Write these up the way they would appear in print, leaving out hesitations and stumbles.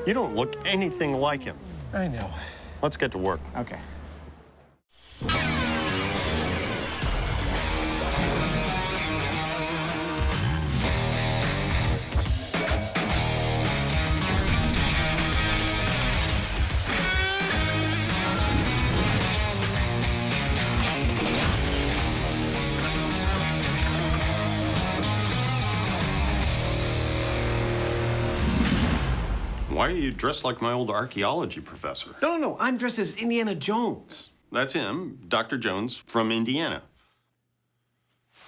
You don't look anything like him. I know. Let's get to work. Okay. Why are you dressed like my old archaeology professor? No. I'm dressed as Indiana Jones. That's him, Dr. Jones from Indiana.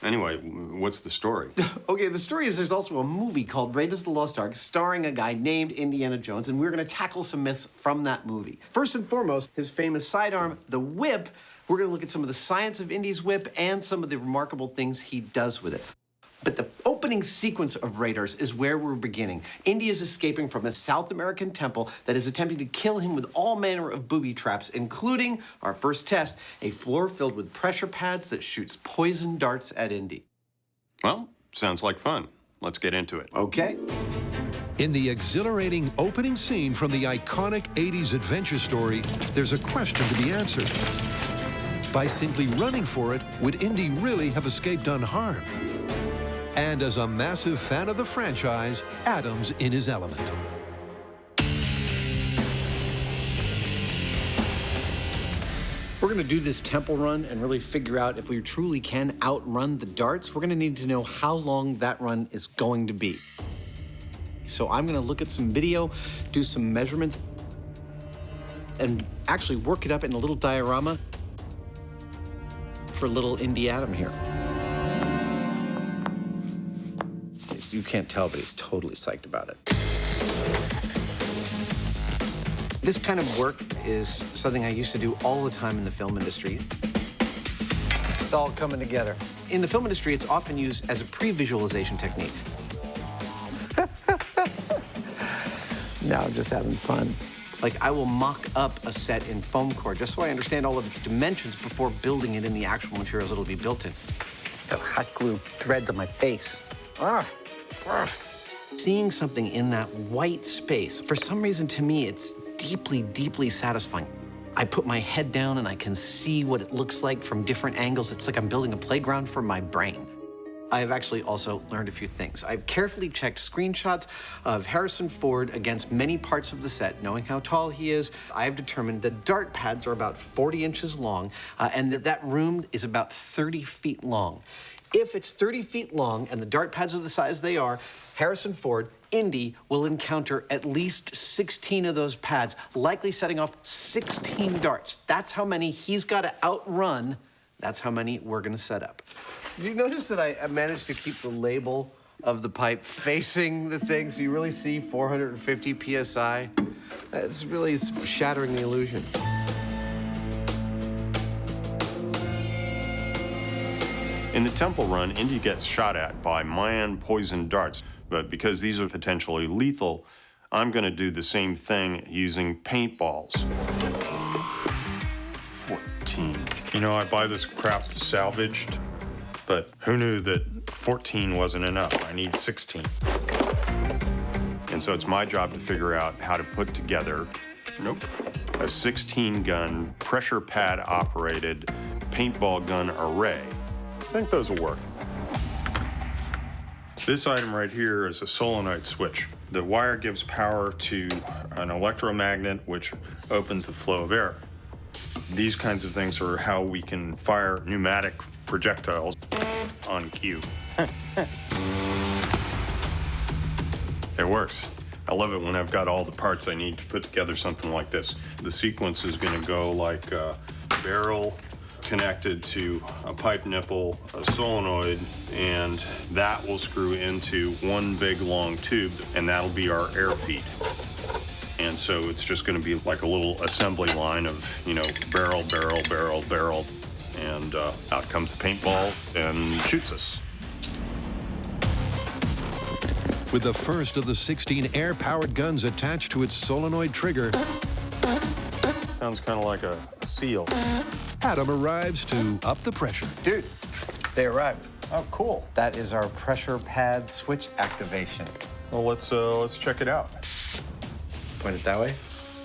Anyway, what's the story? Okay, the story is there's also a movie called Raiders of the Lost Ark starring a guy named Indiana Jones, and we're going to tackle some myths from that movie. First and foremost, his famous sidearm, the whip. We're going to look at some of the science of Indy's whip and some of the remarkable things he does with it. But the opening sequence of Raiders is where we're beginning. Indy is escaping from a South American temple that is attempting to kill him with all manner of booby traps, including our first test, a floor filled with pressure pads that shoots poison darts at Indy. Well, sounds like fun. Let's get into it. Okay. In the exhilarating opening scene from the iconic 80s adventure story, there's a question to be answered. By simply running for it, would Indy really have escaped unharmed? And as a massive fan of the franchise, Adam's in his element. We're going to do this temple run and really figure out if we truly can outrun the darts. We're going to need to know how long that run is going to be. So I'm going to look at some video, do some measurements, and actually work it up in a little diorama for little Indy Adam here. You can't tell, but he's totally psyched about it. This kind of work is something I used to do all the time in the film industry. It's all coming together. In the film industry, it's often used as a pre-visualization technique. Now I'm just having fun. Like, I will mock up a set in foam core just so I understand all of its dimensions before building it in the actual materials it'll be built in. Got hot glue threads on my face. Seeing something in that white space, for some reason to me, it's deeply, deeply satisfying. I put my head down and I can see what it looks like from different angles. It's like I'm building a playground for my brain. I've actually also learned a few things. I've carefully checked screenshots of Harrison Ford against many parts of the set, knowing how tall he is. I've determined that dart pads are about 40 inches long, and that room is about 30 feet long. If it's 30 feet long and the dart pads are the size they are, Harrison Ford, Indy, will encounter at least 16 of those pads, likely setting off 16 darts. That's how many he's got to outrun. That's how many we're going to set up. Did you notice that I managed to keep the label of the pipe facing the thing, so you really see 450 PSI? It's really shattering the illusion. In the temple run, Indy gets shot at by Mayan poison darts, but because these are potentially lethal, I'm going to do the same thing using paintballs. 14. You know, I buy this crap salvaged, but who knew that 14 wasn't enough? I need 16. And so it's my job to figure out how to put together, a 16-gun, pressure pad-operated paintball gun array. I think those will work. This item right here is a solenoid switch. The wire gives power to an electromagnet, which opens the flow of air. These kinds of things are how we can fire pneumatic projectiles on cue. It works. I love it when I've got all the parts I need to put together something like this. The sequence is going to go like a barrel connected to a pipe nipple, a solenoid, and that will screw into one big long tube, and that'll be our air feed. And so it's just going to be like a little assembly line of, barrel, barrel, barrel, barrel, and out comes the paintball and shoots us. With the first of the 16 air-powered guns attached to its solenoid trigger, Sounds kind of like a seal. Adam arrives to up the pressure. Dude, they arrived. Oh, cool. That is our pressure pad switch activation. Well, let's check it out. Point it that way.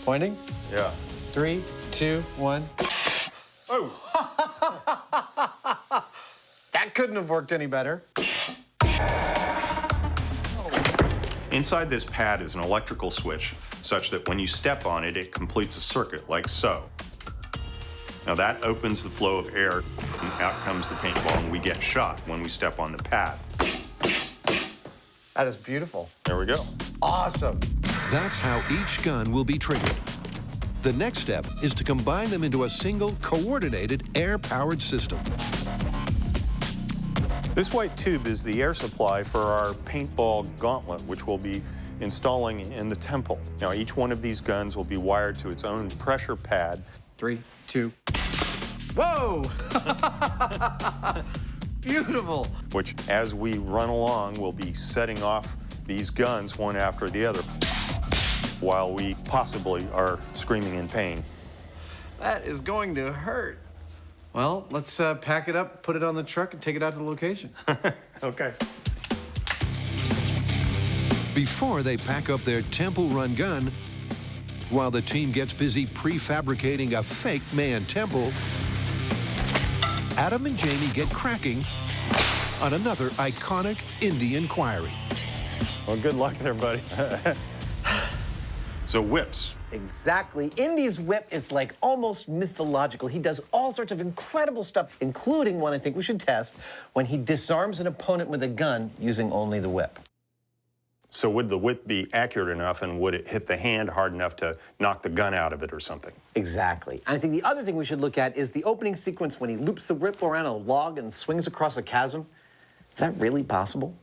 Pointing. Yeah. 3, 2, 1. Oh! That couldn't have worked any better. Inside this pad is an electrical switch such that when you step on it, it completes a circuit like so. Now that opens the flow of air, and out comes the paintball, and we get shot when we step on the pad. That is beautiful. There we go. Awesome. That's how each gun will be triggered. The next step is to combine them into a single, coordinated, air-powered system. This white tube is the air supply for our paintball gauntlet, which we'll be installing in the temple. Now, each one of these guns will be wired to its own pressure pad. 3, 2. Whoa! Beautiful. Which, as we run along, will be setting off these guns one after the other while we possibly are screaming in pain. That is going to hurt. Well, let's pack it up, put it on the truck, and take it out to the location. Okay. Before they pack up their Temple Run gun, while the team gets busy prefabricating a fake man temple, Adam and Jamie get cracking on another iconic Indian quarry. Well, good luck there, buddy. So whips. Exactly. Indy's whip is like almost mythological. He does all sorts of incredible stuff, including one I think we should test, when he disarms an opponent with a gun using only the whip. So would the whip be accurate enough, and would it hit the hand hard enough to knock the gun out of it or something? Exactly. And I think the other thing we should look at is the opening sequence when he loops the whip around a log and swings across a chasm. Is that really possible?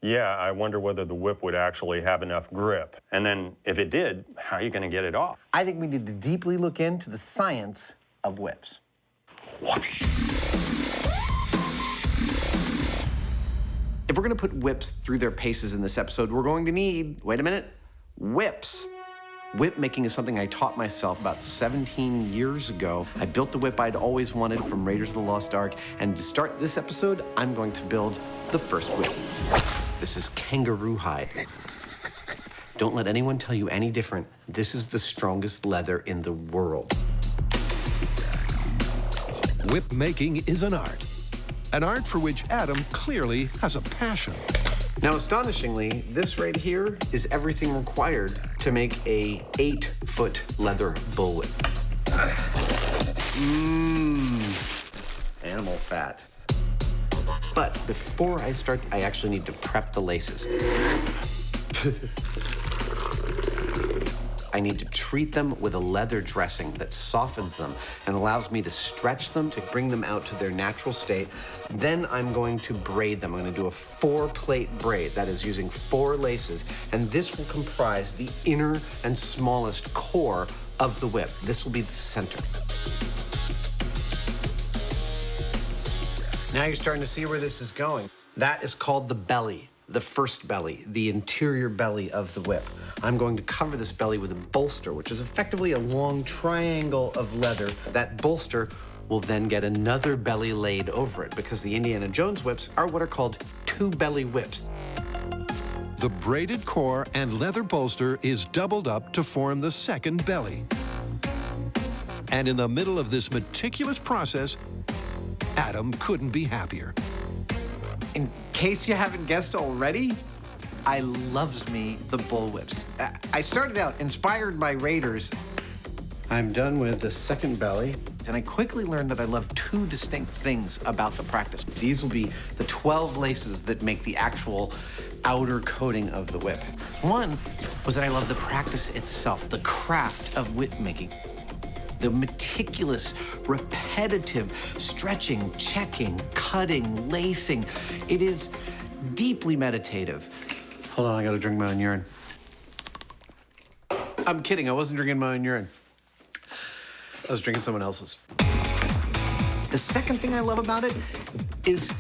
Yeah, I wonder whether the whip would actually have enough grip. And then if it did, how are you going to get it off? I think we need to deeply look into the science of whips. Whoosh. If we're going to put whips through their paces in this episode, we're going to need, wait a minute, whips. Whip making is something I taught myself about 17 years ago. I built the whip I'd always wanted from Raiders of the Lost Ark, and to start this episode, I'm going to build the first whip. This is kangaroo hide. Don't let anyone tell you any different. This is the strongest leather in the world. Whip making is an art for which Adam clearly has a passion. Now, astonishingly, this right here is everything required to make a 8-foot leather bullwhip. Animal fat. But before I start, I actually need to prep the laces. I need to treat them with a leather dressing that softens them and allows me to stretch them to bring them out to their natural state. Then I'm going to braid them. I'm going to do a 4-plate braid, that is using 4 laces, and this will comprise the inner and smallest core of the whip. This will be the center. Now you're starting to see where this is going. That is called the belly, the first belly, the interior belly of the whip. I'm going to cover this belly with a bolster, which is effectively a long triangle of leather. That bolster will then get another belly laid over it, because the Indiana Jones whips are what are called 2-belly whips. The braided core and leather bolster is doubled up to form the second belly. And in the middle of this meticulous process, Adam couldn't be happier. In case you haven't guessed already, I loves me the bullwhips. I started out inspired by Raiders. I'm done with the second belly, and I quickly learned that I love 2 distinct things about the practice. These will be the 12 laces that make the actual outer coating of the whip. One was that I love the practice itself, the craft of whip making. The meticulous, repetitive stretching, checking, cutting, lacing. It is deeply meditative. Hold on, I gotta drink my own urine. I'm kidding, I wasn't drinking my own urine. I was drinking someone else's. The second thing I love about it is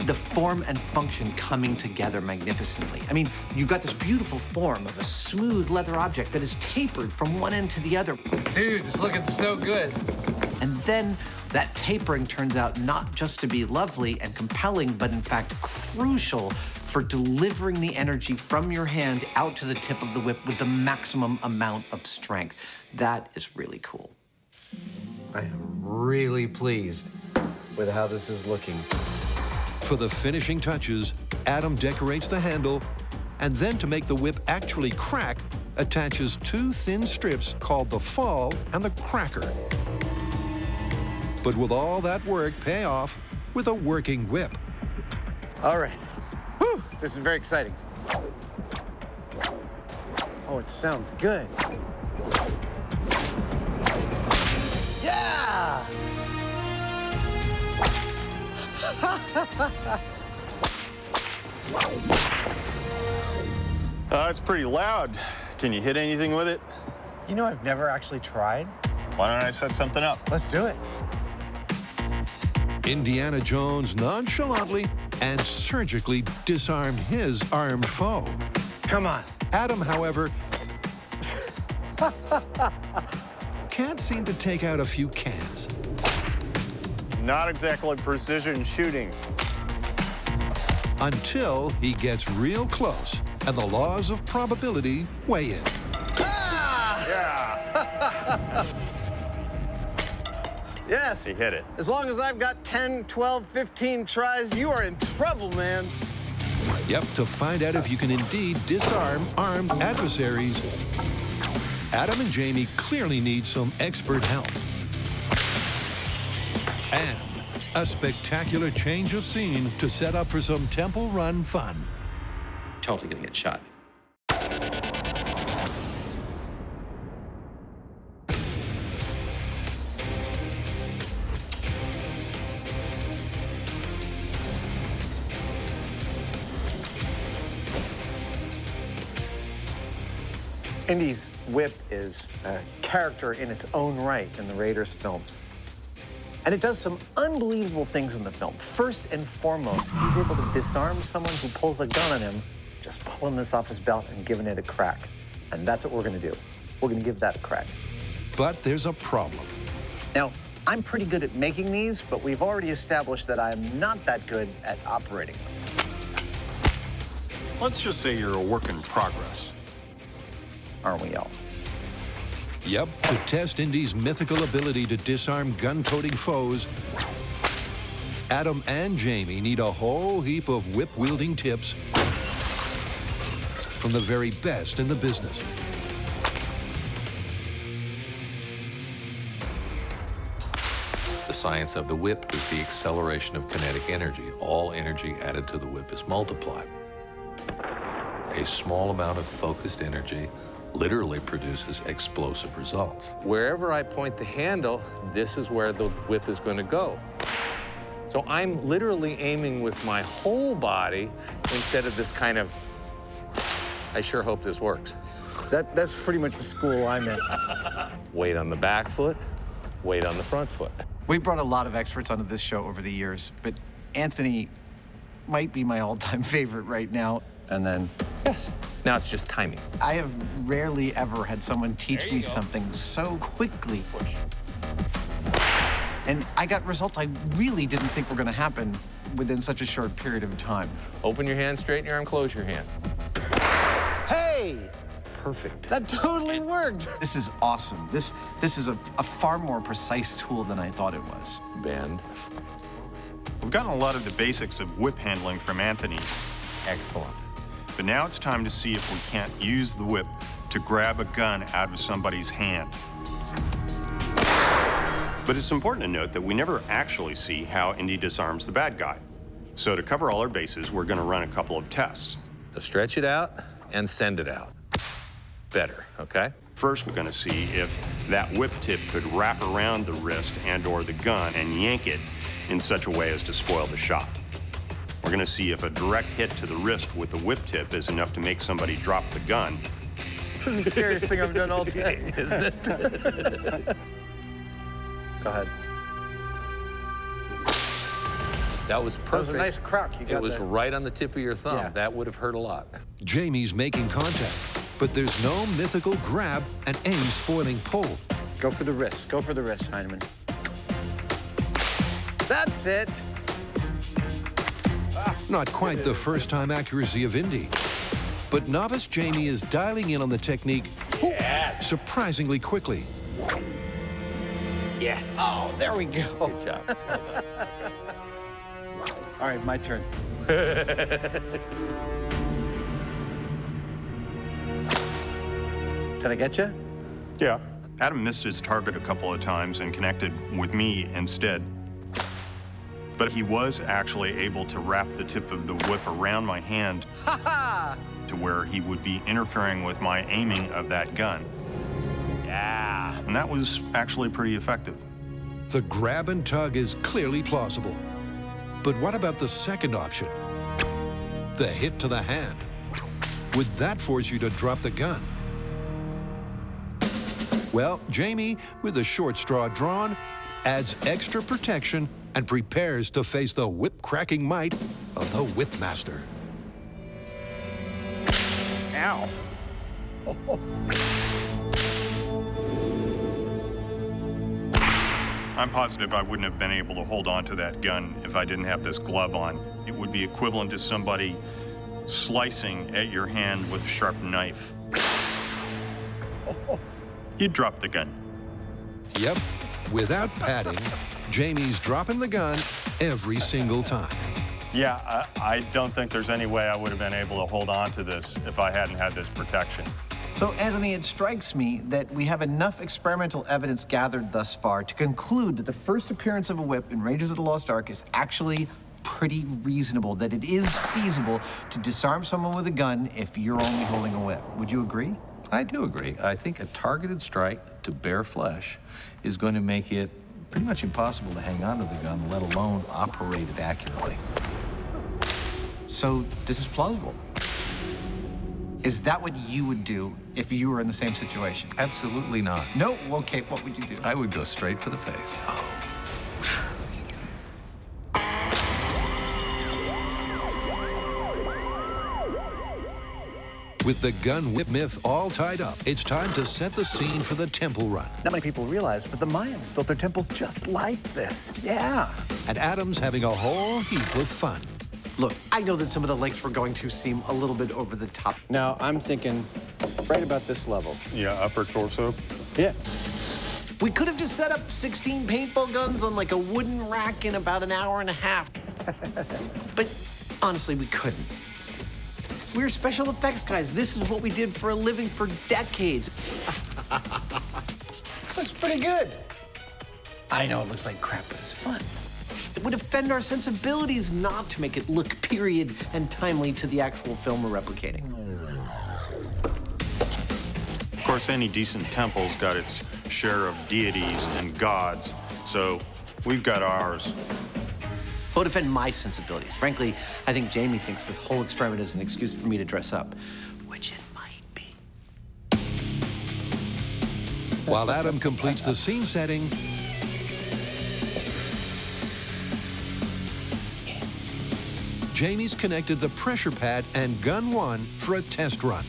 the form and function coming together magnificently. I mean, you've got this beautiful form of a smooth leather object that is tapered from one end to the other. Dude, it's looking so good. And then that tapering turns out not just to be lovely and compelling, but in fact crucial for delivering the energy from your hand out to the tip of the whip with the maximum amount of strength. That is really cool. I am really pleased with how this is looking. For the finishing touches, Adam decorates the handle, and then to make the whip actually crack, attaches two thin strips called the fall and the cracker. But will all that work pay off with a working whip? All right. Whew, this is very exciting. Oh, it sounds good. Yeah! It's pretty loud. Can you hit anything with it? You know, I've never actually tried. Why don't I set something up? Let's do it. Indiana Jones nonchalantly and surgically disarmed his armed foe. Come on. Adam, however, can't seem to take out a few cans. Not exactly precision shooting. Until he gets real close and the laws of probability weigh in. Yes. He hit it. As long as I've got 10, 12, 15 tries, you are in trouble, man. Yep, to find out if you can indeed disarm armed adversaries, Adam and Jamie clearly need some expert help. And a spectacular change of scene to set up for some Temple Run fun. Totally gonna get shot. Indy's whip is a character in its own right in the Raiders films. And it does some unbelievable things in the film. First and foremost, he's able to disarm someone who pulls a gun on him, just pulling this off his belt and giving it a crack. And that's what we're gonna do. We're gonna give that a crack. But there's a problem. Now, I'm pretty good at making these, but we've already established that I'm not that good at operating them. Let's just say you're a work in progress. Aren't we all? Yep, to test Indy's mythical ability to disarm gun-toting foes, Adam and Jamie need a whole heap of whip-wielding tips from the very best in the business. The science of the whip is the acceleration of kinetic energy. All energy added to the whip is multiplied. A small amount of focused energy literally produces explosive results. Wherever I point the handle, this is where the whip is going to go. So I'm literally aiming with my whole body instead of this kind of, I sure hope this works. That's pretty much the school I'm in. Weight on the back foot, weight on the front foot. We brought a lot of experts onto this show over the years, but Anthony might be my all-time favorite right now. And then, Now it's just timing. I have rarely ever had someone teach me something so quickly. Push. And I got results I really didn't think were gonna happen within such a short period of time. Open your hand, straighten your arm, close your hand. hey, Perfect. that totally worked. This is awesome. This is a far more precise tool than I thought it was. Bend. We've gotten a lot of the basics of whip handling from Anthony, Excellent. but now it's time to see if we can't use the whip to grab a gun out of somebody's hand. But it's important to note that we never actually see how Indy disarms the bad guy. So to cover all our bases, we're gonna run a couple of tests. So stretch it out and send it out. Better, okay? First, we're gonna see if that whip tip could wrap around the wrist and/or the gun and yank it in such a way as to spoil the shot. We're gonna see if a direct hit to the wrist with the whip tip is enough to make somebody drop the gun. This is the scariest thing I've done all day. Isn't it? Go ahead. That was perfect. That was a nice crack. You got It was that. right on the tip of your thumb. Yeah. That would have hurt a lot. Jamie's making contact, but there's no mythical grab and aim-spoiling pull. Go for the wrist. Go for the wrist, Heineman. That's it. Not quite the first-time accuracy of Indy. But novice Jamie is dialing in on the technique surprisingly quickly. Yes. Oh, there we go. Good job. All right, my turn. Did I get you? Yeah. Adam missed his target a couple of times and connected with me instead. But he was actually able to wrap the tip of the whip around my hand to where he would be interfering with my aiming of that gun. Yeah. And that was actually pretty effective. The grab and tug is clearly plausible. But what about the second option? The hit to the hand. Would that force you to drop the gun? Well, Jamie, with the short straw drawn, adds extra protection and prepares to face the whip-cracking might of the Whipmaster. Ow. I'm positive I wouldn't have been able to hold on to that gun if I didn't have this glove on. It would be equivalent to somebody slicing at your hand with a sharp knife. You'd drop the gun. Yep, without padding, Jamie's dropping the gun every single time. Yeah, I don't think there's any way I would have been able to hold on to this if I hadn't had this protection. So, Anthony, it strikes me that we have enough experimental evidence gathered thus far to conclude that the first appearance of a whip in Raiders of the Lost Ark is actually pretty reasonable, that it is feasible to disarm someone with a gun if you're only holding a whip. Would you agree? I do agree. I think a targeted strike to bare flesh is going to make it pretty much impossible to hang on to the gun, let alone operate it accurately. So, this is plausible. Is that what you would do if you were in the same situation? Absolutely not. No? Okay, what would you do? I would go straight for the face. With the gun whip myth all tied up, it's time to set the scene for the temple run. Not many people realize, but the Mayans built their temples just like this. Yeah. And Adam's having a whole heap of fun. Look, I know that some of the lengths we're going to seem a little bit over the top. Now, I'm thinking right about this level. Yeah, upper torso. Yeah. We could have just set up 16 paintball guns on like a wooden rack in about an hour and a half. But honestly, we couldn't. We're special effects guys. This is what we did for a living for decades. Looks pretty good. I know it looks like crap, but it's fun. It would offend our sensibilities not to make it look period and timely to the actual film we're replicating. Of course, any decent temple's got its share of deities and gods, so we've got ours. It would offend my sensibilities. Frankly, I think Jamie thinks this whole experiment is an excuse for me to dress up, which it might be. While Adam completes the scene setting, Jamie's connected the pressure pad and gun one for a test run.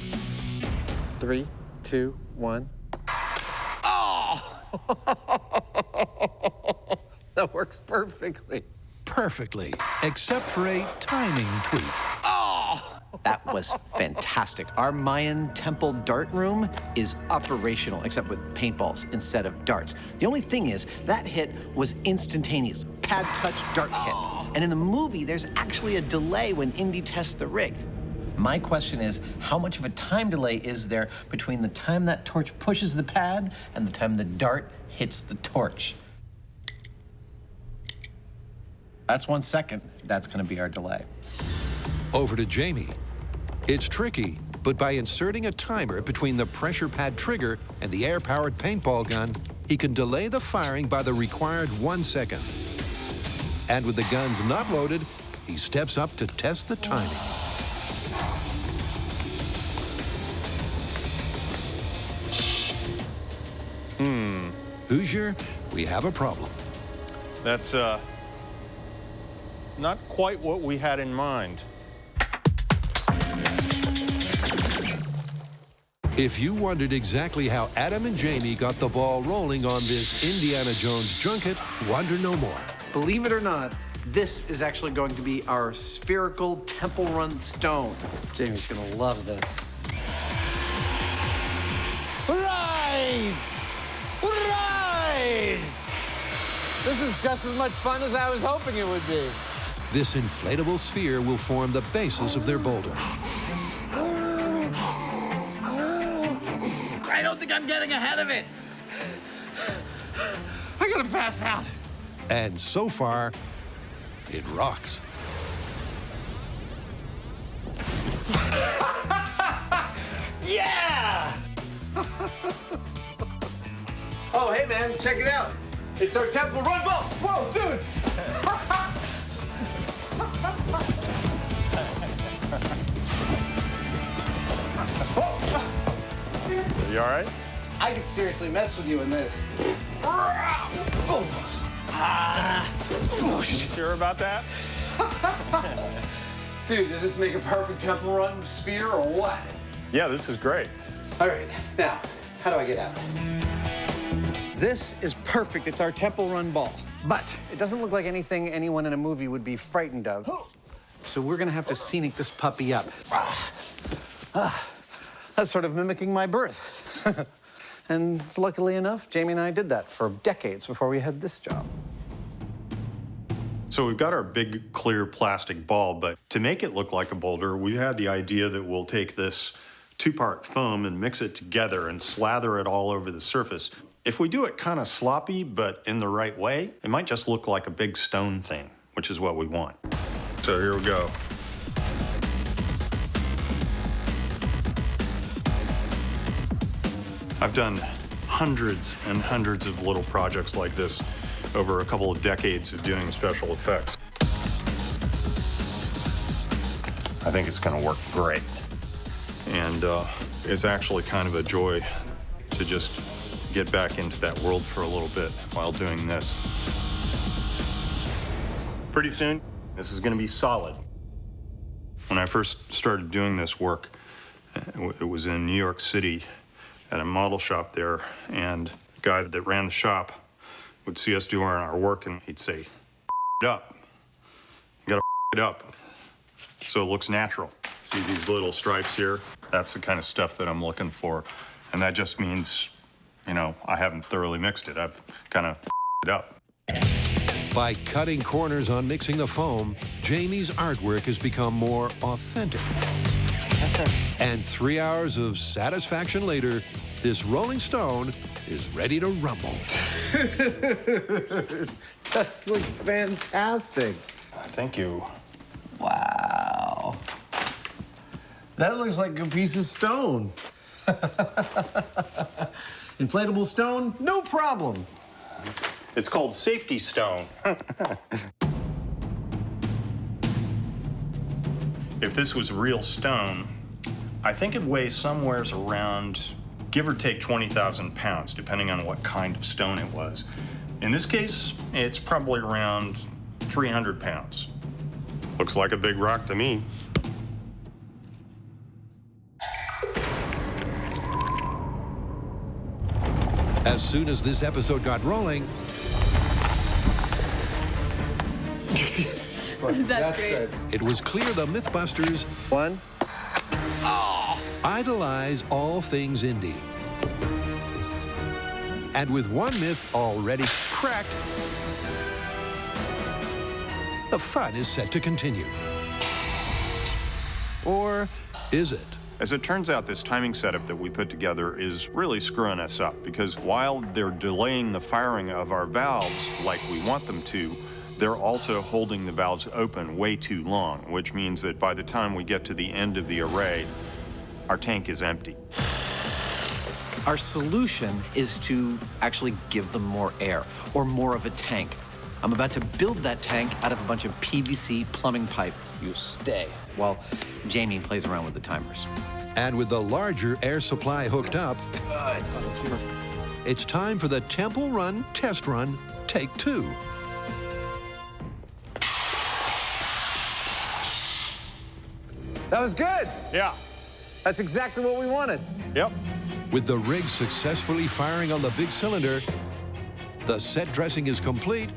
3, 2, 1. That works perfectly. Perfectly, except for a timing tweak. That was fantastic. Our Mayan temple dart room is operational, except with paintballs instead of darts. The only thing is, that hit was instantaneous. Pad touch, dart hit. And in the movie, there's actually a delay when Indy tests the rig. My question is, how much of a time delay is there between the time that torch pushes the pad and the time the dart hits the torch? That's 1 second. That's gonna be our delay. Over to Jamie. It's tricky, but by inserting a timer between the pressure pad trigger and the air-powered paintball gun, he can delay the firing by the required 1 second. And with the guns not loaded, he steps up to test the timing. Hoosier, we have a problem. That's, not quite what we had in mind. If you wondered exactly how Adam and Jamie got the ball rolling on this Indiana Jones junket, wonder no more. Believe it or not, This is actually going to be our spherical Temple Run stone. Jamie's gonna love this. Rise! Rise! This is just as much fun as I was hoping it would be. This inflatable sphere will form the basis of their boulder. I don't think I'm getting ahead of it. I'm gonna pass out. And so far, it rocks. Yeah! Oh, hey, man, check it out. It's our Temple Run ball. Whoa, dude! You all right? I could seriously mess with you in this. You sure about that? Dude, does this make a perfect Temple Run sphere or what? Yeah, this is great. All right, now, how do I get out? This is perfect. It's our Temple Run ball. But it doesn't look like anything anyone in a movie would be frightened of. So we're gonna have to scenic this puppy up. That's sort of mimicking my birth. And luckily enough, Jamie and I did that for decades before we had this job. So we've got our big clear plastic ball, but to make it look like a boulder, we had the idea that we'll take this two-part foam and mix it together and slather it all over the surface. If we do it kind of sloppy, but in the right way, it might just look like a big stone thing, which is what we want. So here we go. I've done hundreds and hundreds of little projects like this over a couple of decades of doing special effects. I think it's gonna work great. And it's actually kind of a joy to just get back into that world for a little bit while doing this. Pretty soon, this is gonna be solid. When I first started doing this work, it was in New York City at a model shop there, and the guy that ran the shop would see us doing our work and he'd say, "It up. You gotta it up so it looks natural." See these little stripes here? That's the kind of stuff that I'm looking for. And that just means, you know, I haven't thoroughly mixed it. I've kind of it up. By cutting corners on mixing the foam, Jamie's artwork has become more authentic. And 3 hours of satisfaction later, this Rolling Stone is ready to rumble. That looks fantastic. Thank you. Wow. That looks like a piece of stone. Inflatable stone, no problem. It's called safety stone. If this was real stone, I think it weighs somewhere around, give or take 20,000 pounds, depending on what kind of stone it was. In this case, it's probably around 300 pounds. Looks like a big rock to me. As soon as this episode got rolling, That's great. it was clear the MythBusters One. idolize all things indie. And with one myth already cracked, the fun is set to continue. Or is it? As it turns out, this timing setup that we put together is really screwing us up because while they're delaying the firing of our valves like we want them to, they're also holding the valves open way too long, which means that by the time we get to the end of the array, our tank is empty. Our solution is to actually give them more air, or more of a tank. I'm about to build that tank out of a bunch of PVC plumbing pipe. You stay while Jamie plays around with the timers. And with the larger air supply hooked up, it's time for the Temple Run test run, take 2. That was good. Yeah. That's exactly what we wanted. Yep. With the rig successfully firing on the big cylinder, the set dressing is complete,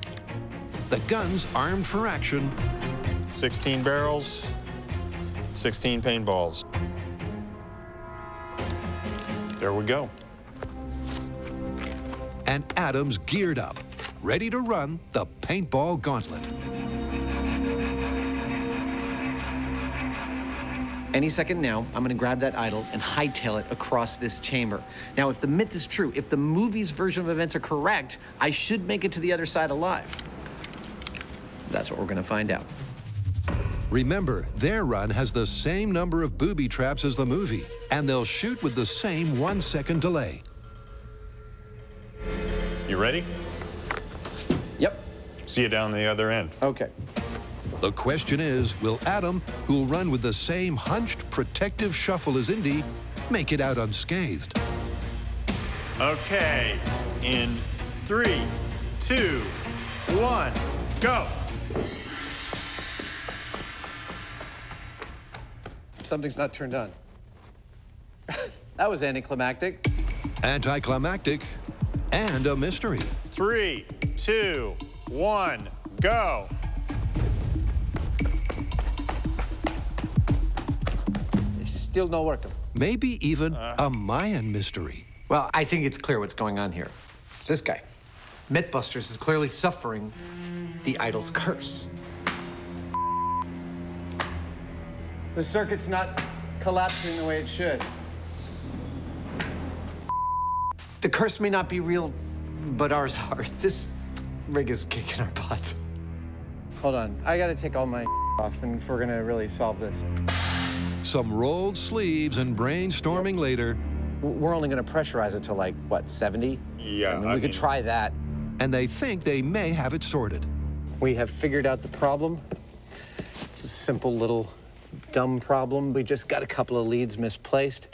The guns armed for action. 16 barrels, 16 paintballs. There we go. And Adam's geared up, ready to run the paintball gauntlet. Any second now, I'm gonna grab that idol and hightail it across this chamber. Now, if the myth is true, if the movie's version of events are correct, I should make it to the other side alive. That's what we're gonna find out. Remember, their run has the same number of booby traps as the movie, and they'll shoot with the same 1-second delay. You ready? Yep. See you down the other end. Okay. The question is, will Adam, who'll run with the same hunched, protective shuffle as Indy, make it out unscathed? Okay, in 3, 2, 1, go. Something's not turned on. That was anticlimactic. Anticlimactic and a mystery. 3, 2, 1, go. It's still not working. Maybe even a Mayan mystery. Well, I think it's clear what's going on here. It's this guy. MythBusters is clearly suffering the idol's curse. The circuit's not collapsing the way it should. The curse may not be real, but ours are. This rig is kicking our butts. Hold on, I gotta take all my off if we're gonna really solve this. Some rolled sleeves and brainstorming later, We're only gonna pressurize it to like, what, 70? Yeah, I mean, we could try that. and they think they may have it sorted. We have figured out the problem. It's a simple little dumb problem. We just got a couple of leads misplaced,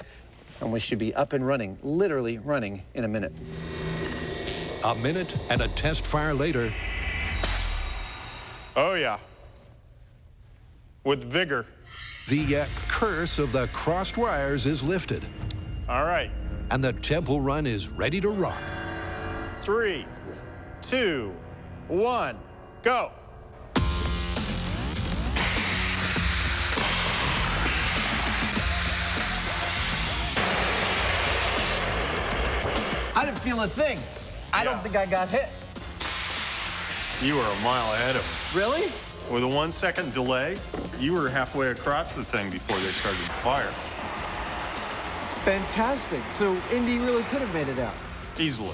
and we should be up and running, literally running, in a minute. A minute and a test fire later, Oh, yeah. With vigor. the curse of the crossed wires is lifted, All right. and the temple run is ready to rock. 3, 2, 1, go. I didn't feel a thing. I don't think I got hit. You were a mile ahead of him. Really? With a 1-second delay, you were halfway across the thing before they started to fire. Fantastic. So Indy really could have made it out. Easily.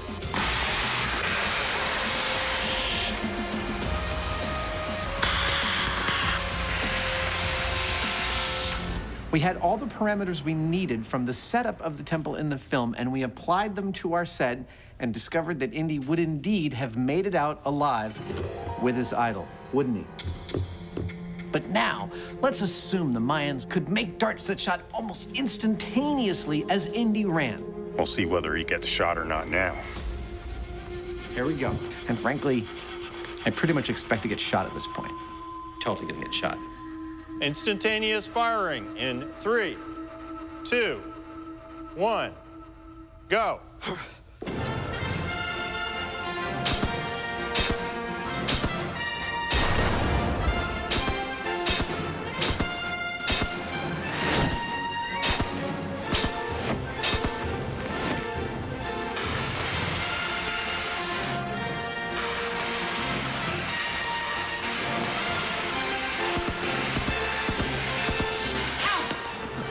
We had all the parameters we needed from the setup of the temple in the film, and we applied them to our set and discovered that Indy would indeed have made it out alive with his idol, wouldn't he? But now, let's assume the Mayans could make darts that shot almost instantaneously as Indy ran. We'll see whether he gets shot or not now. Here we go. And frankly, I pretty much expect to get shot at this point. Totally gonna get shot. Instantaneous firing in 3, 2, 1, go.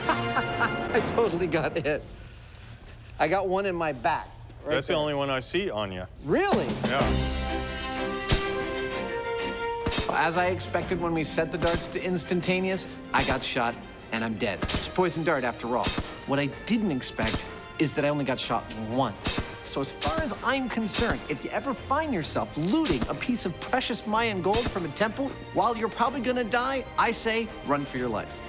I totally got hit. I got one in my back. Right That's the there. only one I see on you. Really? Yeah. As I expected when we set the darts to instantaneous, I got shot and I'm dead. It's a poison dart after all. What I didn't expect is that I only got shot once. So as far as I'm concerned, if you ever find yourself looting a piece of precious Mayan gold from a temple while you're probably gonna die, I say run for your life.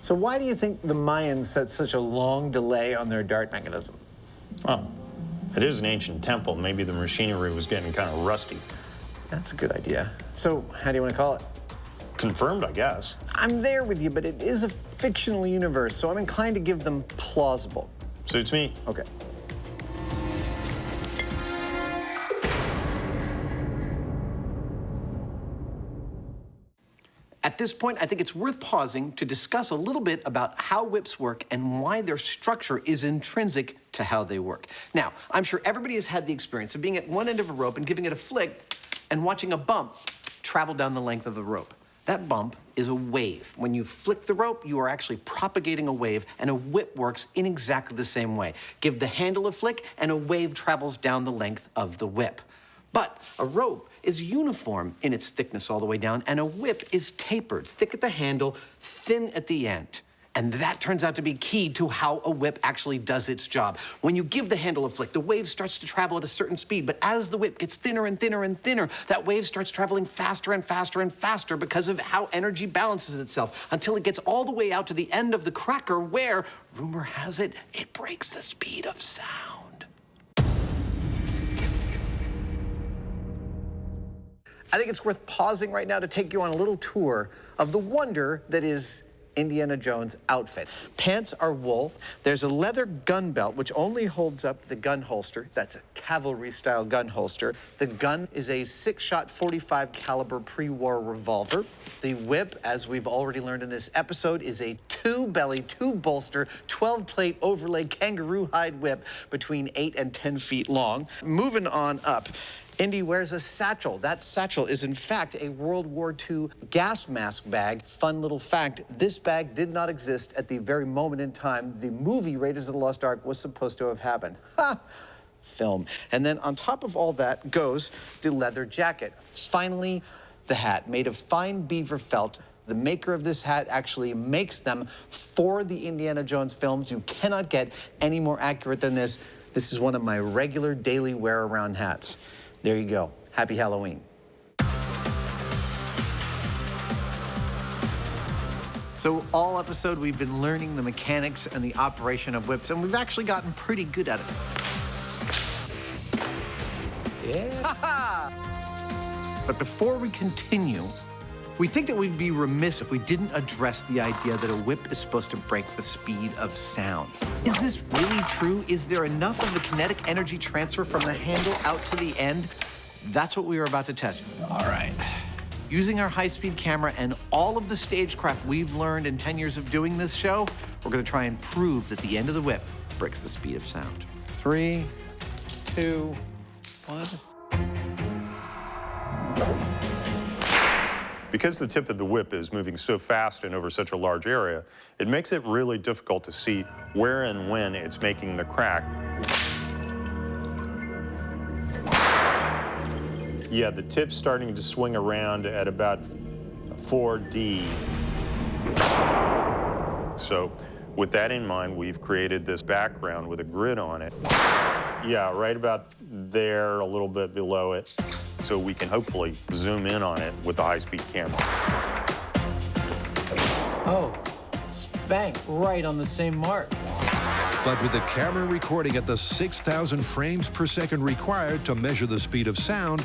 So why do you think the Mayans set such a long delay on their dart mechanism? Well, it is an ancient temple. Maybe the machinery was getting kind of rusty. That's a good idea. So how do you want to call it? Confirmed, I guess. I'm there with you, but it is a fictional universe, so I'm inclined to give them plausible. Suits me. Okay. At this point, I think it's worth pausing to discuss a little bit about how whips work and why their structure is intrinsic to how they work. Now, I'm sure everybody has had the experience of being at one end of a rope and giving it a flick and watching a bump travel down the length of the rope. That bump is a wave. When you flick the rope, you are actually propagating a wave, and a whip works in exactly the same way. Give the handle a flick, and a wave travels down the length of the whip. But a rope is uniform in its thickness all the way down, and a whip is tapered, thick at the handle, thin at the end. And that turns out to be key to how a whip actually does its job. When you give the handle a flick, the wave starts to travel at a certain speed, but as the whip gets thinner and thinner and thinner, that wave starts traveling faster and faster and faster because of how energy balances itself until it gets all the way out to the end of the cracker where, rumor has it, it breaks the speed of sound. I think it's worth pausing right now to take you on a little tour of the wonder that is Indiana Jones' outfit. Pants are wool. There's a leather gun belt, which only holds up the gun holster. That's a cavalry-style gun holster. The gun is a 6-shot 45 caliber pre-war revolver. The whip, as we've already learned in this episode, is a 2-belly, 2-bolster, 12-plate overlay kangaroo hide whip between 8 and 10 feet long. Moving on up. Indy wears a satchel. That satchel is, in fact, a World War II gas mask bag. Fun little fact, this bag did not exist at the very moment in time the movie Raiders of the Lost Ark was supposed to have happened. Ha! Film. And then on top of all that goes the leather jacket. Finally, the hat, made of fine beaver felt. The maker of this hat actually makes them for the Indiana Jones films. You cannot get any more accurate than this. This is one of my regular daily wear-around hats. There you go. Happy Halloween. So all episode, we've been learning the mechanics and the operation of whips, and we've actually gotten pretty good at it. Yeah. But before we continue, we think that we'd be remiss if we didn't address the idea that a whip is supposed to break the speed of sound. Is this really true? Is there enough of the kinetic energy transfer from the handle out to the end? That's what we are about to test. All right. Using our high-speed camera and all of the stagecraft we've learned in 10 years of doing this show, we're gonna try and prove that the end of the whip breaks the speed of sound. 3, 2, 1. Because the tip of the whip is moving so fast and over such a large area, it makes it really difficult to see where and when it's making the crack. Yeah, the tip's starting to swing around at about 4D. So with that in mind, we've created this background with a grid on it. Yeah, right about there, a little bit below it, so we can hopefully zoom in on it with the high-speed camera. Oh, spank, right on the same mark. But with the camera recording at the 6,000 frames per second required to measure the speed of sound,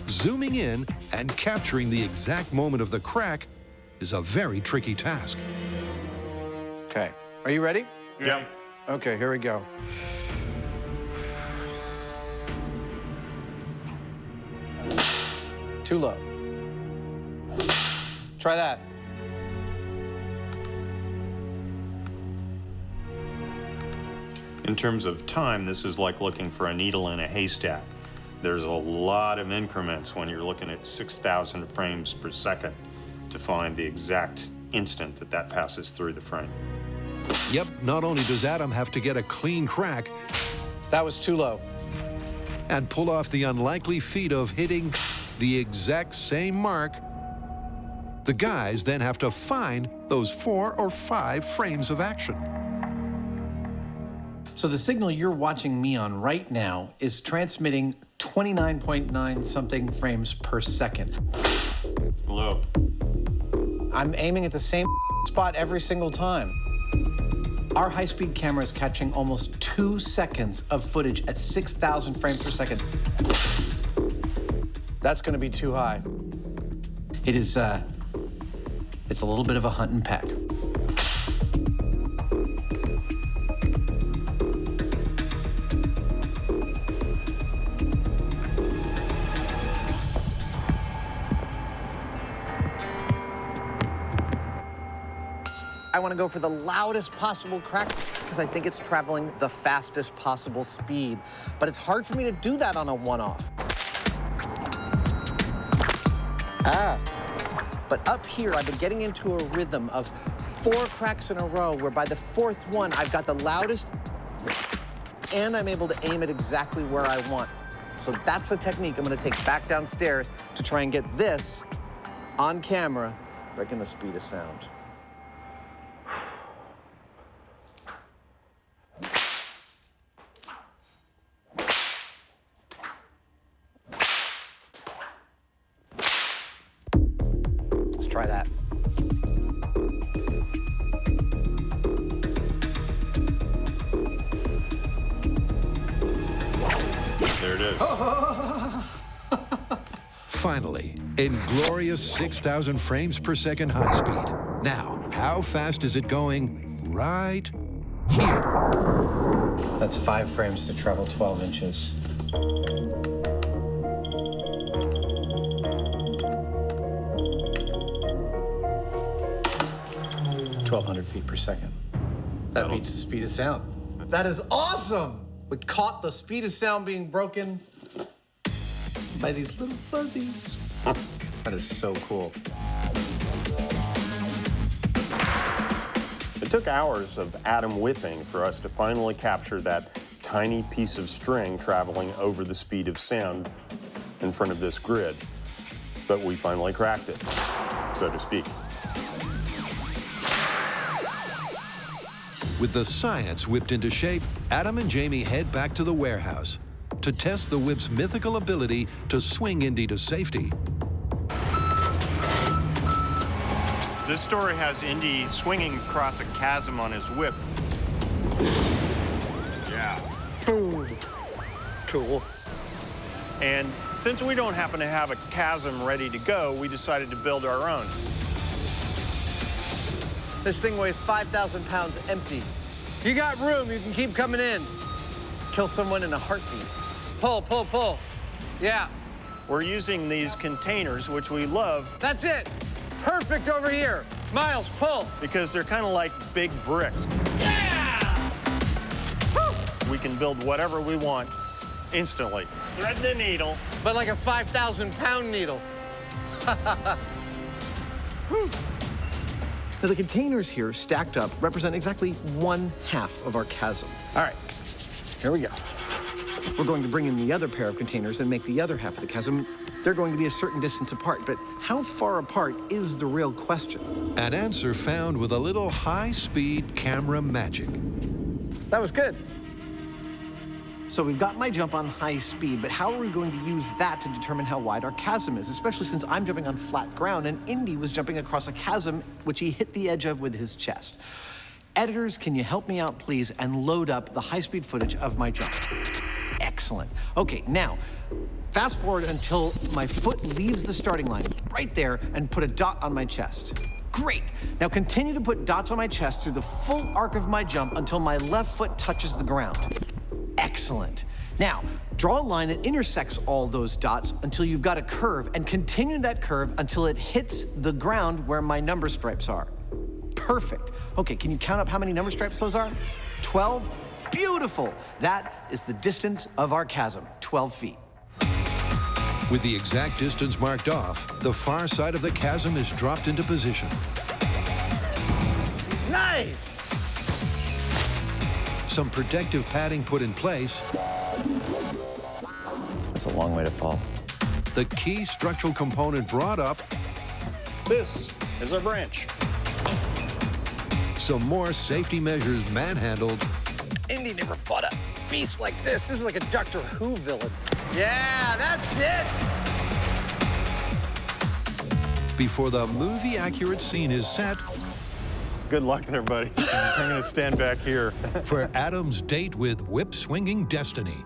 zooming in and capturing the exact moment of the crack is a very tricky task. Okay, are you ready? Yeah. Okay, here we go. Too low. Try that. In terms of time, this is like looking for a needle in a haystack. There's a lot of increments when you're looking at 6,000 frames per second to find the exact instant that that passes through the frame. Yep, not only does Adam have to get a clean crack That was too low. and pull off the unlikely feat of hitting the exact same mark, the guys then have to find those 4 or 5 frames of action. So the signal you're watching me on right now is transmitting 29.9 something frames per second. Low. I'm aiming at the same spot every single time. Our high-speed camera is catching almost 2 seconds of footage at 6,000 frames per second. That's gonna be too high. It is, it's a little bit of a hunt and peck. I want to go for the loudest possible crack because I think it's traveling the fastest possible speed. But it's hard for me to do that on a one-off. But up here, I've been getting into a rhythm of 4 cracks in a row where by the 4th one, I've got the loudest and I'm able to aim it exactly where I want. So that's the technique I'm gonna take back downstairs to try and get this on camera, breaking the speed of sound. Let's try that. There it is. Finally, in glorious 6,000 frames per second high speed. Now, how fast is it going right here? That's 5 frames to travel 12 inches. .1,200 feet per second. That beats the speed of sound. That is awesome! We caught the speed of sound being broken by these little fuzzies. That is so cool. It took hours of atom whipping for us to finally capture that tiny piece of string traveling over the speed of sound in front of this grid. But we finally cracked it, so to speak. With the science whipped into shape, Adam and Jamie head back to the warehouse to test the whip's mythical ability to swing Indy to safety. This story has Indy swinging across a chasm on his whip. Yeah. Boom. Cool. And since we don't happen to have a chasm ready to go, we decided to build our own. This thing weighs 5,000 pounds empty. You got room, you can keep coming in. Kill someone in a heartbeat. Pull, pull, pull. Yeah, We're using these containers, which we love, that's it. Perfect over here. Miles, pull. because they're kind of like big bricks. Yeah! Woo! We can build whatever we want instantly. Thread the needle. But like a 5,000-pound needle. Whew. Now, the containers here stacked up represent exactly 1/2 of our chasm. All right, here we go. We're going to bring in the other pair of containers and make the other half of the chasm. They're going to be a certain distance apart, but how far apart is the real question? An answer found with a little high-speed camera magic. That was good. So we've got my jump on high speed, but how are we going to use that to determine how wide our chasm is, especially since I'm jumping on flat ground and Indy was jumping across a chasm which he hit the edge of with his chest. Editors, can you help me out, please, and load up the high-speed footage of my jump? Excellent. Okay, now, fast forward until my foot leaves the starting line, right there, and put a dot on my chest. Great. Now continue to put dots on my chest through the full arc of my jump until my left foot touches the ground. Excellent. Now, draw a line that intersects all those dots until you've got a curve, and continue that curve until it hits the ground where my number stripes are. Perfect. Okay, can you count up how many number stripes those are? 12? Beautiful. That is the distance of our chasm, 12 feet. With the exact distance marked off, the far side of the chasm is dropped into position. Nice! Some protective padding put in place. That's a long way to fall. The key structural component brought up. This is a branch. Some more safety measures manhandled. Indy never fought a beast like this. This is like a Doctor Who villain. Yeah, that's it! Before the movie-accurate scene is set Good luck there, buddy. I'm going to stand back here. for Adam's date with whip-swinging destiny.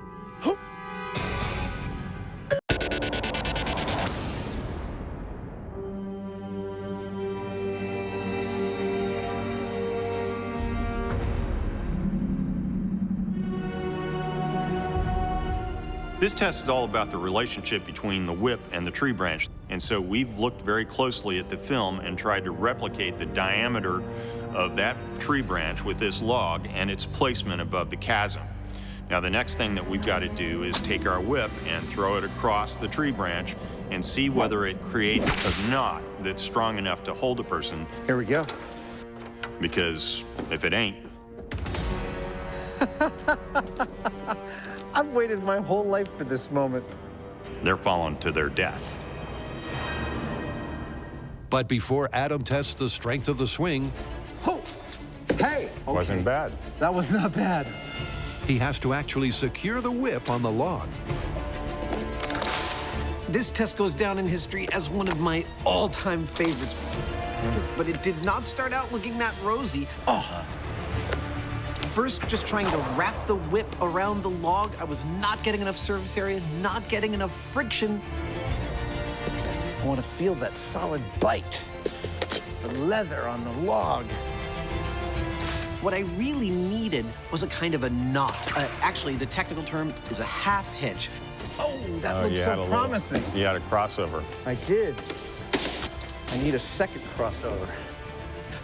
This test is all about the relationship between the whip and the tree branch. And so we've looked very closely at the film and tried to replicate the diameter of that tree branch with this log and its placement above the chasm. Now, the next thing that we've got to do is take our whip and throw it across the tree branch and see whether it creates a knot that's strong enough to hold a person. Here we go. Because if it ain't, I've waited my whole life for this moment. they're falling to their death. But before Adam tests the strength of the swing, Oh, hey. Wasn't bad. That was not bad. he has to actually secure the whip on the log. This test goes down in history as one of my all-time favorites. But it did not start out looking that rosy. First, just trying to wrap the whip around the log, I was not getting enough surface area, not getting enough friction. I want to feel that solid bite. The leather on the log. What I really needed was a kind of a knot. Actually, the technical term is a half hitch. Oh, that looks so promising. You had a crossover. I did. I need a second crossover.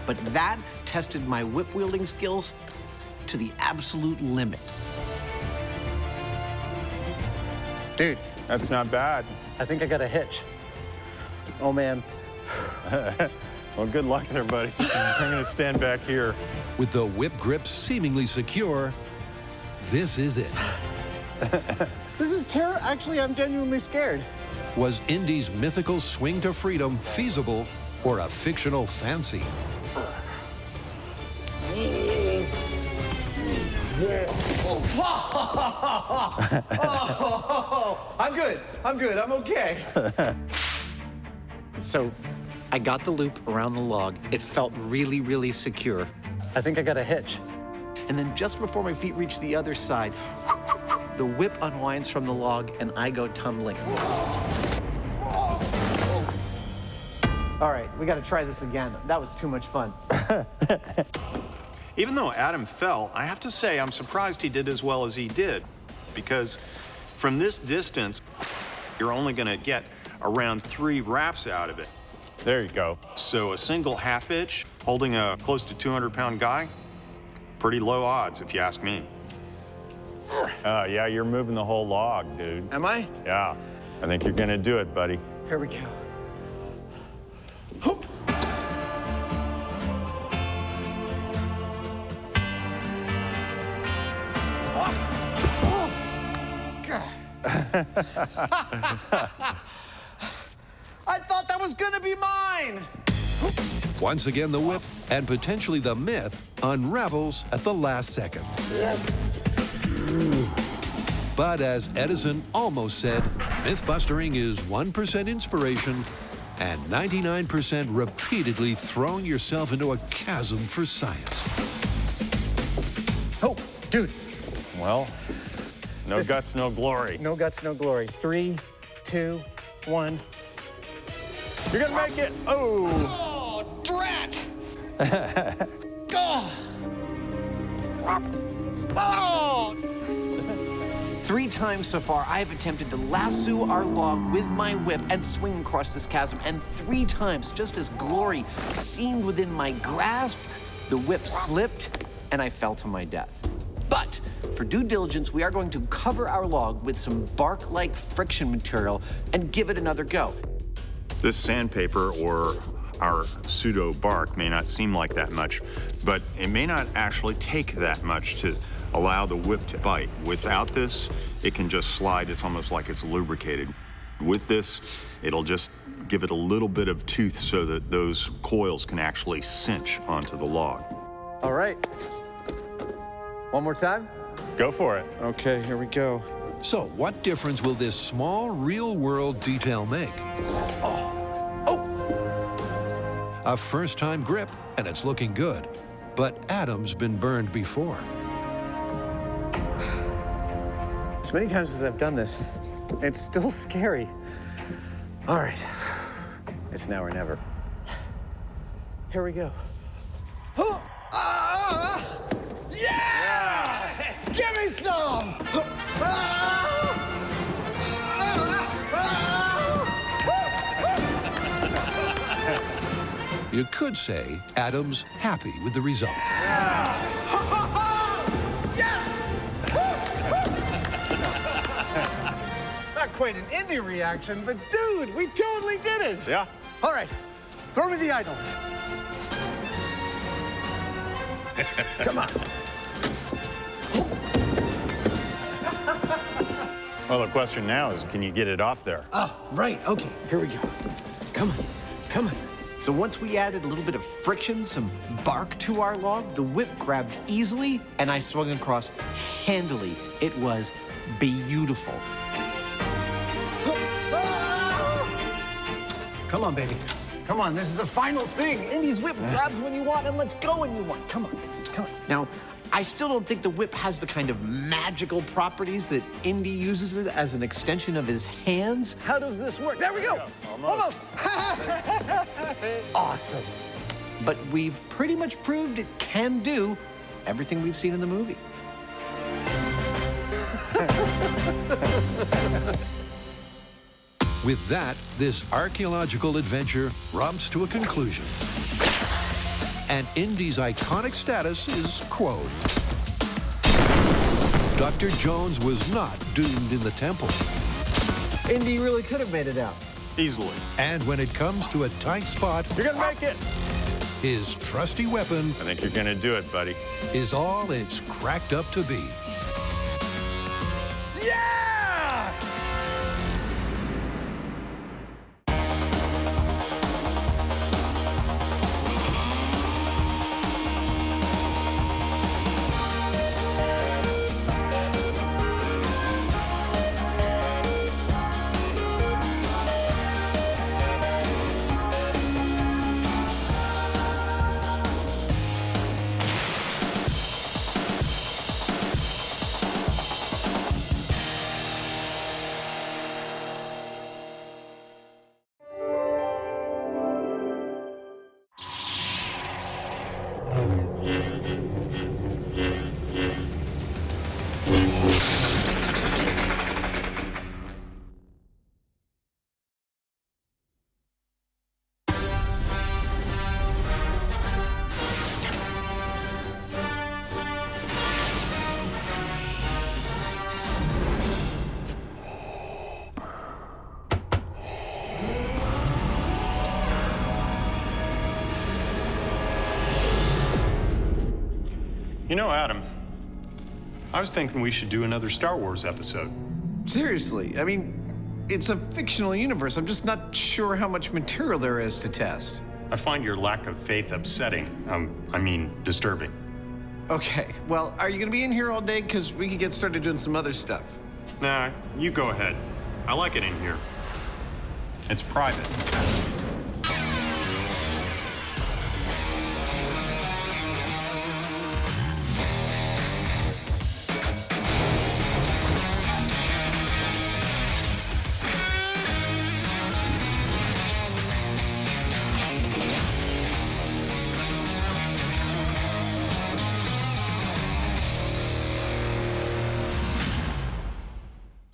But that tested my whip wielding skills to the absolute limit. Dude, That's not bad. I think I got a hitch. Oh, man. Well, good luck there, buddy. I'm going to stand back here. With the whip grip seemingly secure, this is it. This is terrible. Actually, I'm genuinely scared. Was Indy's mythical swing to freedom feasible or a fictional fancy? I'm good. I'm good. I'm okay. So I got the loop around the log. It felt really, really secure. I think I got a hitch. And then just before my feet reach the other side, the whip unwinds from the log and I go tumbling. All right, we got to try this again. That was too much fun. Even though Adam fell, I have to say I'm surprised he did as well as he did, because from this distance, you're only going to get around 3 wraps out of it. There you go. So a single half hitch holding a close to 200-pound guy, pretty low odds if you ask me. Yeah, you're moving the whole log, dude. Am I? Yeah, I think you're going to do it, buddy. Here we go. I thought that was gonna be mine. Once again, the whip and potentially the myth unravels at the last second. But as Edison almost said, mythbustering is 1% inspiration and 99% repeatedly throwing yourself into a chasm for science. Oh, dude. Well, no guts, no glory. No guts, no glory. 3, 2, 1. You're going to make it. Oh. Oh, drat! Oh! 3 times so far, I have attempted to lasso our log with my whip and swing across this chasm. And 3 times, just as glory seemed within my grasp, the whip slipped and I fell to my death. But for due diligence, we are going to cover our log with some bark-like friction material and give it another go. This sandpaper or our pseudo bark may not seem like that much, but it may not actually take that much to allow the whip to bite. Without this, it can just slide. It's almost like it's lubricated. With this, it'll just give it a little bit of tooth so that those coils can actually cinch onto the log. All right. One more time? Go for it. Okay, here we go. So what difference will this small real-world detail make? A first-time grip, and it's looking good. But Adam's been burned before. As many times as I've done this, it's still scary. All right. It's now or never. Here we go. Yeah! Give me some! You could say Adam's happy with the result. Not quite an indie reaction, but dude, we totally did it. Yeah. All right, throw me the idol. Come on. Well, the question now is, can you get it off there? Oh, right. Okay, here we go. Come on, come on. So once we added a little bit of friction, some bark to our log, the whip grabbed easily, and I swung across handily. It was beautiful. Come on, baby. Come on, this is the final thing. Indy's whip grabs when you want and lets go when you want. Come on, come on. Now, I still don't think the whip has the kind of magical properties that Indy uses it as an extension of his hands. How does this work? There we go. Almost. Awesome. But we've pretty much proved it can do everything we've seen in the movie. With that, this archaeological adventure romps to a conclusion. And Indy's iconic status is quoed. Dr. Jones was not doomed in the temple. Indy really could have made it out. Easily. And when it comes to a tight spot, You're gonna make it. his trusty weapon I think you're gonna do it, buddy. is all it's cracked up to be. Yeah! You know, Adam, I was thinking we should do another Star Wars episode. Seriously, I mean, it's a fictional universe. I'm just not sure how much material there is to test. I find your lack of faith upsetting. I mean, disturbing. Okay, well, are you gonna be in here all day? Because we could get started doing some other stuff. Nah, you go ahead. I like it in here. It's private.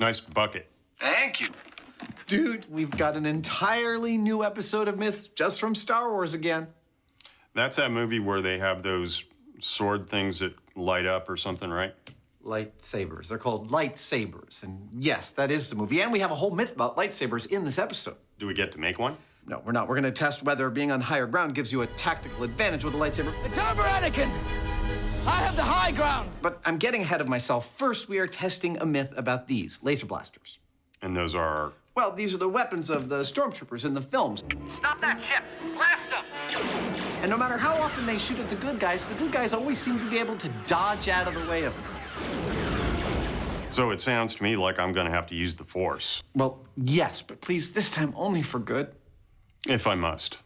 Nice bucket. Thank you. Dude, we've got an entirely new episode of Myths just from Star Wars again. That's that movie where they have those sword things that light up or something, right? Lightsabers. They're called lightsabers. And yes, that is the movie. And we have a whole myth about lightsabers in this episode. Do we get to make one? No, we're not. We're going to test whether being on higher ground gives you a tactical advantage with a lightsaber. It's over, Anakin! I have the high ground! But I'm getting ahead of myself. First, we are testing a myth about these laser blasters. And those are... Well, these are the weapons of the stormtroopers in the films. Stop that ship! Blast them! And no matter how often they shoot at the good guys always seem to be able to dodge out of the way of them. So it sounds to me like I'm gonna have to use the Force. Well, yes, but please, this time only for good. If I must.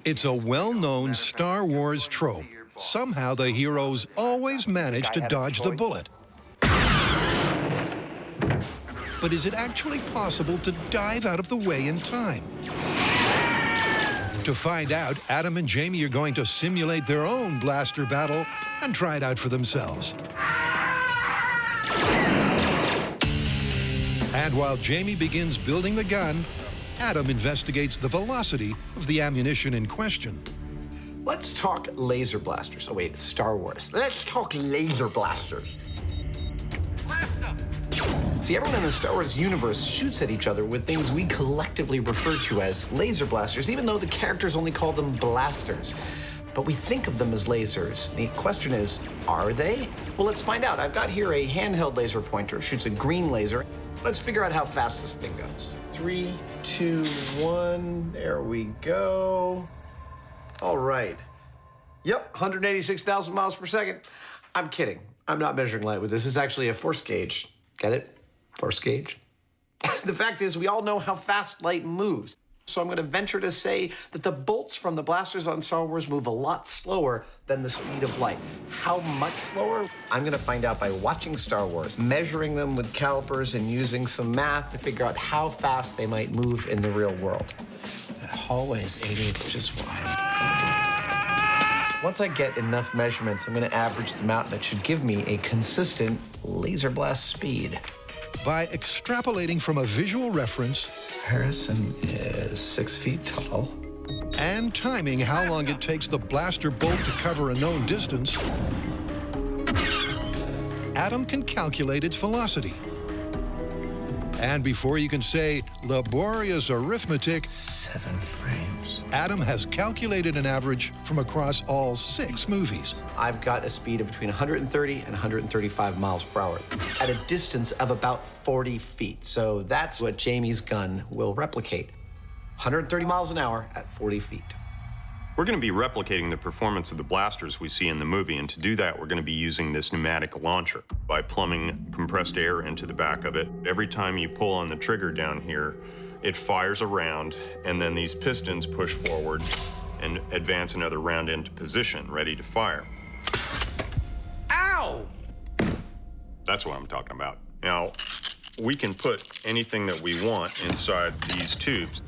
It's a well-known Star Wars trope. Somehow the heroes always manage to dodge the bullet. But is it actually possible to dive out of the way in time? To find out, Adam and Jamie are going to simulate their own blaster battle and try it out for themselves. And while Jamie begins building the gun, Adam investigates the velocity of the ammunition in question. Let's talk laser blasters. Oh, wait, it's Star Wars. Let's talk laser blasters. Blast them! See, everyone in the Star Wars universe shoots at each other with things we collectively refer to as laser blasters, even though the characters only call them blasters. But we think of them as lasers. The question is, are they? Well, let's find out. I've got here a handheld laser pointer, shoots a green laser. Let's figure out how fast this thing goes. 3, 2, 1, there we go. All right. Yep, 186,000 miles per second. I'm kidding. I'm not measuring light with this. This is actually a force gauge. Get it? Force gauge. The fact is, we all know how fast light moves. So I'm going to venture to say that the bolts from the blasters on Star Wars move a lot slower than the speed of light. How much slower? I'm going to find out by watching Star Wars, measuring them with calipers, and using some math to figure out how fast they might move in the real world. That hallway is 88 inches wide. Once I get enough measurements, I'm going to average them out, and it should give me a consistent laser blast speed. By extrapolating from a visual reference Harrison is 6 feet tall. and timing how long it takes the blaster bolt to cover a known distance, Adam can calculate its velocity. And before you can say laborious arithmetic, 7 frames. Adam has calculated an average from across all 6 movies. I've got a speed of between 130 and 135 miles per hour at a distance of about 40 feet. So that's what Jamie's gun will replicate. 130 miles an hour at 40 feet. We're going to be replicating the performance of the blasters we see in the movie, and to do that, we're going to be using this pneumatic launcher by plumbing compressed air into the back of it. Every time you pull on the trigger down here, it fires a round, and then these pistons push forward and advance another round into position, ready to fire. Ow! That's what I'm talking about. Now, we can put anything that we want inside these tubes.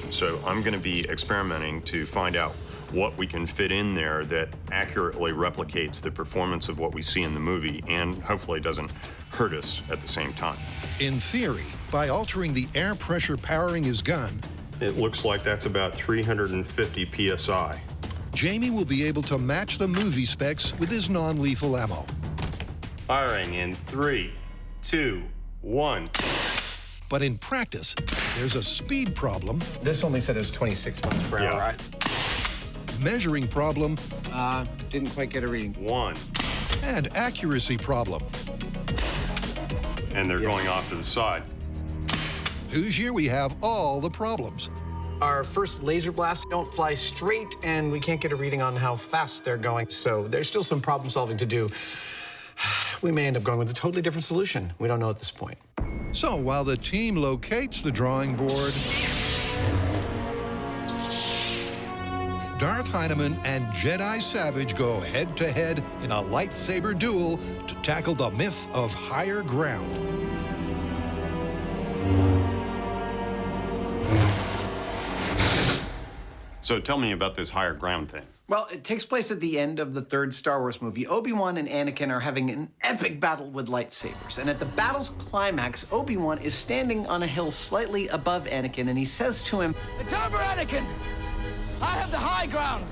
So I'm going to be experimenting to find out what we can fit in there that accurately replicates the performance of what we see in the movie and hopefully doesn't hurt us at the same time. In theory, by altering the air pressure powering his gun, It looks like that's about 350 PSI. Jamie will be able to match the movie specs with his non-lethal ammo. Firing in 3, 2, 1. But in practice, there's a speed problem, This only said it was 26 miles per Yeah. hour. measuring problem, Didn't quite get a reading. 1. and accuracy problem. And they're going off to the side. Whose year we have all the problems. Our first laser blasts don't fly straight, and we can't get a reading on how fast they're going, so there's still some problem solving to do. We may end up going with a totally different solution. We don't know at this point. So while the team locates the drawing board, Darth Heineman and Jedi Savage go head-to-head in a lightsaber duel to tackle the myth of higher ground. So tell me about this higher ground thing. Well, it takes place at the end of the third Star Wars movie. Obi-Wan and Anakin are having an epic battle with lightsabers. And at the battle's climax, Obi-Wan is standing on a hill slightly above Anakin, and he says to him, It's over, Anakin! I have the high ground!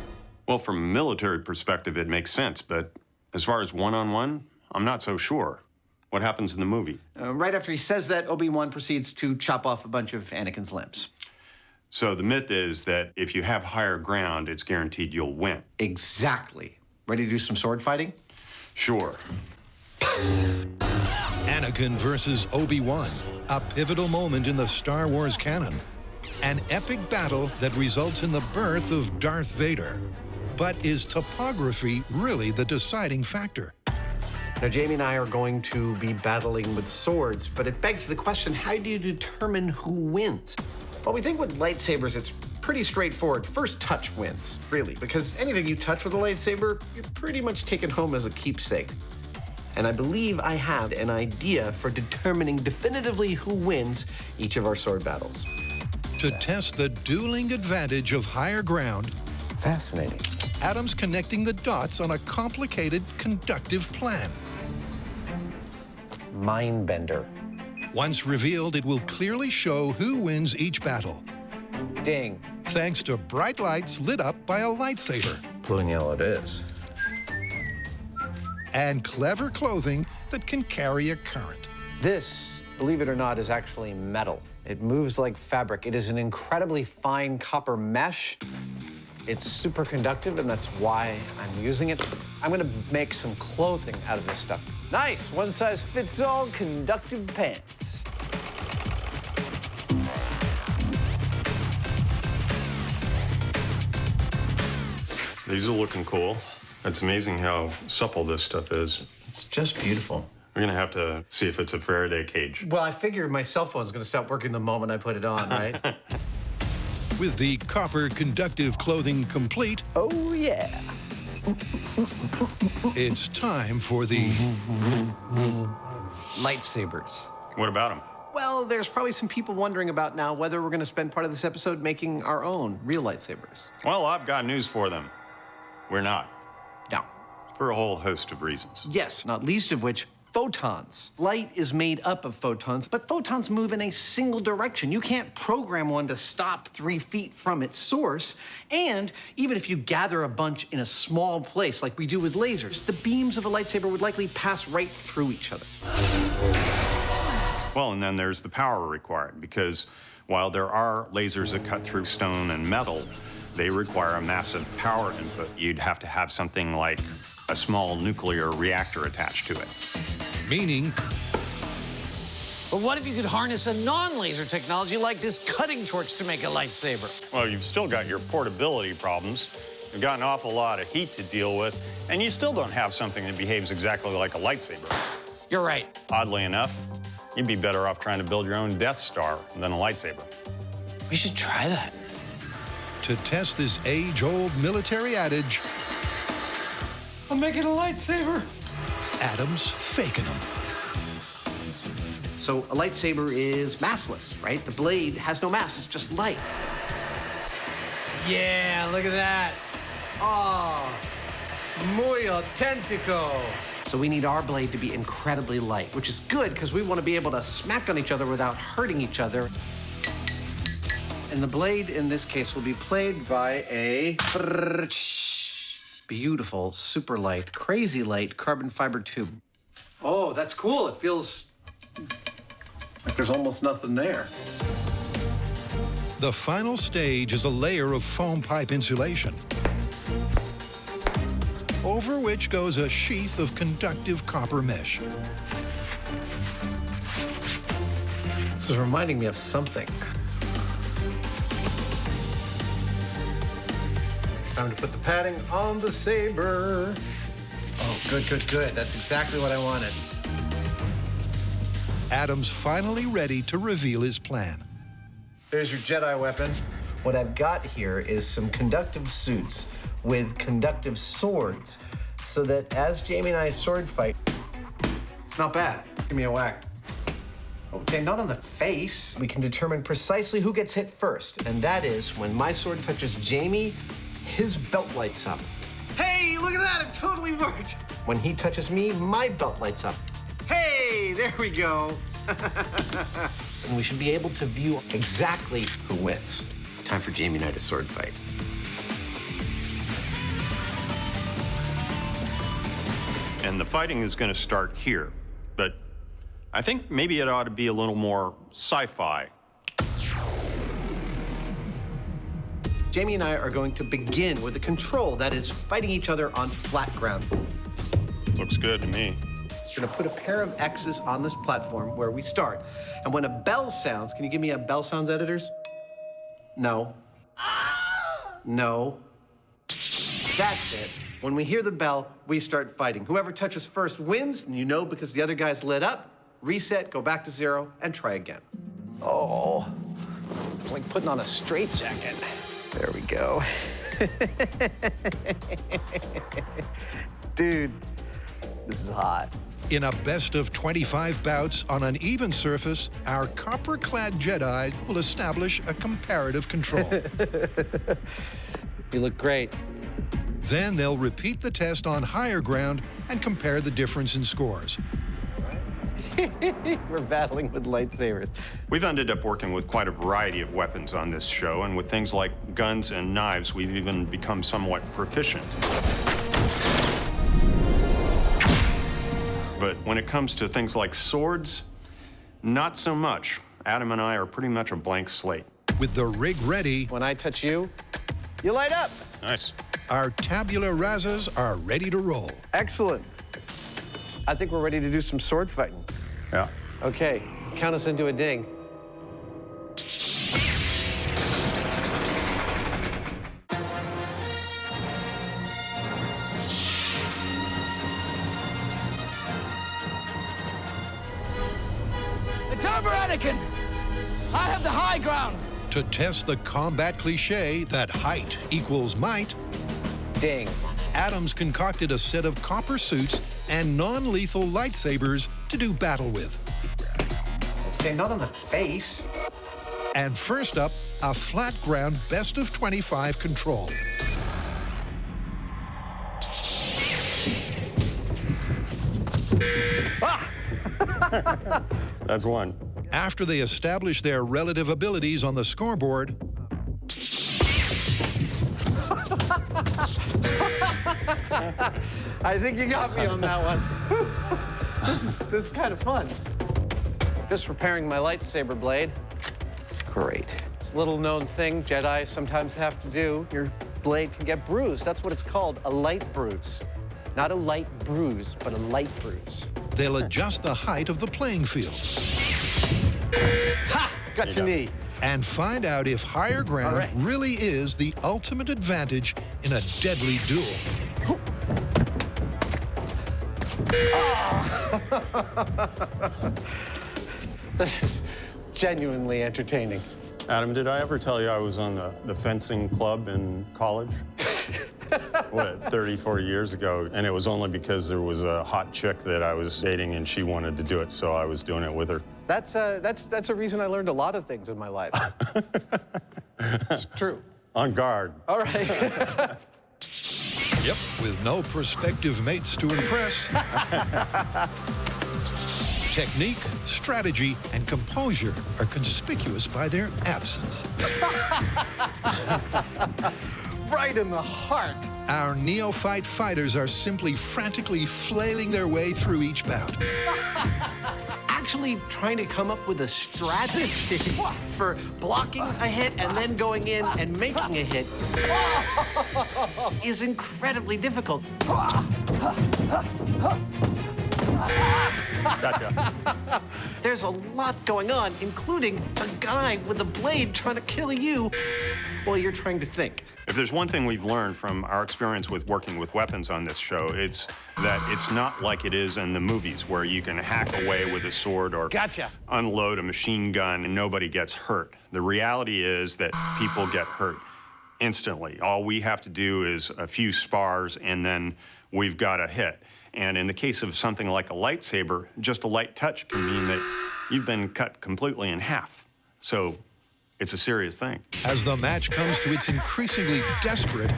Well, from a military perspective, it makes sense, but as far as one-on-one, I'm not so sure. What happens in the movie? right after he says that, Obi-Wan proceeds to chop off a bunch of Anakin's limbs. So the myth is that if you have higher ground, it's guaranteed you'll win. Exactly. Ready to do some sword fighting? Sure. Anakin versus Obi-Wan, a pivotal moment in the Star Wars canon. An epic battle that results in the birth of Darth Vader. But is topography really the deciding factor? Now, Jamie and I are going to be battling with swords, but it begs the question, how do you determine who wins? Well, we think with lightsabers, it's pretty straightforward. First touch wins, really, because anything you touch with a lightsaber, you're pretty much taken home as a keepsake. And I believe I have an idea for determining definitively who wins each of our sword battles. To test the dueling advantage of higher ground, Fascinating. Adam's connecting the dots on a complicated conductive plan. Mindbender. Once revealed, it will clearly show who wins each battle, Ding. thanks to bright lights lit up by a lightsaber Blue and yellow it is. and clever clothing that can carry a current. This, believe it or not, is actually metal. It moves like fabric. It is an incredibly fine copper mesh. It's super conductive, and that's why I'm using it. I'm gonna make some clothing out of this stuff. Nice, one size fits all conductive pants. These are looking cool. It's amazing how supple this stuff is. It's just beautiful. We're gonna have to see if it's a Faraday cage. Well, I figured my cell phone's gonna stop working the moment I put it on, right? With the copper conductive clothing complete, Oh, yeah. it's time for the Lightsabers. What about them? Well, there's probably some people wondering about now whether we're gonna spend part of this episode making our own real lightsabers. Well, I've got news for them. We're not, No. for a whole host of reasons. Yes, not least of which, photons. Light is made up of photons, but photons move in a single direction. You can't program one to stop 3 feet from its source. And even if you gather a bunch in a small place like we do with lasers, the beams of a lightsaber would likely pass right through each other. Well, and then there's the power required, because while there are lasers that cut through stone and metal, they require a massive power input. You'd have to have something like a small nuclear reactor attached to it. meaning But what if you could harness a non-laser technology like this cutting torch to make a lightsaber? Well, you've still got your portability problems. You've got an awful lot of heat to deal with, and you still don't have something that behaves exactly like a lightsaber. You're right. Oddly enough, you'd be better off trying to build your own Death Star than a lightsaber. We should try that. to test this age-old military adage, I'm making a lightsaber. Adam's faking them. So a lightsaber is massless, right? The blade has no mass, it's just light. Yeah, look at that. Oh, muy auténtico. So we need our blade to be incredibly light, which is good because we want to be able to smack on each other without hurting each other. And the blade in this case will be played by a beautiful, super light, crazy light carbon fiber tube. Oh, that's cool. It feels like there's almost nothing there. The final stage is a layer of foam pipe insulation, over which goes a sheath of conductive copper mesh. This is reminding me of something. Time to put the padding on the saber. Oh, good, good, good. That's exactly what I wanted. Adam's finally ready to reveal his plan. There's your Jedi weapon. What I've got here is some conductive suits with conductive swords, so that as Jamie and I sword fight, it's not bad. Give me a whack. Okay, not on the face. We can determine precisely who gets hit first, and that is when my sword touches Jamie, his belt lights up. Hey, look at that, it totally worked. When he touches me, my belt lights up. Hey, there we go. And we should be able to view exactly who wins. Time for Jamie and I to sword fight. And the fighting is going to start here, but I think maybe it ought to be a little more sci-fi. Jamie and I are going to begin with a control that is fighting each other on flat ground. Looks good to me. We're gonna put a pair of X's on this platform where we start. And when a bell sounds, can you give me a bell sounds, editors? No. No. That's it. When we hear the bell, we start fighting. Whoever touches first wins, and you know because the other guy's lit up. Reset, go back to 0, and try again. Oh, it's like putting on a straitjacket. There we go. Dude, this is hot. In a best of 25 bouts on an even surface, our copper-clad Jedi will establish a comparative control. You look great. Then they'll repeat the test on higher ground and compare the difference in scores. We're battling with lightsabers. We've ended up working with quite a variety of weapons on this show, and with things like guns and knives, we've even become somewhat proficient. But when it comes to things like swords, not so much. Adam and I are pretty much a blank slate. With the rig ready, When I touch you, you light up. Nice. our tabula rasas are ready to roll. Excellent. I think we're ready to do some sword fighting. Yeah. Okay, count us into a ding. It's over, Anakin! I have the high ground! To test the combat cliche that height equals might, Ding. Adams concocted a set of copper suits and non-lethal lightsabers to do battle with. Okay, not on the face. And first up, a flat ground best of 25 control. That's one. After they establish their relative abilities on the scoreboard, I think you got me on that one. This is kind of fun. Just repairing my lightsaber blade. Great. It's a little known thing Jedi sometimes have to do. Your blade can get bruised. That's what it's called, a light bruise. Not a light bruise, but a light bruise. they'll adjust the height of the playing field Ha! Got your knee. and find out if higher ground All right. really is the ultimate advantage in a deadly duel. This is genuinely entertaining. Adam, did I ever tell you I was on the fencing club in college? What, 34 years ago? And it was only because there was a hot chick that I was dating and she wanted to do it, so I was doing it with her. That's a reason I learned a lot of things in my life. It's true. On guard. All right. Yep, with no prospective mates to impress. Technique, strategy, and composure are conspicuous by their absence. Right in the heart. Our neophyte fighters are simply frantically flailing their way through each bout. Actually trying to come up with a strategy for blocking a hit and then going in and making a hit is incredibly difficult. Gotcha. There's a lot going on, including a guy with a blade trying to kill you while you're trying to think. If there's one thing we've learned from our experience with working with weapons on this show, it's that it's not like it is in the movies where you can hack away with a sword or Gotcha. unload a machine gun and nobody gets hurt. The reality is that people get hurt instantly. All we have to do is a few spars and then we've got a hit. And in the case of something like a lightsaber, just a light touch can mean that you've been cut completely in half. So it's a serious thing. As the match comes to its increasingly desperate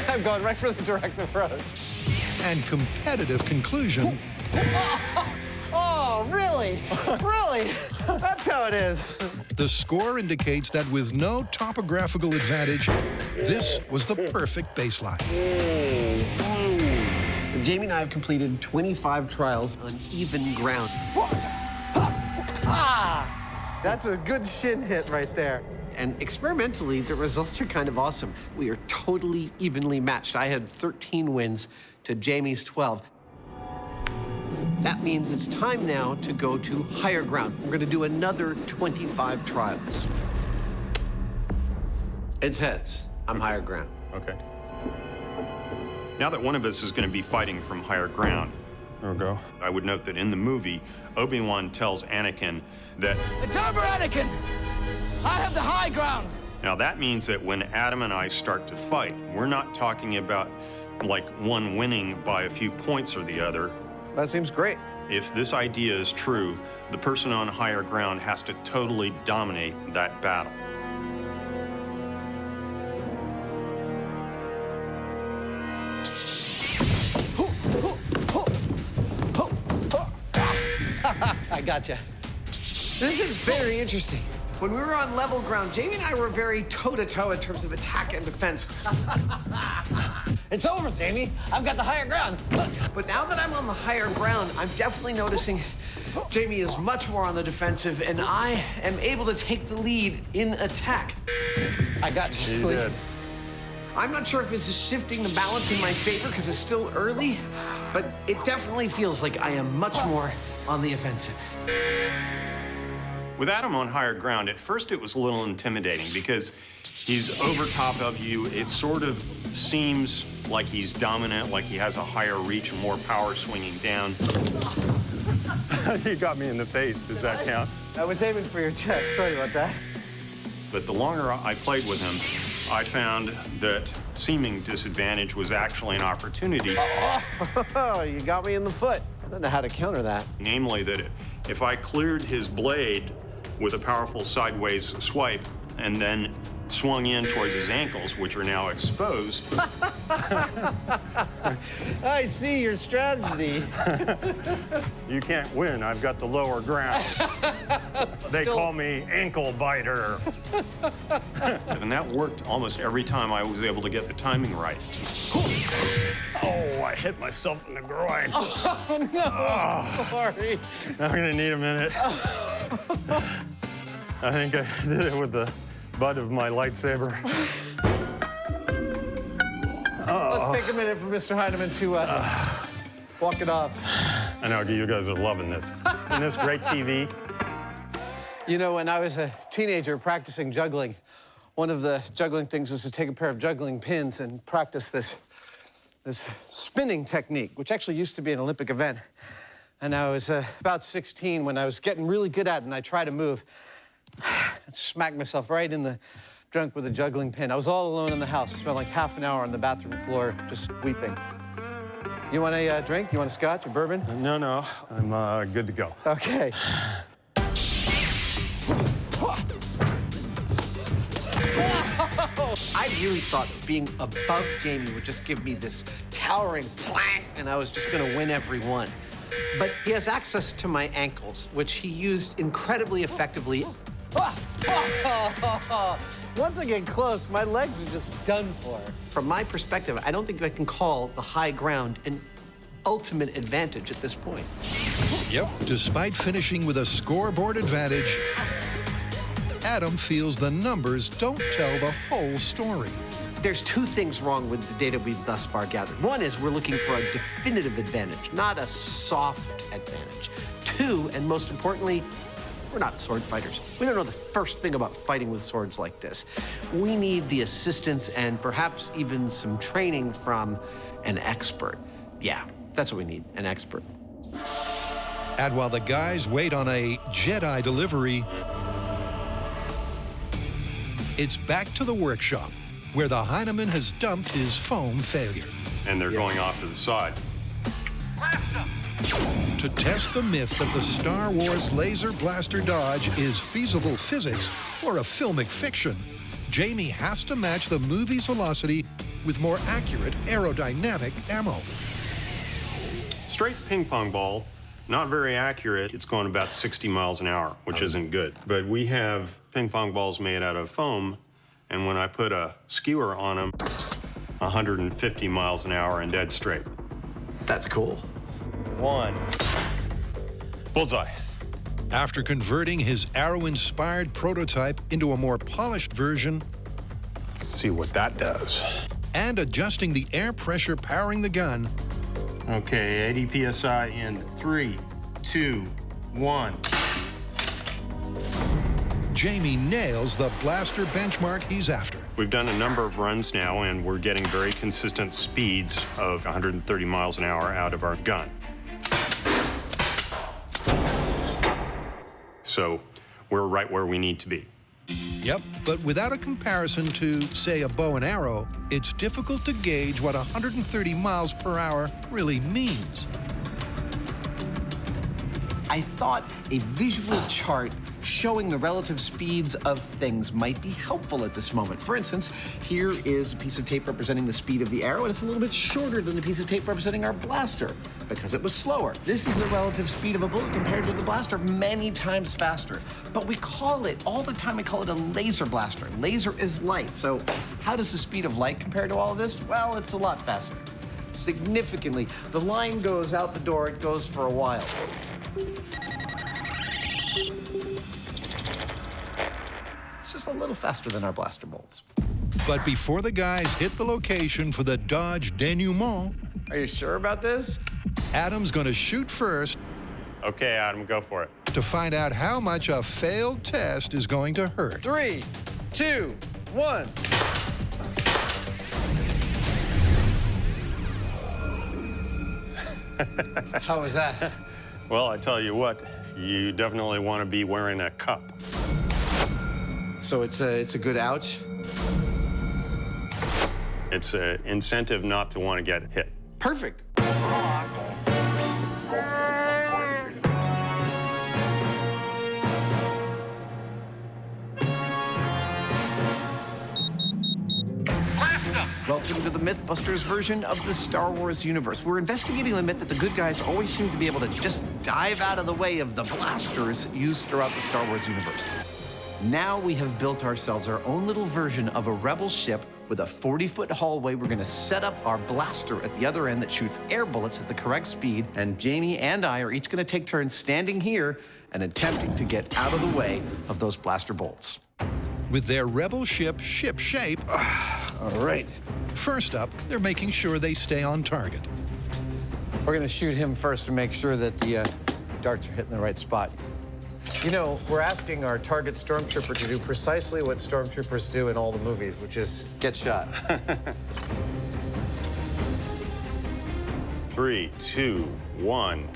I'm going right for the direct approach. and competitive conclusion, Oh, really? Really? That's how it is. the score indicates that with no topographical advantage, this was the perfect baseline. Jamie and I have completed 25 trials on even ground. That's a good shin hit right there. And experimentally, the results are kind of awesome. We are totally evenly matched. I had 13 wins to Jamie's 12. That means it's time now to go to higher ground. We're going to do another 25 trials. It's heads. I'm higher ground. Okay. Now that one of us is going to be fighting from higher ground, there we go. I would note that in the movie, Obi-Wan tells Anakin that, It's over, Anakin! I have the high ground! now that means that when Adam and I start to fight, we're not talking about like one winning by a few points or the other. That seems great. If this idea is true, the person on higher ground has to totally dominate that battle. I gotcha. This is very interesting. When we were on level ground, Jamie and I were very toe-to-toe in terms of attack and defense. It's over, Jamie. I've got the higher ground. But now that I'm on the higher ground, I'm definitely noticing Jamie is much more on the defensive, and I am able to take the lead in attack. I got you, Slee. I'm not sure if this is shifting the balance in my favor because it's still early, but it definitely feels like I am much more on the offensive. With Adam on higher ground, at first it was a little intimidating because he's over top of you. It sort of seems like he's dominant, like he has a higher reach and more power swinging down. You got me in the face. Does that count? I was aiming for your chest. Sorry about that. But the longer I played with him, I found that seeming disadvantage was actually an opportunity. Oh, you got me in the foot. I don't know how to counter that. Namely, that if I cleared his blade with a powerful sideways swipe and then swung in towards his ankles, which are now exposed. I see your strategy. You can't win. I've got the lower ground. They call me ankle biter. And that worked almost every time I was able to get the timing right. Oh, I hit myself in the groin. Oh, no, sorry. I'm gonna need a minute. I think I did it with the butt of my lightsaber. Let's take a minute for Mr. Heineman to walk it off. I know, you guys are loving this. Isn't this great TV? You know, when I was a teenager practicing juggling, one of the juggling things is to take a pair of juggling pins and practice this spinning technique, which actually used to be an Olympic event. And I was about 16 when I was getting really good at it, and I tried to move. I smacked myself right in the trunk with a juggling pin. I was all alone in the house. I spent like half an hour on the bathroom floor just weeping. You want a drink? You want a scotch or bourbon? No, I'm good to go. Okay. I really thought being above Jamie would just give me this towering plank, and I was just gonna win every one. But he has access to my ankles, which he used incredibly effectively. Once I get close, my legs are just done for. From my perspective, I don't think I can call the high ground an ultimate advantage at this point. Yep, despite finishing with a scoreboard advantage, Adam feels the numbers don't tell the whole story. There's two things wrong with the data we've thus far gathered. One is we're looking for a definitive advantage, not a soft advantage. Two, and most importantly, we're not sword fighters. We don't know the first thing about fighting with swords like this. We need the assistance and perhaps even some training from an expert. Yeah, that's what we need, an expert. And while the guys wait on a Jedi delivery, it's back to the workshop, where the Heineman has dumped his foam failure. And they're going off to the side. To test the myth that the Star Wars laser blaster dodge is feasible physics or a filmic fiction, Jamie has to match the movie's velocity with more accurate aerodynamic ammo. Straight ping pong ball, not very accurate. It's going about 60 miles an hour, which isn't good. But we have ping pong balls made out of foam, and when I put a skewer on them, 150 miles an hour and dead straight. That's cool. One. Bullseye. After converting his arrow-inspired prototype into a more polished version Let's see what that does. and adjusting the air pressure powering the gun, Okay, 80 PSI in 3, 2, 1. Jamie nails the blaster benchmark he's after. We've done a number of runs now, and we're getting very consistent speeds of 130 miles an hour out of our gun. So we're right where we need to be. Yep, but without a comparison to, say, a bow and arrow, it's difficult to gauge what 130 miles per hour really means. I thought a visual chart showing the relative speeds of things might be helpful at this moment. For instance, here is a piece of tape representing the speed of the arrow, and it's a little bit shorter than the piece of tape representing our blaster. because it was slower. This is the relative speed of a bullet compared to the blaster, many times faster. But we call it, all the time, we call it a laser blaster. Laser is light, so how does the speed of light compare to all of this? Well, it's a lot faster. Significantly. The line goes out the door, it goes for a while. It's just a little faster than our blaster bolts. But before the guys hit the location for the Dodge denouement, Are you sure about this? Adam's gonna shoot first Okay, Adam, go for it. to find out how much a failed test is going to hurt. 3, 2, 1. How was that? Well, I tell you what, you definitely want to be wearing a cup. So it's a good ouch? It's an incentive not to want to get hit. Perfect. Welcome to the MythBusters version of the Star Wars universe. We're investigating the myth that the good guys always seem to be able to just dive out of the way of the blasters used throughout the Star Wars universe. Now we have built ourselves our own little version of a rebel ship with a 40-foot hallway. We're gonna set up our blaster at the other end that shoots air bullets at the correct speed, and Jamie and I are each gonna take turns standing here and attempting to get out of the way of those blaster bolts. With their rebel ship ship-shape, All right. first up, they're making sure they stay on target. We're gonna shoot him first to make sure that the darts are hitting the right spot. You know, we're asking our target stormtrooper to do precisely what stormtroopers do in all the movies, which is get shot. 3, 2, 1.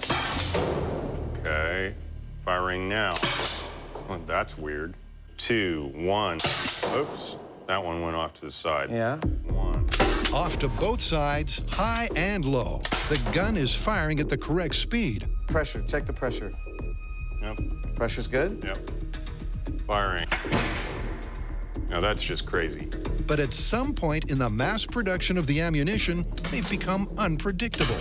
Okay, firing now. Well, that's weird. 2, 1. Oops, that one went off to the side. Yeah? 1. Off to both sides, high and low. The gun is firing at the correct speed. Pressure, check the pressure. Yep, Pressure's good? yep. Firing. Now that's just crazy. But at some point in the mass production of the ammunition, they've become unpredictable.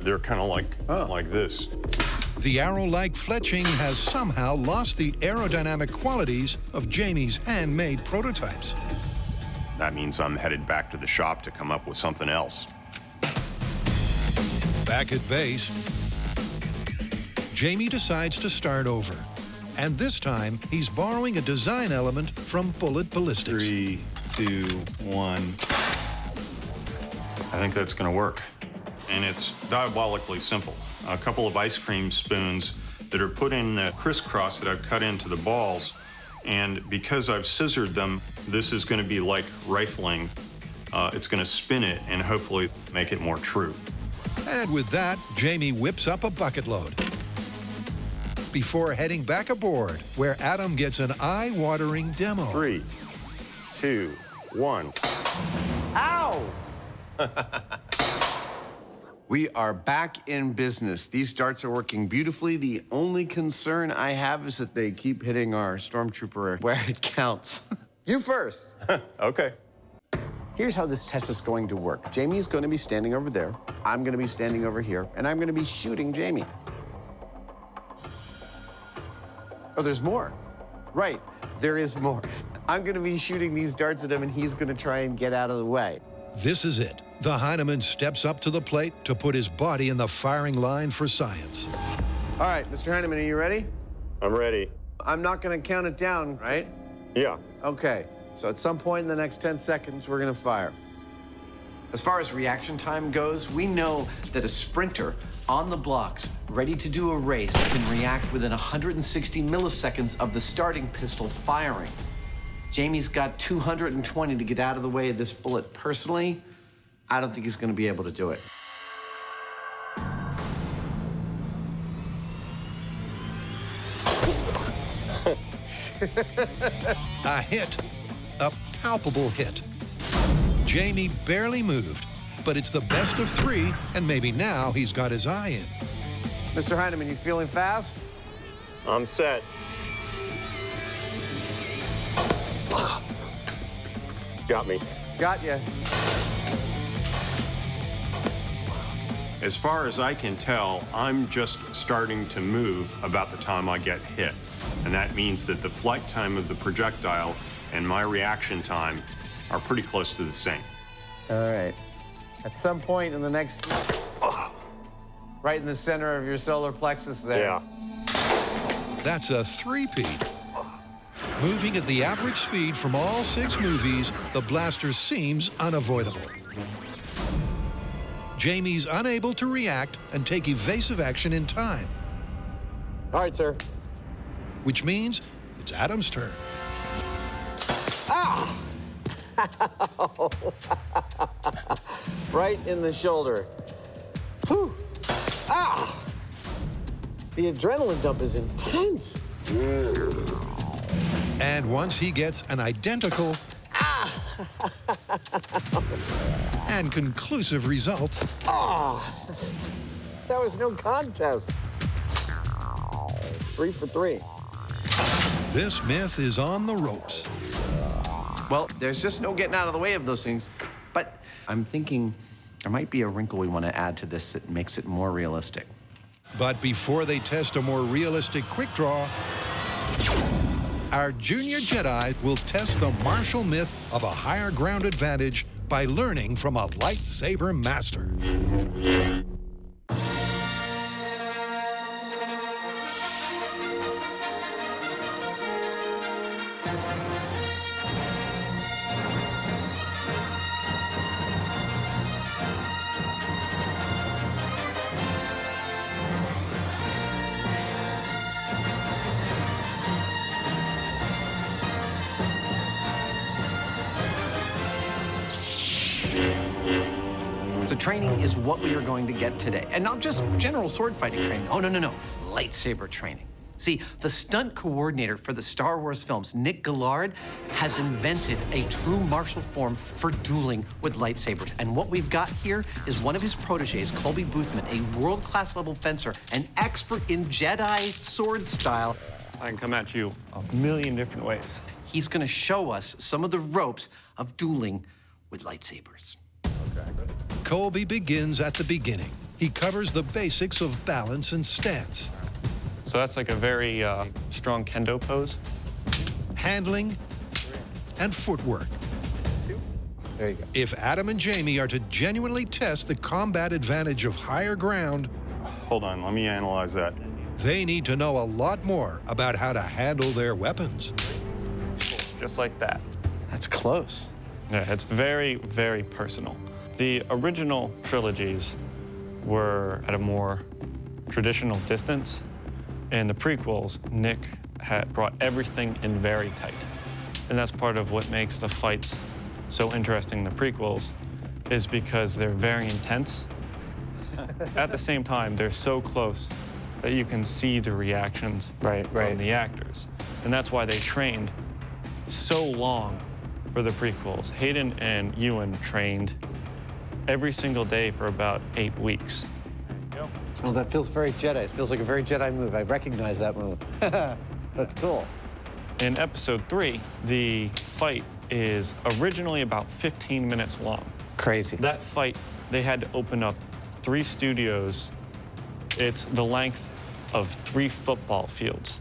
They're kind of like this. The arrow-like fletching has somehow lost the aerodynamic qualities of Jamie's handmade prototypes. That means I'm headed back to the shop to come up with something else. Back at base, Jamie decides to start over. And this time, he's borrowing a design element from Bullet Ballistics. 3, 2, 1. I think that's gonna work. And it's diabolically simple. A couple of ice cream spoons that are put in the crisscross that I've cut into the balls. And because I've scissored them, this is gonna be like rifling. It's gonna spin it and hopefully make it more true. And with that, Jamie whips up a bucket load. Before heading back aboard, where Adam gets an eye-watering demo. 3, 2, 1. Ow! We are back in business. These darts are working beautifully. The only concern I have is that they keep hitting our stormtrooper where it counts. You first. Okay. Here's how this test is going to work. Jamie's going to be standing over there. I'm going to be standing over here, and I'm going to be shooting Jamie. Oh, there's more. Right, there is more. I'm going to be shooting these darts at him, and he's going to try and get out of the way. This is it. The Heineman steps up to the plate to put his body in the firing line for science. All right, Mr. Heineman, are you ready? I'm ready. I'm not gonna count it down, right? Yeah. Okay, so at some point in the next 10 seconds, we're gonna fire. As far as reaction time goes, we know that a sprinter on the blocks, ready to do a race, can react within 160 milliseconds of the starting pistol firing. Jamie's got 220 to get out of the way of this bullet. Personally, I don't think he's going to be able to do it. A hit. A palpable hit. Jamie barely moved, but it's the best of 3, and maybe now he's got his eye in. Mr. Heineman, you feeling fast? I'm set. Got me. Got ya. As far as I can tell, I'm just starting to move about the time I get hit. And that means that the flight time of the projectile and my reaction time are pretty close to the same. All right. At some point in the next... right in the center of your solar plexus there. Yeah. That's a three-peat. Moving at the average speed from all 6 movies, the blaster seems unavoidable. Jamie's unable to react and take evasive action in time, All right, sir. which means it's Adam's turn. Right in the shoulder. Whew. Ah! The adrenaline dump is intense. And once he gets an identical and conclusive result, That was no contest. 3 for 3. this myth is on the ropes. Well, there's just no getting out of the way of those things. But I'm thinking there might be a wrinkle we want to add to this that makes it more realistic. But before they test a more realistic quick draw, our junior Jedi will test the martial myth of a higher ground advantage by learning from a lightsaber master. The training is what we are going to get today. And not just general sword fighting training. Oh, no. Lightsaber training. See, the stunt coordinator for the Star Wars films, Nick Gillard, has invented a true martial form for dueling with lightsabers. And what we've got here is one of his proteges, Colby Boothman, a world-class level fencer, an expert in Jedi sword style. I can come at you a million different ways. He's gonna show us some of the ropes of dueling with lightsabers. Colby begins at the beginning. He covers the basics of balance and stance, So that's like a very strong kendo pose. handling, and footwork. There you go. If Adam and Jamie are to genuinely test the combat advantage of higher ground, Hold on, let me analyze that. they need to know a lot more about how to handle their weapons. Just like that. That's close. Yeah, it's very, very personal. The original trilogies were at a more traditional distance. In the prequels, Nick had brought everything in very tight. And that's part of what makes the fights so interesting in the prequels, is because they're very intense. At the same time, they're so close that you can see the reactions from the actors. And that's why they trained so long for the prequels. Hayden and Ewan trained every single day for about 8 weeks. Oh, that feels very Jedi. It feels like a very Jedi move. I recognize that move. That's cool. In episode 3, the fight is originally about 15 minutes long. Crazy. That fight, they had to open up 3 studios. It's the length of 3 football fields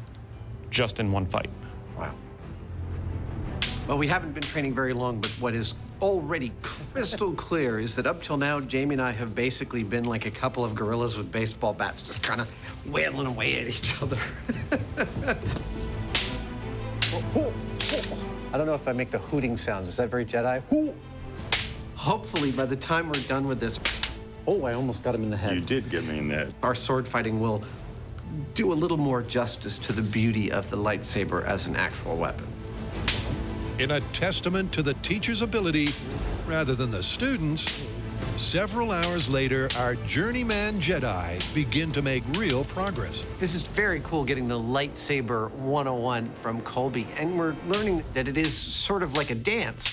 just in one fight. Wow. Well, we haven't been training very long, but what is already crystal clear is that up till now, Jamie and I have basically been like a couple of gorillas with baseball bats, just kind of wailing away at each other. I don't know if I make the hooting sounds. Is that very Jedi? Hopefully, by the time we're done with this, Oh, I almost got him in the head. You did get me in that. our sword fighting will do a little more justice to the beauty of the lightsaber as an actual weapon. In a testament to the teacher's ability rather than the students, several hours later, our journeyman Jedi begin to make real progress. This is very cool getting the lightsaber 101 from Colby, and we're learning that it is sort of like a dance.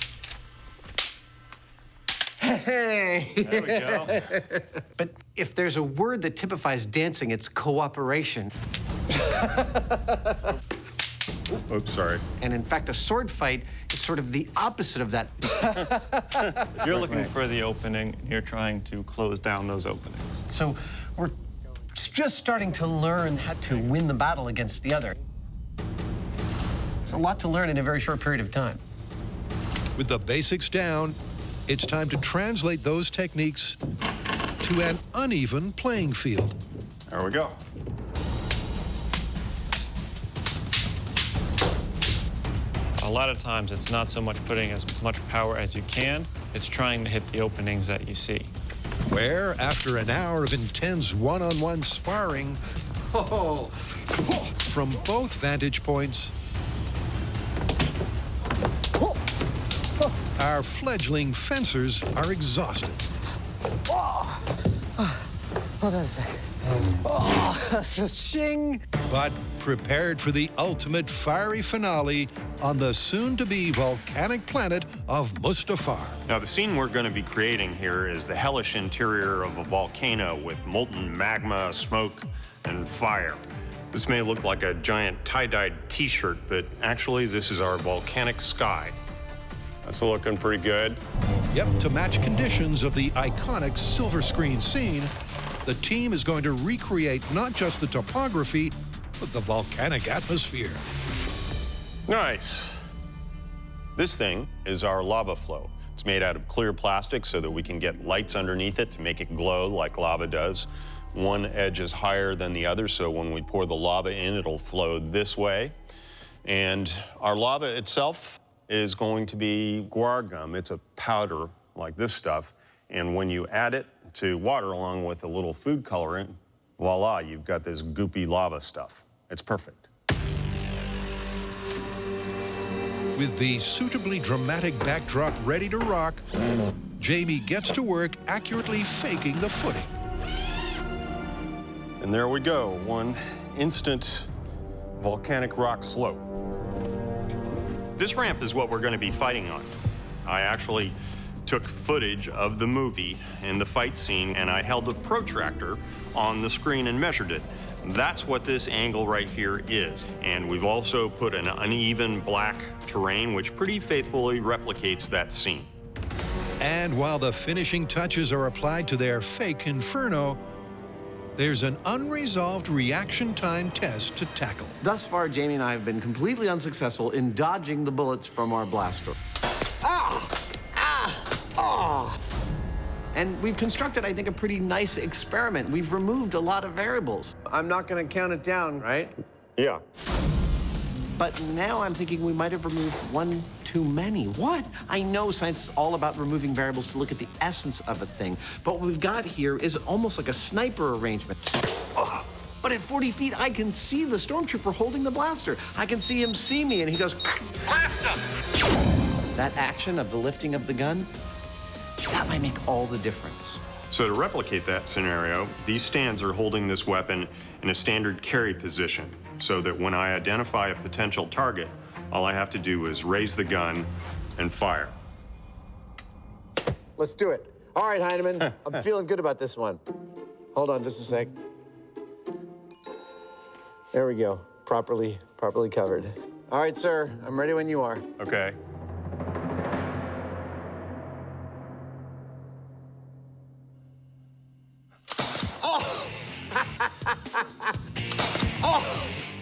Hey! There we go. But if there's a word that typifies dancing, it's cooperation. Oops, sorry. And in fact, a sword fight is sort of the opposite of that. You're looking for the opening, you're trying to close down those openings. So we're just starting to learn how to win the battle against the other. It's a lot to learn in a very short period of time. With the basics down, it's time to translate those techniques to an uneven playing field. There we go. A lot of times, it's not so much putting as much power as you can, it's trying to hit the openings that you see. Where, after an hour of intense one-on-one sparring, from both vantage points, our fledgling fencers are exhausted. Hold on a second. Oh, shing! But prepared for the ultimate fiery finale on the soon-to-be volcanic planet of Mustafar. Now, the scene we're going to be creating here is the hellish interior of a volcano with molten magma, smoke, and fire. This may look like a giant tie-dyed t-shirt, but actually this is our volcanic sky. That's looking pretty good. Yep, to match conditions of the iconic silver screen scene, the team is going to recreate not just the topography, but the volcanic atmosphere. Nice. This thing is our lava flow. It's made out of clear plastic so that we can get lights underneath it to make it glow like lava does. One edge is higher than the other, so when we pour the lava in, it'll flow this way. And our lava itself is going to be guar gum. It's a powder like this stuff. And when you add it to water along with a little food colorant, voila, you've got this goopy lava stuff. It's perfect. With the suitably dramatic backdrop ready to rock, Jamie gets to work accurately faking the footing. And there we go, one instant volcanic rock slope. This ramp is what we're going to be fighting on. I actually took footage of the movie and the fight scene, and I held a protractor on the screen and measured it. That's what this angle right here is. And we've also put an uneven black terrain, which pretty faithfully replicates that scene. And while the finishing touches are applied to their fake inferno, there's an unresolved reaction time test to tackle. Thus far, Jamie and I have been completely unsuccessful in dodging the bullets from our blaster. And we've constructed, I think, a pretty nice experiment. We've removed a lot of variables. I'm not going to count it down, right? Yeah. But now I'm thinking we might have removed one too many. What? I know science is all about removing variables to look at the essence of a thing, but what we've got here is almost like a sniper arrangement. But at 40 feet, I can see the stormtrooper holding the blaster. I can see him see me, and he goes, "Blaster!" That action of the lifting of the gun, that might make all the difference. So to replicate that scenario, these stands are holding this weapon in a standard carry position, so that when I identify a potential target, all I have to do is raise the gun and fire. Let's do it. All right, Heineman, I'm feeling good about this one. Hold on just a sec. There we go, properly covered. All right, sir, I'm ready when you are. Okay. Oh,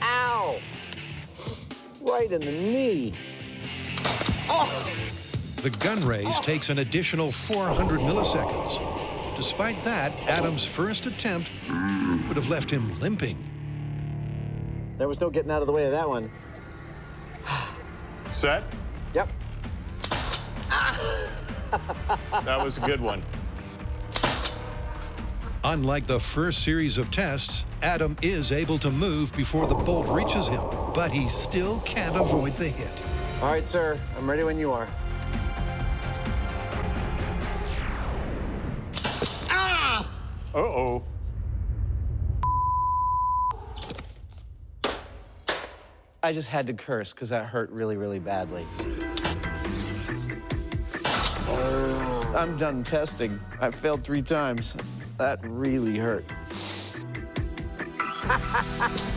ow! Right in the knee. Oh! The gun raise takes an additional 400 milliseconds. Despite that, Adam's first attempt would have left him limping. There was no getting out of the way of that one. Set? Yep. That was a good one. Unlike the first series of tests, Adam is able to move before the bolt reaches him, but he still can't avoid the hit. All right, sir, I'm ready when you are. Uh-oh. I just had to curse because that hurt really, really badly. I'm done testing. I failed 3 times. That really hurt.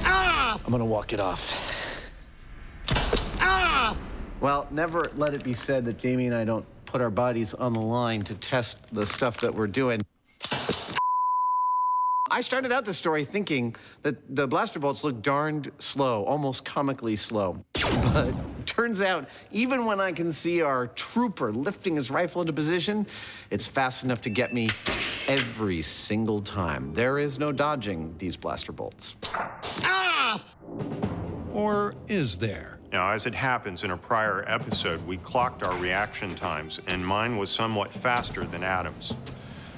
I'm gonna walk it off. Well, never let it be said that Jamie and I don't put our bodies on the line to test the stuff that we're doing. I started out the story thinking that the blaster bolts look darned slow, almost comically slow. But turns out, even when I can see our trooper lifting his rifle into position, it's fast enough to get me every single time. There is no dodging these blaster bolts. Or is there? Now, as it happens, in a prior episode, we clocked our reaction times, and mine was somewhat faster than Adam's.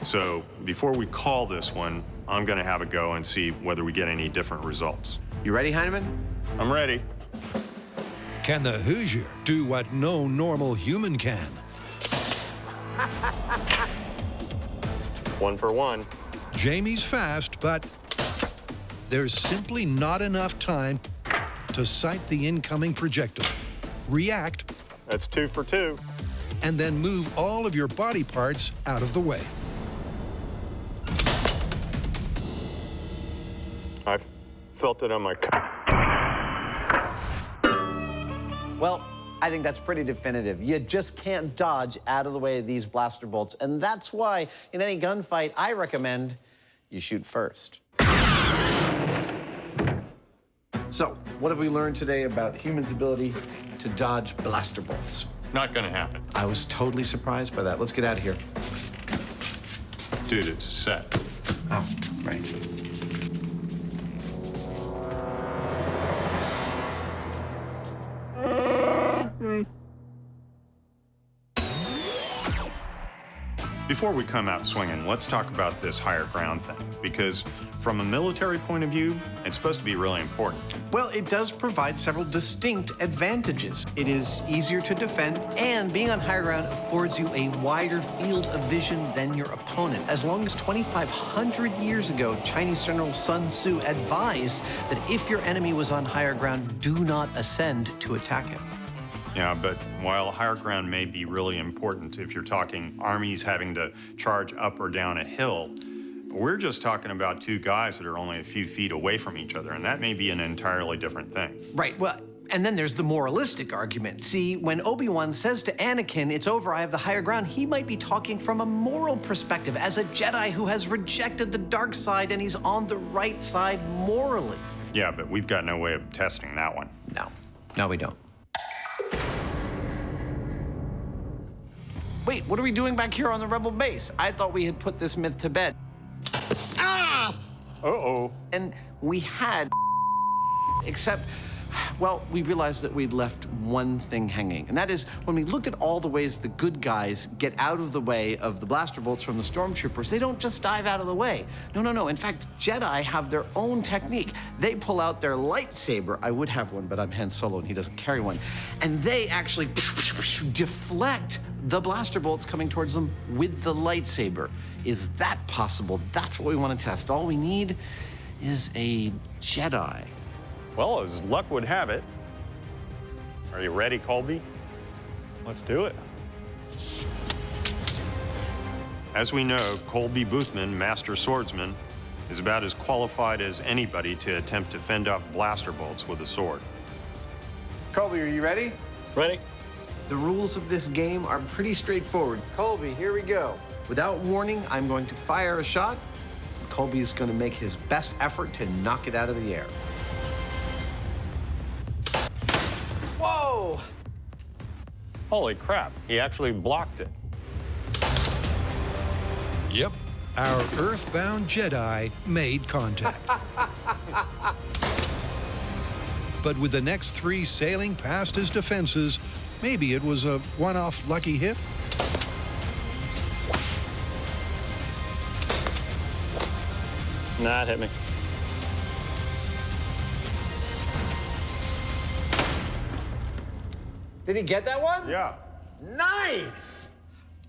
So before we call this one, I'm going to have a go and see whether we get any different results. You ready, Heineman? I'm ready. Can the Hoosier do what no normal human can? 1 for 1. Jamie's fast, but there's simply not enough time to sight the incoming projectile, react, That's 2 for 2. and then move all of your body parts out of the way. I felt it on my... Well, I think that's pretty definitive. You just can't dodge out of the way of these blaster bolts. And that's why, in any gunfight, I recommend you shoot first. So, what have we learned today about humans' ability to dodge blaster bolts? Not going to happen. I was totally surprised by that. Let's get out of here. Dude, it's a set. Oh, right. Before we come out swinging, let's talk about this higher ground thing, because from a military point of view, it's supposed to be really important. Well, it does provide several distinct advantages. It is easier to defend, and being on higher ground affords you a wider field of vision than your opponent. As long as 2,500 years ago, Chinese General Sun Tzu advised that if your enemy was on higher ground, do not ascend to attack him. Yeah, but while higher ground may be really important if you're talking armies having to charge up or down a hill, we're just talking about two guys that are only a few feet away from each other, and that may be an entirely different thing. Right, well, and then there's the moralistic argument. See, when Obi-Wan says to Anakin, "It's over, I have the higher ground," he might be talking from a moral perspective as a Jedi who has rejected the dark side and he's on the right side morally. Yeah, but we've got no way of testing that one. No, we don't. Wait, what are we doing back here on the Rebel base? I thought we had put this myth to bed. Uh-oh. And we had, except, well, we realized that we'd left one thing hanging. And that is, when we looked at all the ways the good guys get out of the way of the blaster bolts from the stormtroopers, they don't just dive out of the way. No. In fact, Jedi have their own technique. They pull out their lightsaber. I would have one, but I'm Han Solo and he doesn't carry one. And they actually deflect the blaster bolts coming towards them with the lightsaber. Is that possible? That's what we want to test. All we need is a Jedi. Well, as luck would have it. Are you ready, Colby? Let's do it. As we know, Colby Boothman, Master Swordsman, is about as qualified as anybody to attempt to fend off blaster bolts with a sword. Colby, are you ready? Ready? The rules of this game are pretty straightforward. Colby, here we go. Without warning, I'm going to fire a shot. Colby's going to make his best effort to knock it out of the air. Whoa! Holy crap, he actually blocked it. Yep, our earthbound Jedi made contact. But with the next three sailing past his defenses, maybe it was a one-off lucky hit? Nah, it hit me. Did he get that one? Yeah. Nice!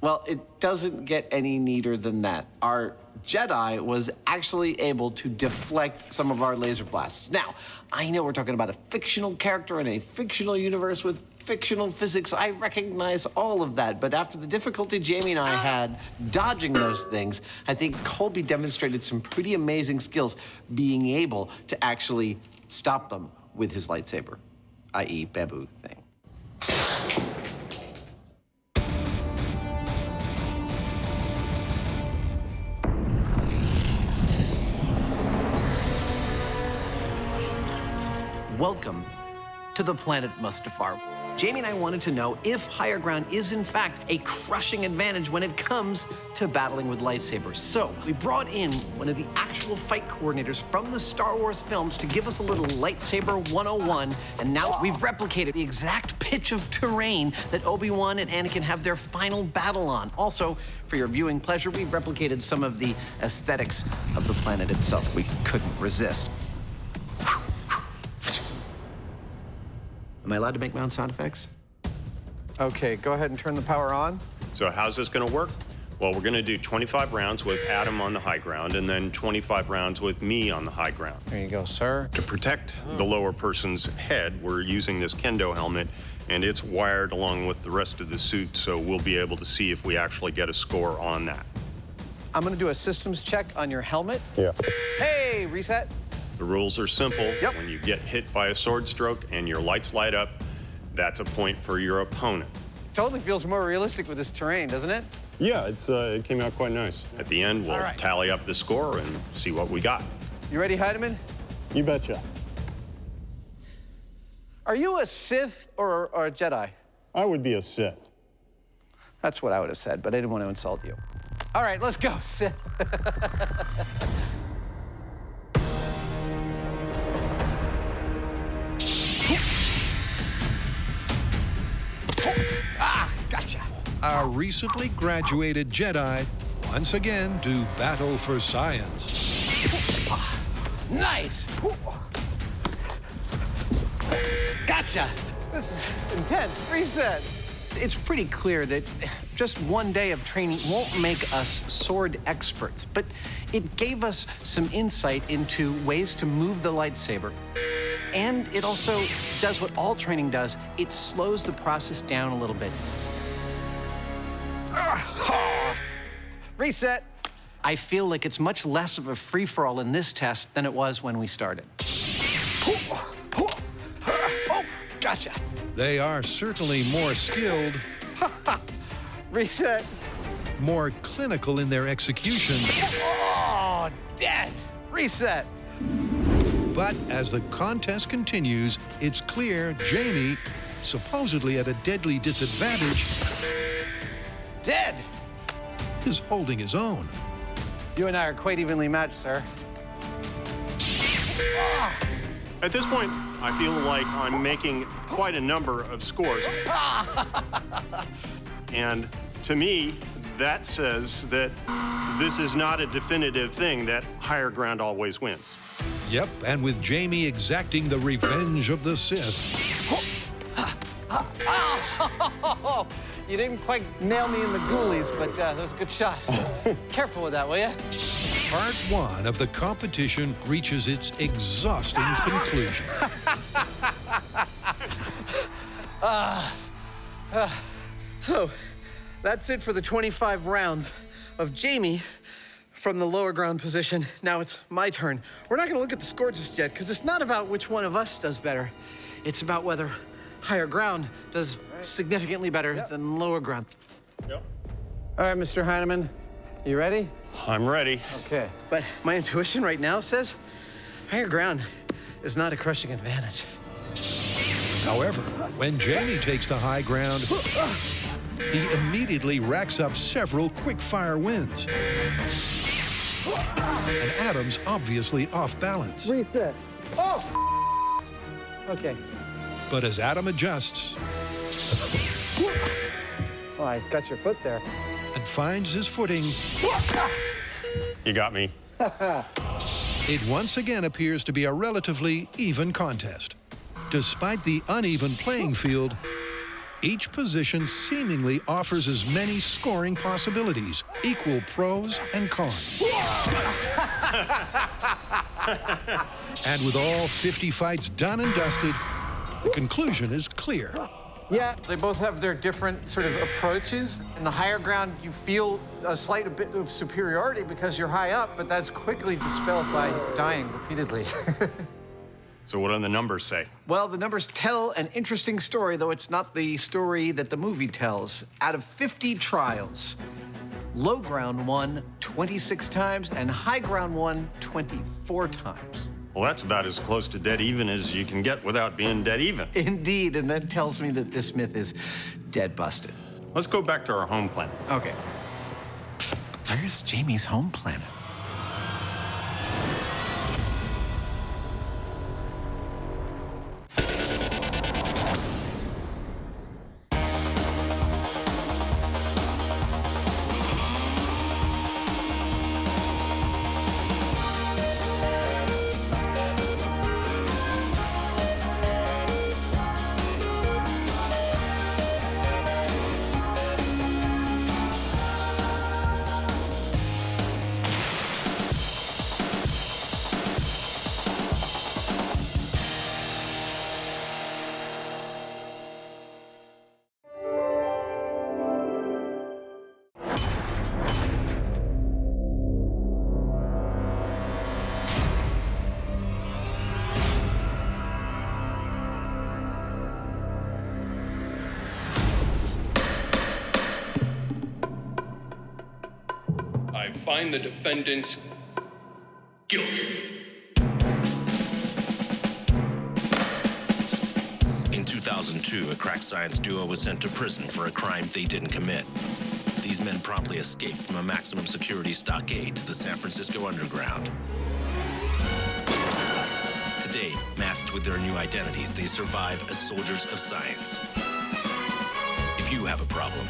Well, it doesn't get any neater than that. Our Jedi was actually able to deflect some of our laser blasts. Now, I know we're talking about a fictional character in a fictional universe with fictional physics. I recognize all of that. But after the difficulty Jamie and I had dodging those things, I think Colby demonstrated some pretty amazing skills being able to actually stop them with his lightsaber, i.e. bamboo thing. Welcome to the planet Mustafar. Jamie and I wanted to know if higher ground is in fact a crushing advantage when it comes to battling with lightsabers. So we brought in one of the actual fight coordinators from the Star Wars films to give us a little lightsaber 101, and now we've replicated the exact pitch of terrain that Obi-Wan and Anakin have their final battle on. Also, for your viewing pleasure, we've replicated some of the aesthetics of the planet itself. We couldn't resist. Am I allowed to make my own sound effects? Okay, go ahead and turn the power on. So how's this gonna work? Well, we're gonna do 25 rounds with Adam on the high ground and then 25 rounds with me on the high ground. There you go, sir. To protect the lower person's head, we're using this kendo helmet, and it's wired along with the rest of the suit, so we'll be able to see if we actually get a score on that. I'm gonna do a systems check on your helmet. Yeah. Hey, reset. The rules are simple. Yep. When you get hit by a sword stroke and your lights light up, that's a point for your opponent. Totally feels more realistic with this terrain, doesn't it? Yeah, it came out quite nice. At the end, we'll All right. tally up the score and see what we got. You ready, Heidemann? You betcha. Are you a Sith or a Jedi? I would be a Sith. That's what I would have said, but I didn't want to insult you. All right, let's go, Sith. Gotcha. Our recently graduated Jedi once again do battle for science. Nice. Gotcha. This is intense. Reset. It's pretty clear that just one day of training won't make us sword experts, but it gave us some insight into ways to move the lightsaber. And it also does what all training does. It slows the process down a little bit. Reset. I feel like it's much less of a free-for-all in this test than it was when we started. Oh, gotcha. They are certainly more skilled, Reset. more clinical in their execution. Oh, dead. Reset. But as the contest continues, it's clear Jamie, supposedly at a deadly disadvantage, Dead. is holding his own. You and I are quite evenly matched, sir. At this point, I feel like I'm making quite a number of scores. And to me, that says that this is not a definitive thing, that higher ground always wins. Yep, and with Jamie exacting the revenge of the Sith. You didn't quite nail me in the ghoulies, but that was a good shot. Careful with that, will you? Part one of the competition reaches its exhausting conclusion. So, that's it for the 25 rounds of Jamie from the lower ground position. Now it's my turn. We're not gonna look at the score just yet, because it's not about which one of us does better. It's about whether higher ground does significantly better than lower ground. Yep. All right, Mr. Heinemann, you ready? I'm ready. Okay. But my intuition right now says higher ground is not a crushing advantage. However, when Jamie takes the high ground, he immediately racks up several quick-fire wins. And Adam's obviously off balance. Reset. Oh! Okay. But as Adam adjusts Oh, I got your foot there. and finds his footing, You got me. it once again appears to be a relatively even contest. Despite the uneven playing field, each position seemingly offers as many scoring possibilities, equal pros and cons. And with all 50 fights done and dusted, the conclusion is clear. Yeah, they both have their different sort of approaches. In the higher ground, you feel a slight bit of superiority because you're high up, but that's quickly dispelled by dying repeatedly. So what do the numbers say? Well, the numbers tell an interesting story, though it's not the story that the movie tells. Out of 50 trials, low ground won 26 times and high ground won 24 times. Well, that's about as close to dead even as you can get without being dead even. Indeed, and that tells me that this myth is dead busted. Let's go back to our home planet. Okay. Where's Jamie's home planet? I find the defendants guilty. In 2002, a crack science duo was sent to prison for a crime they didn't commit. These men promptly escaped from a maximum security stockade to the San Francisco underground. Today, masked with their new identities, they survive as soldiers of science. If you have a problem,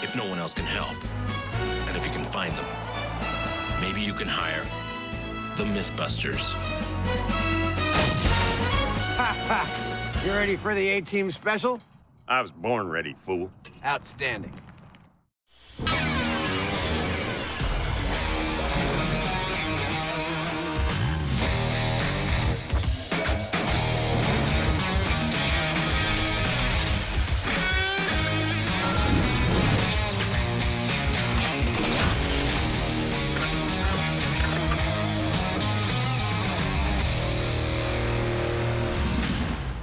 if no one else can help, and if you can find them, maybe you can hire the MythBusters. You ready for the A-Team special? I was born ready, fool. Outstanding.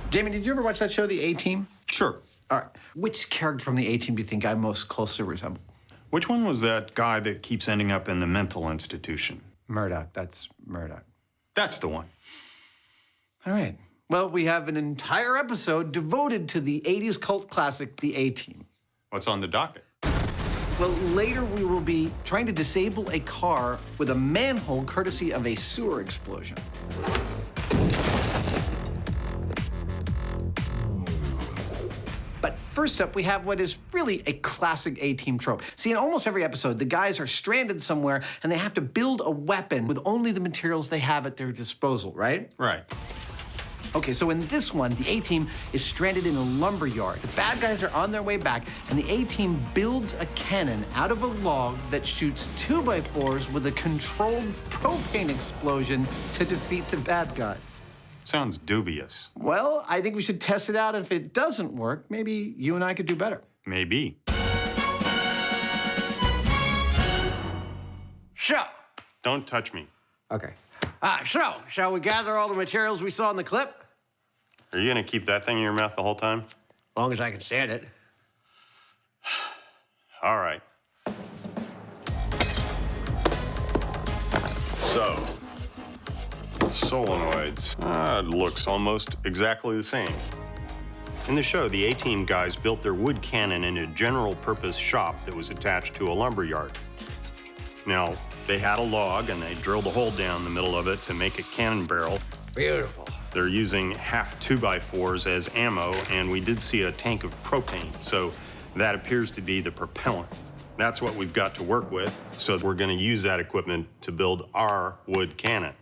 Jamie, did you ever watch that show, The A-Team? Sure. All right. Which character from The A-Team do you think I most closely resemble? Which one was that guy that keeps ending up in the mental institution? Murdoch. That's Murdoch. That's the one. All right. Well, we have an entire episode devoted to the 80s cult classic, The A-Team. What's on the docket? Well, later we will be trying to disable a car with a manhole courtesy of a sewer explosion. But first up, we have what is really a classic A-Team trope. See, in almost every episode, the guys are stranded somewhere and they have to build a weapon with only the materials they have at their disposal, right? Right. Okay, so in this one, the A-Team is stranded in a lumber yard. The bad guys are on their way back, and the A-Team builds a cannon out of a log that shoots 2x4s with a controlled propane explosion to defeat the bad guys. Sounds dubious. Well, I think we should test it out. If it doesn't work, maybe you and I could do better. Maybe. So, Don't touch me. okay. So, shall we gather all the materials we saw in the clip? Are you gonna keep that thing in your mouth the whole time? As long as I can stand it. All right. So, solenoids. It looks almost exactly the same. In the show, the A-Team guys built their wood cannon in a general-purpose shop that was attached to a lumber yard. Now, they had a log, and they drilled a hole down the middle of it to make a cannon barrel. Beautiful. They're using half 2x4s as ammo, and we did see a tank of propane, so that appears to be the propellant. That's what we've got to work with, so we're gonna use that equipment to build our wood cannon.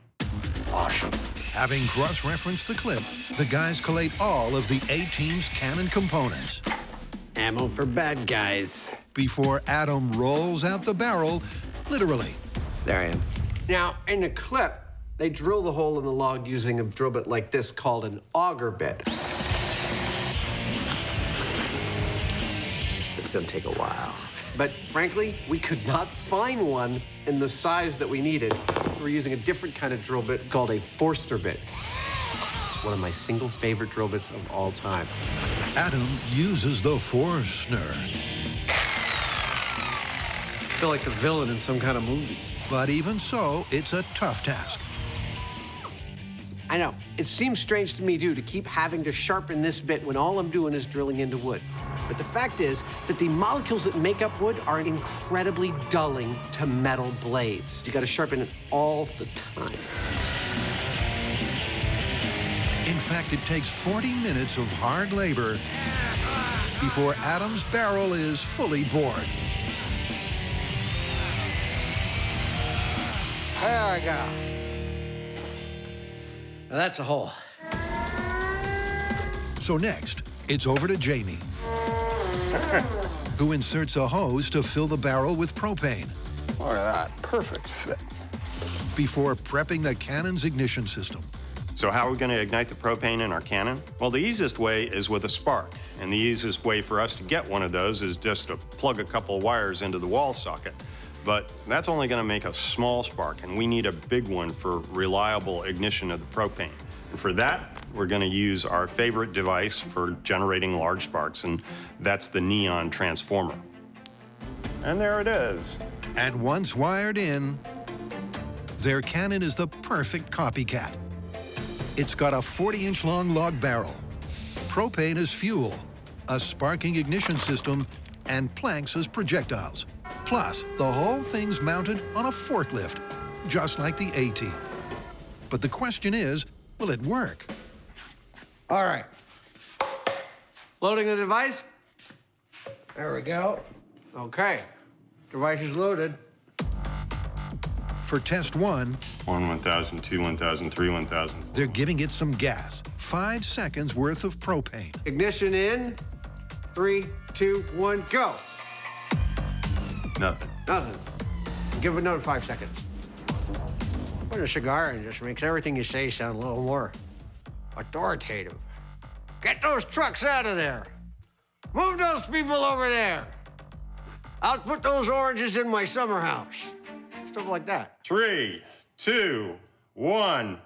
Awesome. Having cross-referenced the clip, the guys collate all of the A-Team's cannon components Ammo for bad guys. before Adam rolls out the barrel, literally. There I am. Now, in the clip, they drill the hole in the log using a drill bit like this called an auger bit. It's gonna take a while. But frankly, we could not find one in the size that we needed. We're using a different kind of drill bit called a Forster bit. One of my single favorite drill bits of all time. Adam uses the Forstner, I feel like the villain in some kind of movie. but even so, it's a tough task. I know. It seems strange to me, too, to keep having to sharpen this bit when all I'm doing is drilling into wood. But the fact is that the molecules that make up wood are incredibly dulling to metal blades. You gotta sharpen it all the time. In fact, it takes 40 minutes of hard labor before Adam's barrel is fully bored. There we go. Now that's a hole. So next, it's over to Jamie, who inserts a hose to fill the barrel with propane Look at that, perfect fit. before prepping the cannon's ignition system. So how are we going to ignite the propane in our cannon? Well, the easiest way is with a spark. And the easiest way for us to get one of those is just to plug a couple of wires into the wall socket. But that's only going to make a small spark, and we need a big one for reliable ignition of the propane. And for that, we're going to use our favorite device for generating large sparks, and that's the neon transformer. And there it is. And once wired in, their cannon is the perfect copycat. It's got a 40-inch long log barrel, propane as fuel, a sparking ignition system, and planks as projectiles. Plus, the whole thing's mounted on a forklift, just like the A-Team. But the question is, will it work? All right. Loading the device. There we go. Okay. Device is loaded. For test 1, 1,000, 2, 1,000, 3, 1,000. they're giving it some gas, 5 seconds worth of propane. Ignition in. 3, 2, 1, go. Nothing. Nothing. Give it another 5 seconds. Put a cigar in just makes everything you say sound a little more authoritative. Get those trucks out of there. Move those people over there. I'll put those oranges in my summer house. Stuff like that. 3, 2, 1.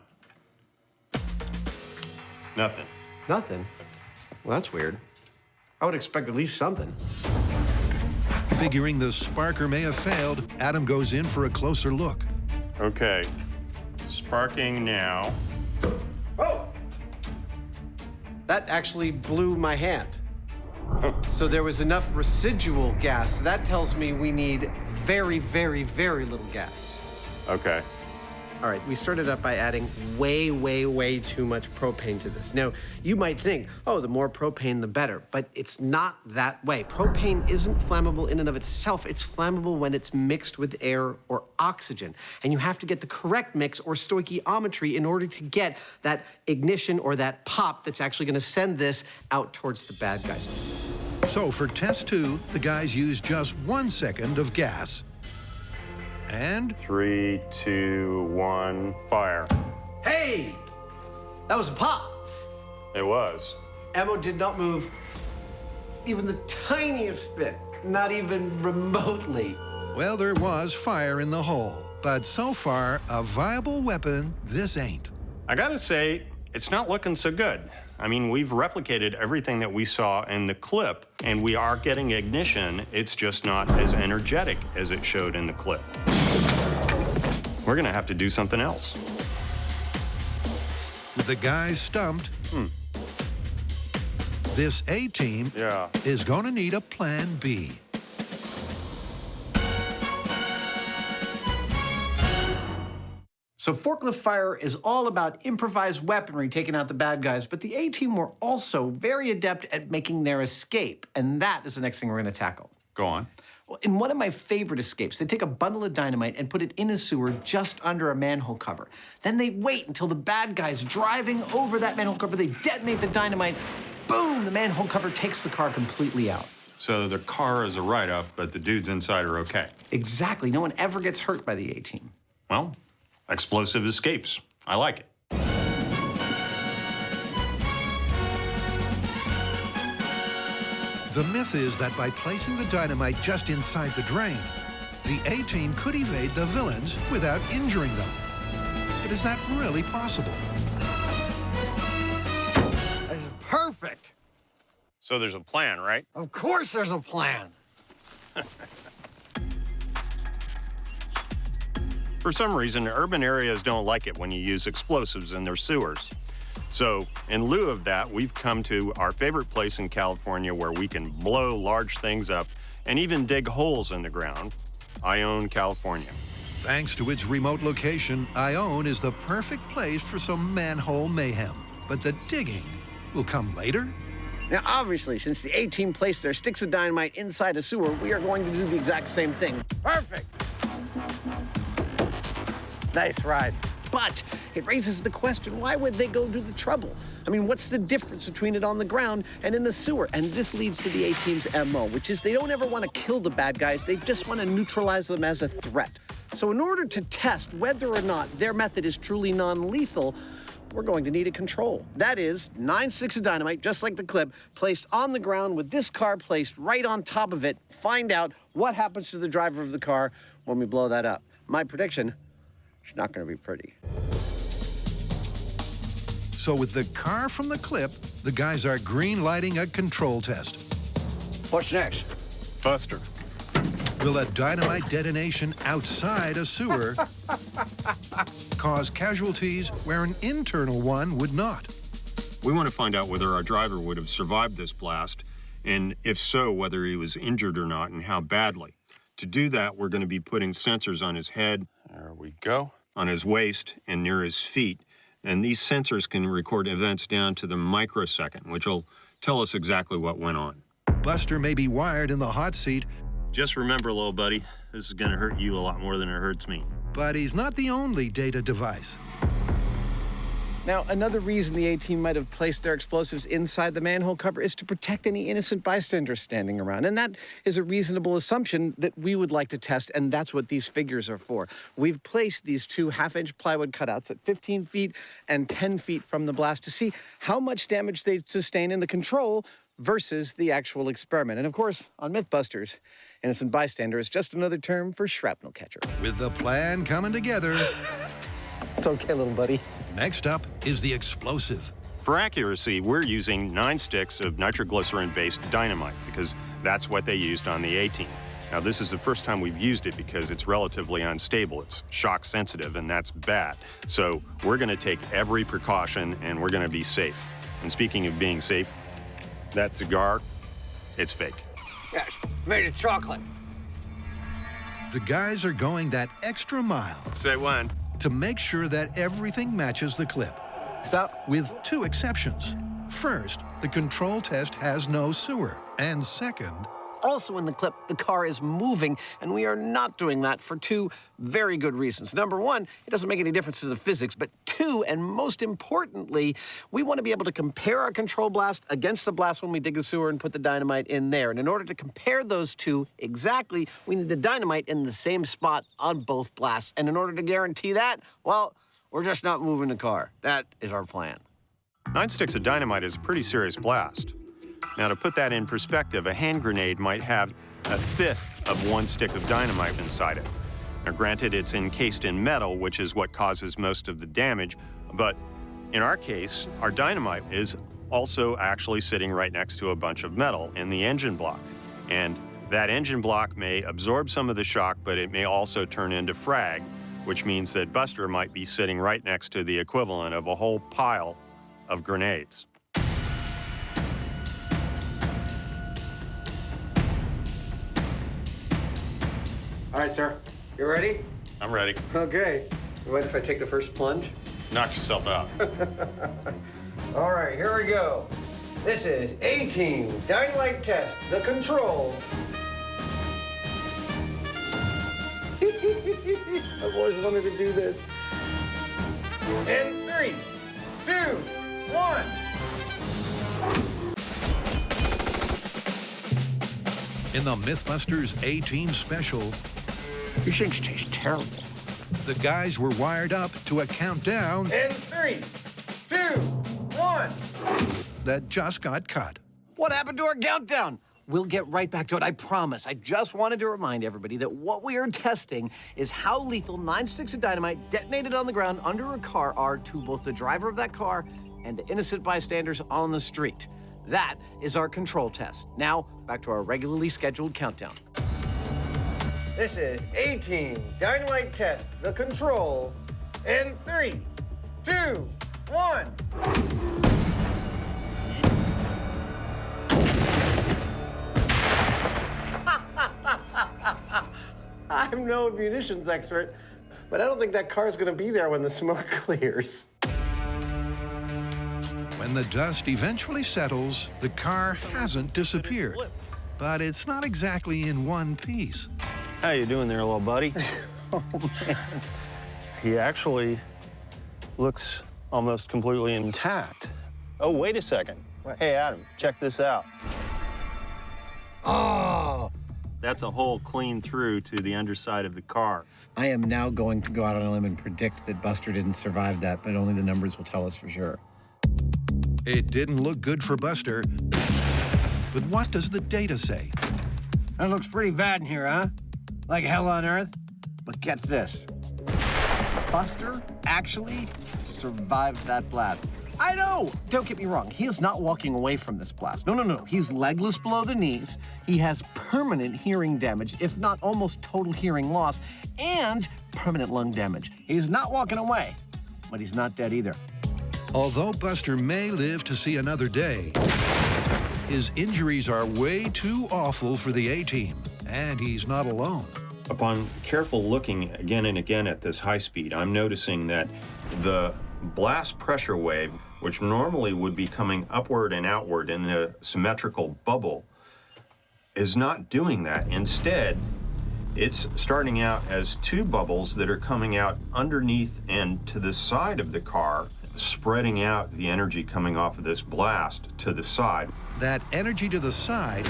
Nothing. Nothing? Well, that's weird. I would expect at least something. Figuring the sparker may have failed, Adam goes in for a closer look. Okay. Sparking now. Oh! That actually blew my hand. So there was enough residual gas. That tells me we need very, very, very little gas. Okay. All right, we started up by adding way, way, way too much propane to this. Now, you might think, oh, the more propane, the better, but it's not that way. Propane isn't flammable in and of itself. It's flammable when it's mixed with air or oxygen. And you have to get the correct mix or stoichiometry in order to get that ignition or that pop that's actually gonna send this out towards the bad guys. So for test 2, the guys used just 1 second of gas. And 3, 2, 1, fire. Hey! That was a pop. It was. Ammo did not move even the tiniest bit, not even remotely. well, there was fire in the hole. But so far, a viable weapon this ain't. I gotta say, it's not looking so good. I mean, we've replicated everything that we saw in the clip, and we are getting ignition. It's just not as energetic as it showed in the clip. We're gonna have to do something else. With the guys stumped, this A-team is gonna need a plan B. So forklift fire is all about improvised weaponry taking out the bad guys, but the A-team were also very adept at making their escape, and that is the next thing we're gonna tackle. Go on. Well, in one of my favorite escapes, they take a bundle of dynamite and put it in a sewer just under a manhole cover. Then they wait until the bad guy's driving over that manhole cover, they detonate the dynamite, boom, the manhole cover takes the car completely out. So the car is a write-off, but the dudes inside are okay. Exactly, no one ever gets hurt by the A-team. Well, explosive escapes. I like it. The myth is that by placing the dynamite just inside the drain, the A-team could evade the villains without injuring them. But is that really possible? That's perfect. So there's a plan, right? Of course there's a plan. For some reason, urban areas don't like it when you use explosives in their sewers. So, in lieu of that, we've come to our favorite place in California where we can blow large things up and even dig holes in the ground, Ione, California. Thanks to its remote location, Ione is the perfect place for some manhole mayhem. But the digging will come later. Now, obviously, since the A-Team placed their sticks of dynamite inside a sewer, we are going to do the exact same thing. Perfect! Nice ride. But it raises the question, why would they go to the trouble? I mean, what's the difference between it on the ground and in the sewer? And this leads to the A-Team's MO, which is they don't ever want to kill the bad guys. They just want to neutralize them as a threat. So in order to test whether or not their method is truly non-lethal, we're going to need a control. That is, 9 sticks of dynamite, just like the clip, placed on the ground with this car placed right on top of it. Find out what happens to the driver of the car when we blow that up. My prediction, it's not going to be pretty. So with the car from the clip, the guys are green lighting a control test. What's next? Buster. Will a dynamite detonation outside a sewer cause casualties where an internal one would not? We want to find out whether our driver would have survived this blast, and if so, whether he was injured or not, and how badly. To do that, we're going to be putting sensors on his head, there we go, on his waist, and near his feet. And these sensors can record events down to the microsecond, which will tell us exactly what went on. Buster may be wired in the hot seat, Just remember, little buddy, this is going to hurt you a lot more than it hurts me. but he's not the only data device. Now, another reason the A-Team might have placed their explosives inside the manhole cover is to protect any innocent bystanders standing around. And that is a reasonable assumption that we would like to test, and that's what these figures are for. We've placed these 2 half-inch plywood cutouts at 15 feet and 10 feet from the blast to see how much damage they sustain in the control versus the actual experiment. And of course, on MythBusters, innocent bystander is just another term for shrapnel catcher. With the plan coming together, It's okay, little buddy. next up is the explosive. For accuracy, we're using 9 sticks of nitroglycerin-based dynamite because that's what they used on the A-Team. Now, this is the first time we've used it because it's relatively unstable. It's shock sensitive, and that's bad. So we're going to take every precaution, and we're going to be safe. And speaking of being safe, that cigar, it's fake. Yes, made of chocolate. The guys are going that extra mile Say when. to make sure that everything matches the clip, Stop. with 2 exceptions. First, the control test has no sewer. And second, Also in the clip, the car is moving, and we are not doing that for 2 very good reasons. Number 1, it doesn't make any difference to the physics, but 2, and most importantly, we want to be able to compare our control blast against the blast when we dig the sewer and put the dynamite in there. And in order to compare those 2 exactly, we need the dynamite in the same spot on both blasts. And in order to guarantee that, well, we're just not moving the car. That is our plan. 9 sticks of dynamite is a pretty serious blast. Now, to put that in perspective, a hand grenade might have 1/5 of 1 stick of dynamite inside it. Now, granted, it's encased in metal, which is what causes most of the damage, but in our case, our dynamite is also actually sitting right next to a bunch of metal in the engine block. And that engine block may absorb some of the shock, but it may also turn into frag, which means that Buster might be sitting right next to the equivalent of a whole pile of grenades. All right, sir. You ready? I'm ready. Okay. You mind if I take the first plunge? Knock yourself out. All right, here we go. This is A-Team Dynamite Test, the control. I've always wanted to do this. In 3, 2, 1. in the MythBusters A-Team special, These things taste terrible. the guys were wired up to a countdown In 3, 2, 1. that just got cut. What happened to our countdown? We'll get right back to it, I promise. I just wanted to remind everybody that what we are testing is how lethal 9 sticks of dynamite detonated on the ground under a car are to both the driver of that car and to innocent bystanders on the street. That is our control test. Now, back to our regularly scheduled countdown. This is A-Team Dynamite Test, the control, in 3, 2, 1. I'm no munitions expert, but I don't think that car's gonna be there when the smoke clears. When the dust eventually settles, the car hasn't disappeared. But it's not exactly in one piece. How you doing there, little buddy? Oh, man. He actually looks almost completely intact. Oh, wait a second. Hey, Adam, check this out. Oh! That's a hole clean through to the underside of the car. I am now going to go out on a limb and predict that Buster didn't survive that, but only the numbers will tell us for sure. It didn't look good for Buster. But what does the data say? That looks pretty bad in here, huh? Like hell on earth? But get this. Buster actually survived that blast. I know! Don't get me wrong, he is not walking away from this blast. No, no, no. He's legless below the knees. He has permanent hearing damage, if not almost total hearing loss, and permanent lung damage. He's not walking away, but he's not dead either. Although Buster may live to see another day, his injuries are way too awful for the A-Team, and he's not alone. Upon careful looking again and again at this high speed, I'm noticing that the blast pressure wave, which normally would be coming upward and outward in a symmetrical bubble, is not doing that. Instead, it's starting out as two bubbles that are coming out underneath and to the side of the car, spreading out the energy coming off of this blast to the side. That energy to the side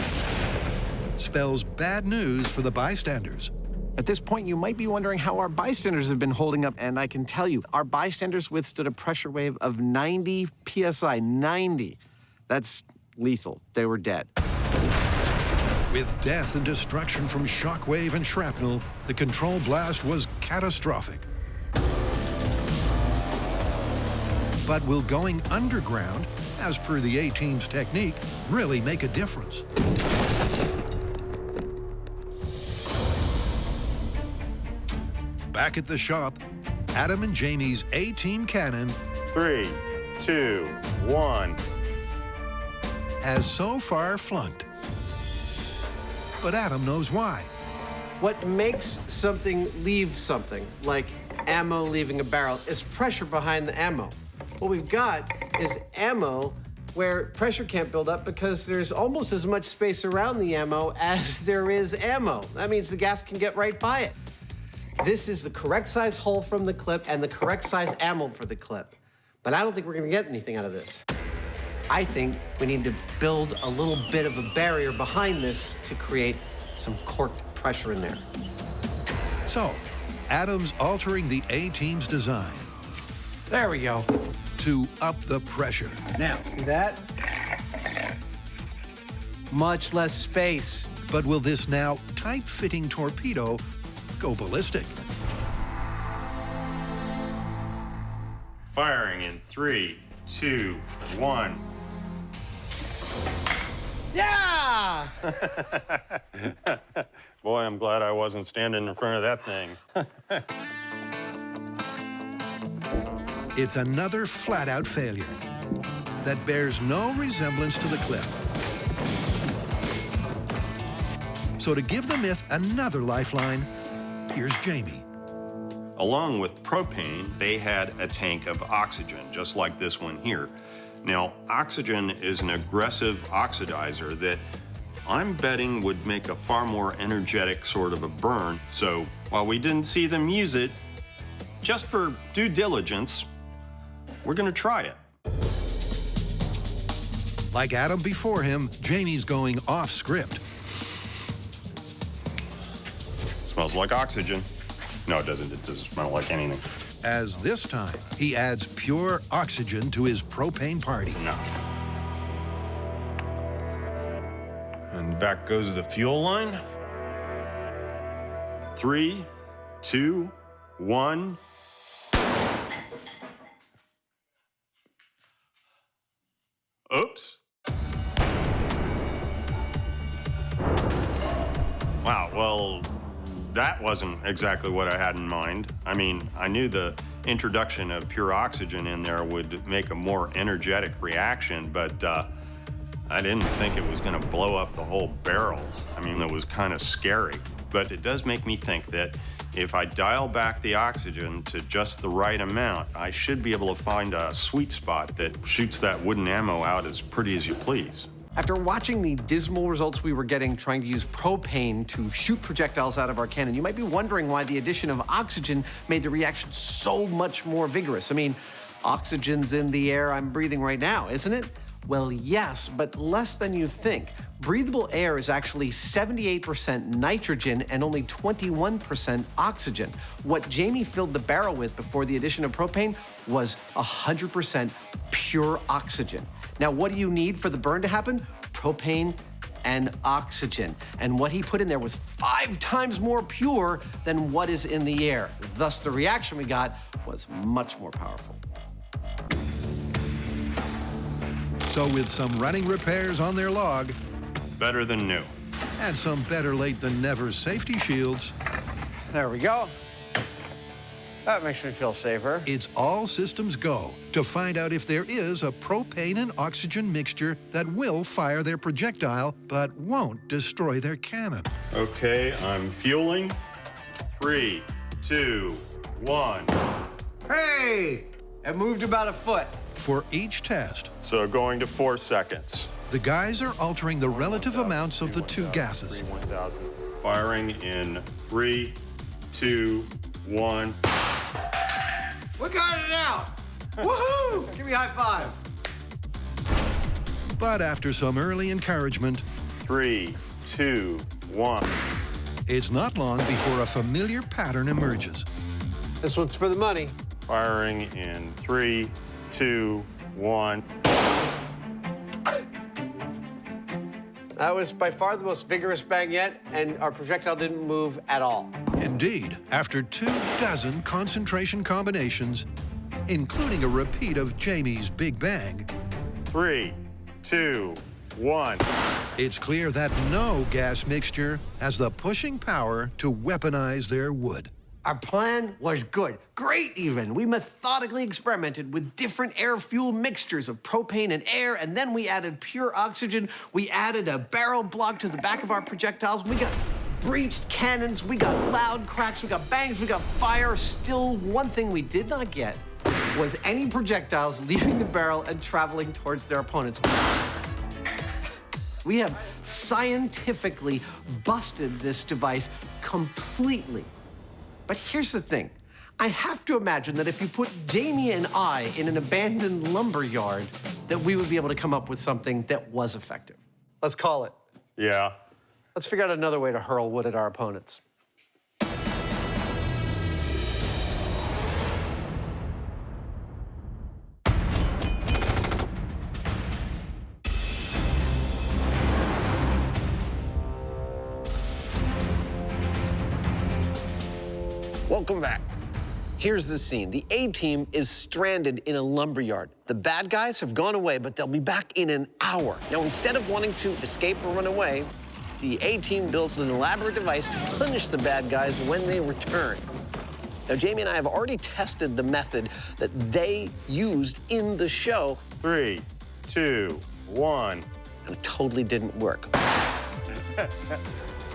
spells bad news for the bystanders. At this point, you might be wondering how our bystanders have been holding up, and I can tell you, our bystanders withstood a pressure wave of 90 psi, 90. That's lethal. They were dead. With death and destruction from shockwave and shrapnel, the control blast was catastrophic. But will going underground, as per the A-Team's technique, really make a difference? Back at the shop, Adam and Jamie's A-Team cannon 3, 2, 1. has so far flunked. But Adam knows why. What makes something leave something, like ammo leaving a barrel, is pressure behind the ammo. What we've got is ammo where pressure can't build up because there's almost as much space around the ammo as there is ammo. That means the gas can get right by it. This is the correct size hole from the clip and the correct size ammo for the clip. But I don't think we're gonna get anything out of this. I think we need to build a little bit of a barrier behind this to create some corked pressure in there. So, Adam's altering the A-Team's design There we go. to up the pressure. Now, see that? Much less space. But will this now tight-fitting torpedo go ballistic? Firing in 3, 2, 1. Yeah! Boy, I'm glad I wasn't standing in front of that thing. It's another flat-out failure that bears no resemblance to the clip. So to give the myth another lifeline, here's Jamie. Along with propane, they had a tank of oxygen, just like this one here. Now, oxygen is an aggressive oxidizer that I'm betting would make a far more energetic sort of a burn. So while we didn't see them use it, just for due diligence, we're gonna try it. Like Adam before him, Jamie's going off script. Smells like oxygen. No, it doesn't. It doesn't smell like anything. As this time, he adds pure oxygen to his propane party. Enough. And back goes the fuel line. 3, 2, 1. Oops. Wow, well, That wasn't exactly what I had in mind. I mean, I knew the introduction of pure oxygen in there would make a more energetic reaction, but I didn't think it was gonna blow up the whole barrel. I mean, it was kind of scary. But it does make me think that if I dial back the oxygen to just the right amount, I should be able to find a sweet spot that shoots that wooden ammo out as pretty as you please. After watching the dismal results we were getting trying to use propane to shoot projectiles out of our cannon, you might be wondering why the addition of oxygen made the reaction so much more vigorous. I mean, oxygen's in the air I'm breathing right now, isn't it? Well, yes, but less than you think. Breathable air is actually 78% nitrogen and only 21% oxygen. What Jamie filled the barrel with before the addition of propane was 100% pure oxygen. Now, what do you need for the burn to happen? Propane and oxygen. And what he put in there was 5 times more pure than what is in the air. Thus, the reaction we got was much more powerful. So with some running repairs on their log, Better than new. and some better late than never safety shields, There we go. That makes me feel safer. it's all systems go to find out if there is a propane and oxygen mixture that will fire their projectile but won't destroy their cannon. Okay, I'm fueling. 3, 2, 1. Hey! It moved about a foot. For each test, So going to 4 seconds. the guys are altering the relative amounts of the two gases. 1,000. Firing in 3, 2, 1. We got it out! Woohoo! Give me a high five. But after some early encouragement, 3, 2, 1. it's not long before a familiar pattern emerges. This one's for the money. Firing in 3, 2, 1. That was by far the most vigorous bang yet, and our projectile didn't move at all. Indeed, after 24 concentration combinations, including a repeat of Jamie's Big Bang, 3, 2, 1. it's clear that no gas mixture has the pushing power to weaponize their wood. Our plan was good, great even. We methodically experimented with different air-fuel mixtures of propane and air, and then we added pure oxygen. We added a barrel block to the back of our projectiles. We got breached cannons, we got loud cracks, we got bangs, we got fire. Still, one thing we did not get was any projectiles leaving the barrel and traveling towards their opponents. We have scientifically busted this device completely. But here's the thing. I have to imagine that if you put Jamie and I in an abandoned lumber yard, that we would be able to come up with something that was effective. Let's call it. Yeah. Let's figure out another way to hurl wood at our opponents. Welcome back. Here's the scene. The A-team is stranded in a lumberyard. The bad guys have gone away, but they'll be back in an hour. Now, instead of wanting to escape or run away, the A-team builds an elaborate device to punish the bad guys when they return. Now, Jamie and I have already tested the method that they used in the show. 3, 2, 1. And it totally didn't work.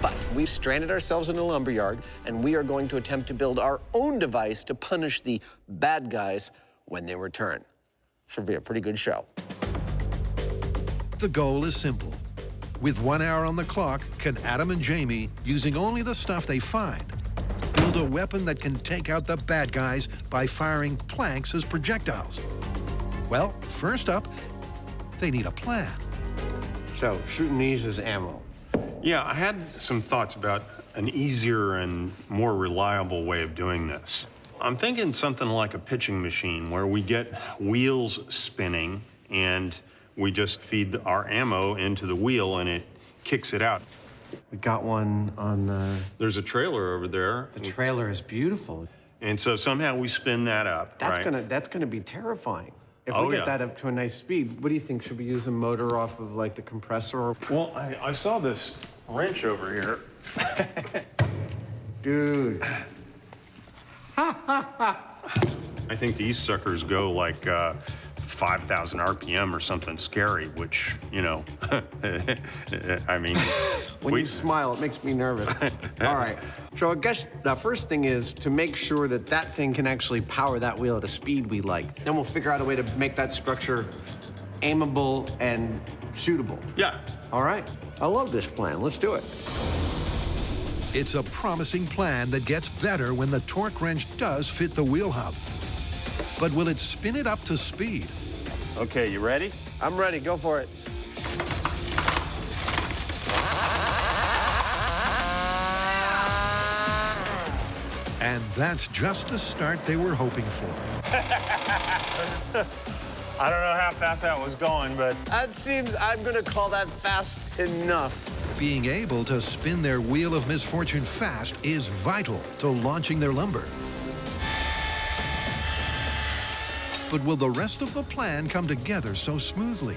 But we've stranded ourselves in a lumberyard, and we are going to attempt to build our own device to punish the bad guys when they return. Should be a pretty good show. The goal is simple. With 1 hour on the clock, can Adam and Jamie, using only the stuff they find, build a weapon that can take out the bad guys by firing planks as projectiles? Well, first up, they need a plan. So, shooting these as ammo. Yeah, I had some thoughts about an easier and more reliable way of doing this. I'm thinking something like a pitching machine where we get wheels spinning and we just feed our ammo into the wheel and it kicks it out. We got one on the... There's a trailer over there. The trailer is beautiful. And so somehow we spin that up, That's right? that's gonna be terrifying. If Oh, we get yeah. that up to a nice speed, what do you think? Should we use a motor off of like the compressor? Well, I saw this wrench over here. Dude. I think these suckers go like 5,000 RPM or something scary, which, you know, I mean... When you smile, it makes me nervous. All right, so I guess the first thing is to make sure that that thing can actually power that wheel at a speed we like. Then we'll figure out a way to make that structure aimable and shootable. Yeah. All right, I love this plan. Let's do it. It's a promising plan that gets better when the torque wrench does fit the wheel hub. But will it spin it up to speed? Okay, you ready? I'm ready, go for it. And that's just the start they were hoping for. I don't know how fast that was going, but... That seems, I'm gonna call that fast enough. Being able to spin their wheel of misfortune fast is vital to launching their lumber. But will the rest of the plan come together so smoothly?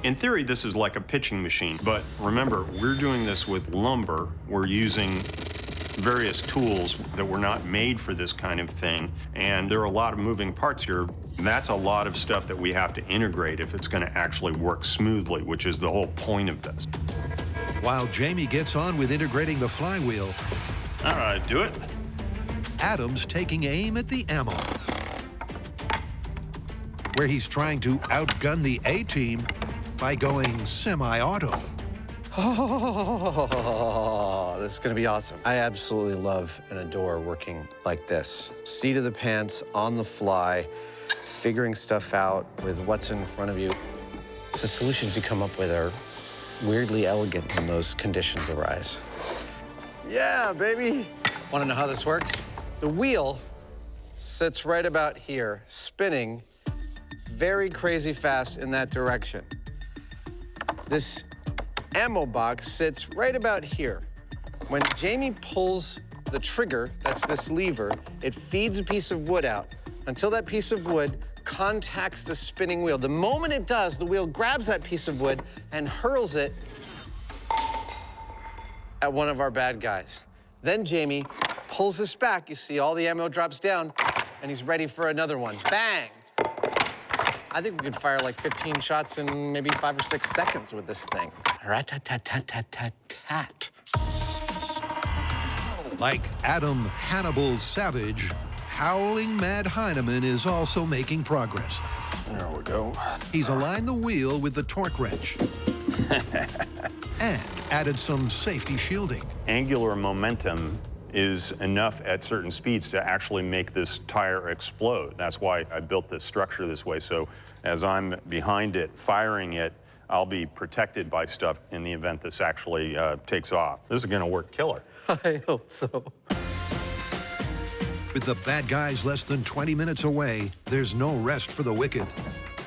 In theory, this is like a pitching machine, but remember, we're doing this with lumber. We're using various tools that were not made for this kind of thing, and there are a lot of moving parts here. That's a lot of stuff that we have to integrate if it's going to actually work smoothly, which is the whole point of this. While Jamie gets on with integrating the flywheel, All right, do it. Adam's taking aim at the ammo, where he's trying to outgun the A-team by going semi-auto. Oh, this is gonna be awesome. I absolutely love and adore working like this. Seat of the pants, on the fly, figuring stuff out with what's in front of you. The solutions you come up with are weirdly elegant when those conditions arise. Yeah, baby. Wanna know how this works? The wheel sits right about here, spinning very crazy fast in that direction. This ammo box sits right about here. When Jamie pulls the trigger, that's this lever, it feeds a piece of wood out until that piece of wood contacts the spinning wheel. The moment it does, the wheel grabs that piece of wood and hurls it at one of our bad guys. Then Jamie pulls this back. You see all the ammo drops down, and he's ready for another one. Bang! I think we could fire like 15 shots in maybe 5 or 6 seconds with this thing. Rat-tat-tat-tat-tat-tat. Like Adam Hannibal Savage, Howling Mad Heineman is also making progress. There we go. He's aligned the wheel with the torque wrench and added some safety shielding. Angular momentum is enough at certain speeds to actually make this tire explode. That's why I built this structure this way. So as I'm behind it, firing it, I'll be protected by stuff in the event this actually takes off. This is gonna work killer. I hope so. With the bad guys less than 20 minutes away, there's no rest for the wicked.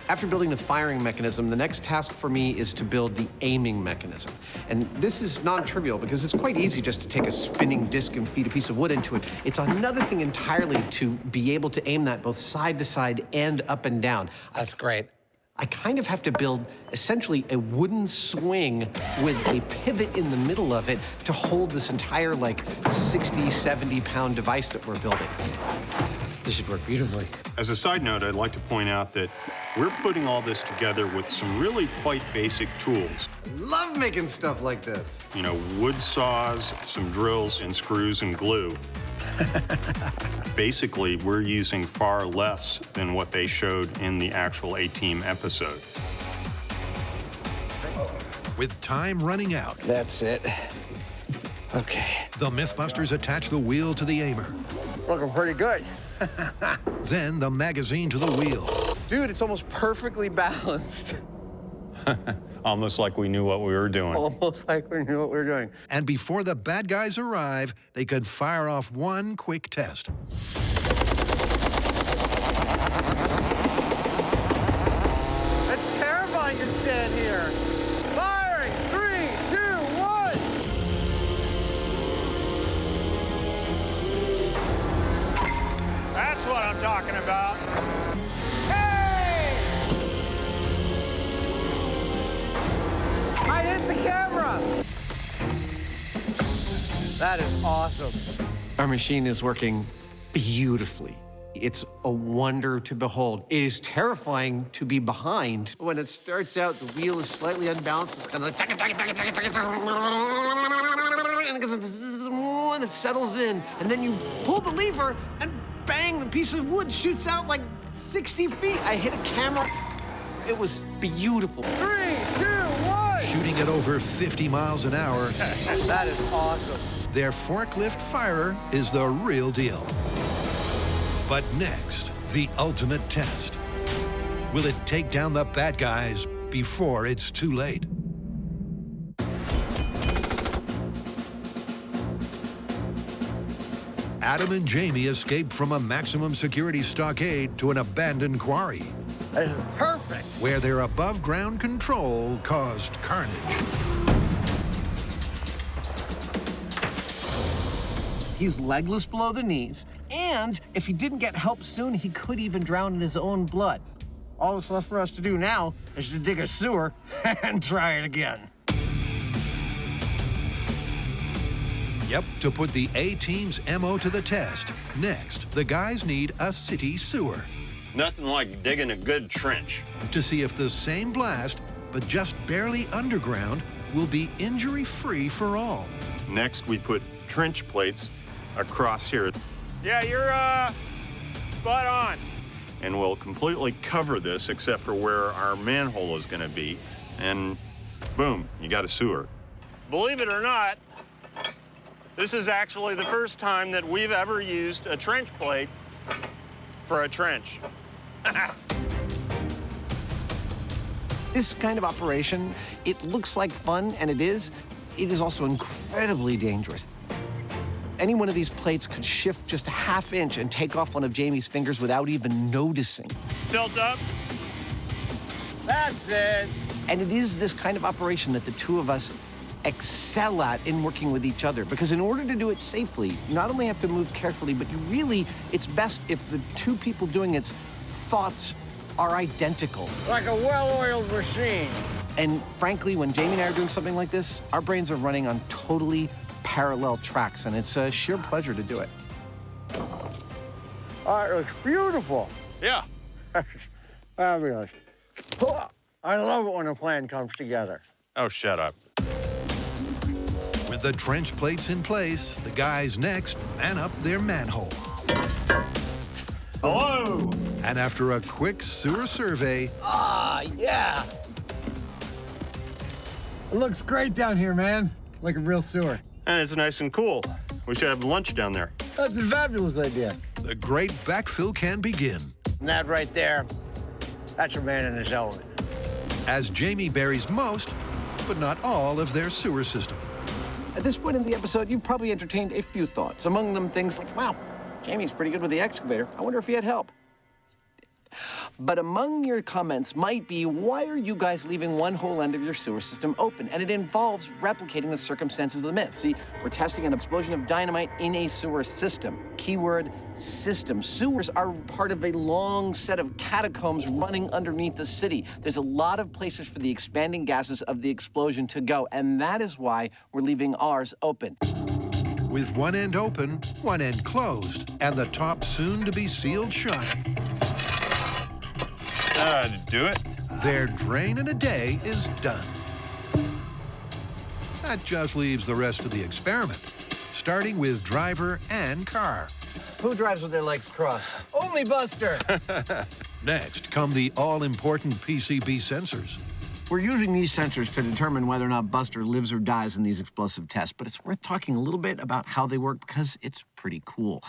After building the firing mechanism, the next task for me is to build the aiming mechanism. And this is non-trivial because it's quite easy just to take a spinning disc and feed a piece of wood into it. It's another thing entirely to be able to aim that both side to side and up and down. That's great. I kind of have to build essentially a wooden swing with a pivot in the middle of it to hold this entire like 60, 70 pound device that we're building. This should work beautifully. As a side note, I'd like to point out that we're putting all this together with some really quite basic tools. I love making stuff like this. You know, wood saws, some drills and screws and glue. Basically, we're using far less than what they showed in the actual A-Team episode. With time running out, That's it. Okay. the MythBusters attach the wheel to the aimer. Looking pretty good. Then the magazine to the wheel. Dude, it's almost perfectly balanced. Almost like we knew what we were doing. Almost like we knew what we were doing. And before the bad guys arrive, they can fire off one quick test. It's terrifying to stand here. Firing! 3, 2, 1! That's what I'm talking about. Hey! I hit the camera! That is awesome. Our machine is working beautifully. It's a wonder to behold. It is terrifying to be behind. When it starts out, the wheel is slightly unbalanced. It's kind of like, and it settles in. And then you pull the lever, and bang, the piece of wood shoots out like 60 feet. I hit a camera. It was beautiful. 3, 2, 1. Shooting at over 50 miles an hour, That is awesome. their forklift firer is the real deal. But next, the ultimate test. Will it take down the bad guys before it's too late? Adam and Jamie escaped from a maximum security stockade to an abandoned quarry, This is perfect. where their above-ground control caused carnage. He's legless below the knees, and if he didn't get help soon, he could even drown in his own blood. All that's left for us to do now is to dig a sewer and try it again. Yep, to put the A-Team's MO to the test. Next, the guys need a city sewer Nothing like digging a good trench. to see if the same blast, but just barely underground, will be injury-free for all. Next, we put trench plates across here. Yeah, you're spot on. And we'll completely cover this except for where our manhole is gonna be. And boom, you got a sewer. Believe it or not, this is actually the first time that we've ever used a trench plate for a trench. This kind of operation, it looks like fun, and it is also incredibly dangerous. Any one of these plates could shift just a half inch and take off one of Jamie's fingers without even noticing. Tilt up. That's it. And it is this kind of operation that the two of us excel at in working with each other, because in order to do it safely, you not only have to move carefully, but it's best if the two people doing its thoughts are identical. Like a well-oiled machine. And frankly, when Jamie and I are doing something like this, our brains are running on totally parallel tracks, and it's a sheer pleasure to do it. Oh, it looks beautiful. Yeah. Fabulous. I love it when a plan comes together. Oh, shut up. With the trench plates in place, the guys next man up their manhole. Hello. And after a quick sewer survey, Yeah. It looks great down here, man. Like a real sewer. And it's nice and cool. We should have lunch down there. That's a fabulous idea. the great backfill can begin. And that right there, that's a man in his element. As Jamie buries most, but not all, of their sewer system. At this point in the episode, you've probably entertained a few thoughts. Among them, things like, wow, Jamie's pretty good with the excavator. I wonder if he had help. But among your comments might be, why are you guys leaving one whole end of your sewer system open? And it involves replicating the circumstances of the myth. See, we're testing an explosion of dynamite in a sewer system. Keyword, system. Sewers are part of a long set of catacombs running underneath the city. There's a lot of places for the expanding gases of the explosion to go, and that is why we're leaving ours open. With one end open, one end closed, and the top soon to be sealed shut. Do it. Their drain in a day is done. That just leaves the rest of the experiment, starting with driver and car. Who drives with their legs crossed? Only Buster. Next come the all-important PCB sensors. We're using these sensors to determine whether or not Buster lives or dies in these explosive tests, but it's worth talking a little bit about how they work because it's pretty cool.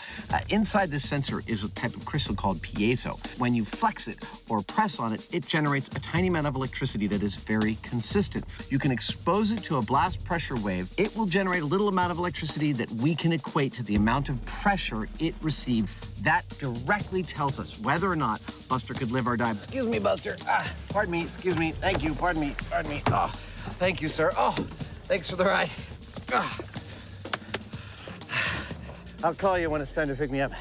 Inside this sensor is a type of crystal called piezo. When you flex it or press on it, it generates a tiny amount of electricity that is very consistent. You can expose it to a blast pressure wave. It will generate a little amount of electricity that we can equate to the amount of pressure it received. That directly tells us whether or not Buster could live or die. Excuse me, Buster. Pardon me, excuse me. Thank you, pardon me, pardon me. Oh, thank you, sir. Oh, thanks for the ride. I'll call you when it's time to pick me up.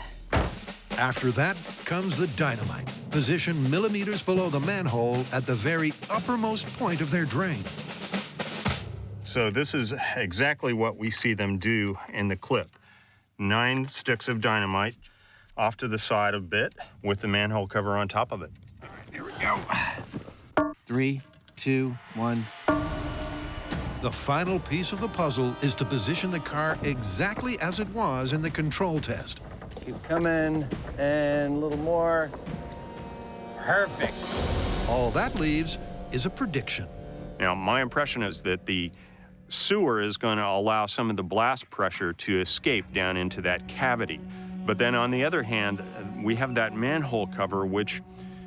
After that comes the dynamite, positioned millimeters below the manhole at the very uppermost point of their drain. So this is exactly what we see them do in the clip. 9 sticks of dynamite off to the side a bit with the manhole cover on top of it. All right, here we go. 3, 2, 1. The final piece of the puzzle is to position the car exactly as it was in the control test. Keep coming, and a little more. Perfect. All that leaves is a prediction. Now, my impression is that the sewer is going to allow some of the blast pressure to escape down into that cavity. But then on the other hand, we have that manhole cover, which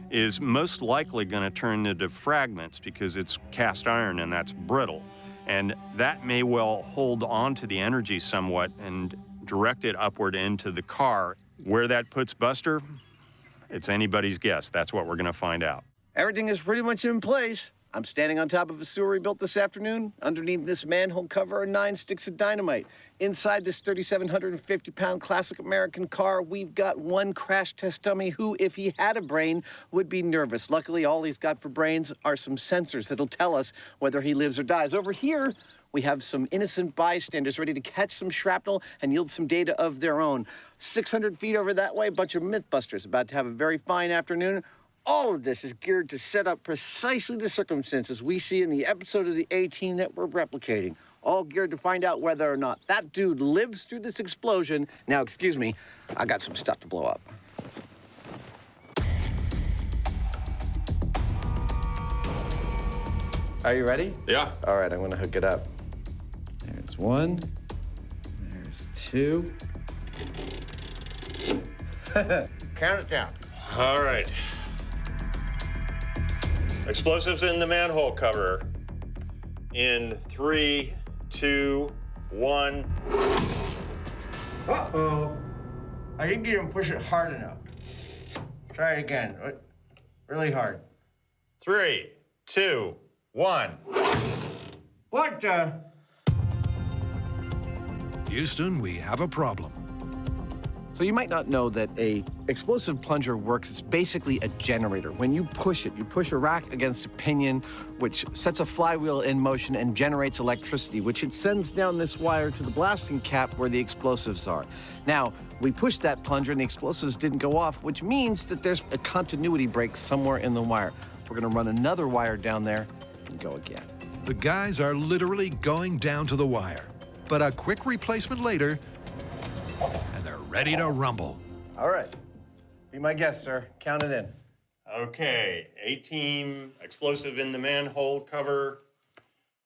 is most likely going to turn into fragments because it's cast iron and that's brittle. And that may well hold on to the energy somewhat and direct it upward into the car. Where that puts Buster, it's anybody's guess. That's what we're going to find out. Everything is pretty much in place. I'm standing on top of a sewer we built this afternoon. Underneath this manhole cover are 9 sticks of dynamite. Inside this 3,750-pound classic American car, we've got one crash test dummy who, if he had a brain, would be nervous. Luckily, all he's got for brains are some sensors that'll tell us whether he lives or dies. Over here, we have some innocent bystanders ready to catch some shrapnel and yield some data of their own. 600 feet over that way, a bunch of MythBusters about to have a very fine afternoon. All of this is geared to set up precisely the circumstances we see in the episode of the A-Team that we're replicating. All geared to find out whether or not that dude lives through this explosion. Now, excuse me, I got some stuff to blow up. Are you ready? Yeah. All right, I'm gonna hook it up. There's 1, there's 2. Count it down. All right. Explosives in the manhole cover. In 3, 2, 1. Uh-oh. I think you didn't push it hard enough. Try it again. Really hard. 3, 2, 1. What the? Houston, we have a problem. So you might not know that a explosive plunger works. It's basically a generator. When you push it, you push a rack against a pinion, which sets a flywheel in motion and generates electricity, which it sends down this wire to the blasting cap where the explosives are. Now, we pushed that plunger and the explosives didn't go off, which means that there's a continuity break somewhere in the wire. We're gonna run another wire down there and go again. The guys are literally going down to the wire. But a quick replacement later, and they're ready to rumble. All right. Be my guest, sir. Count it in. Okay, A-Team explosive in the manhole cover.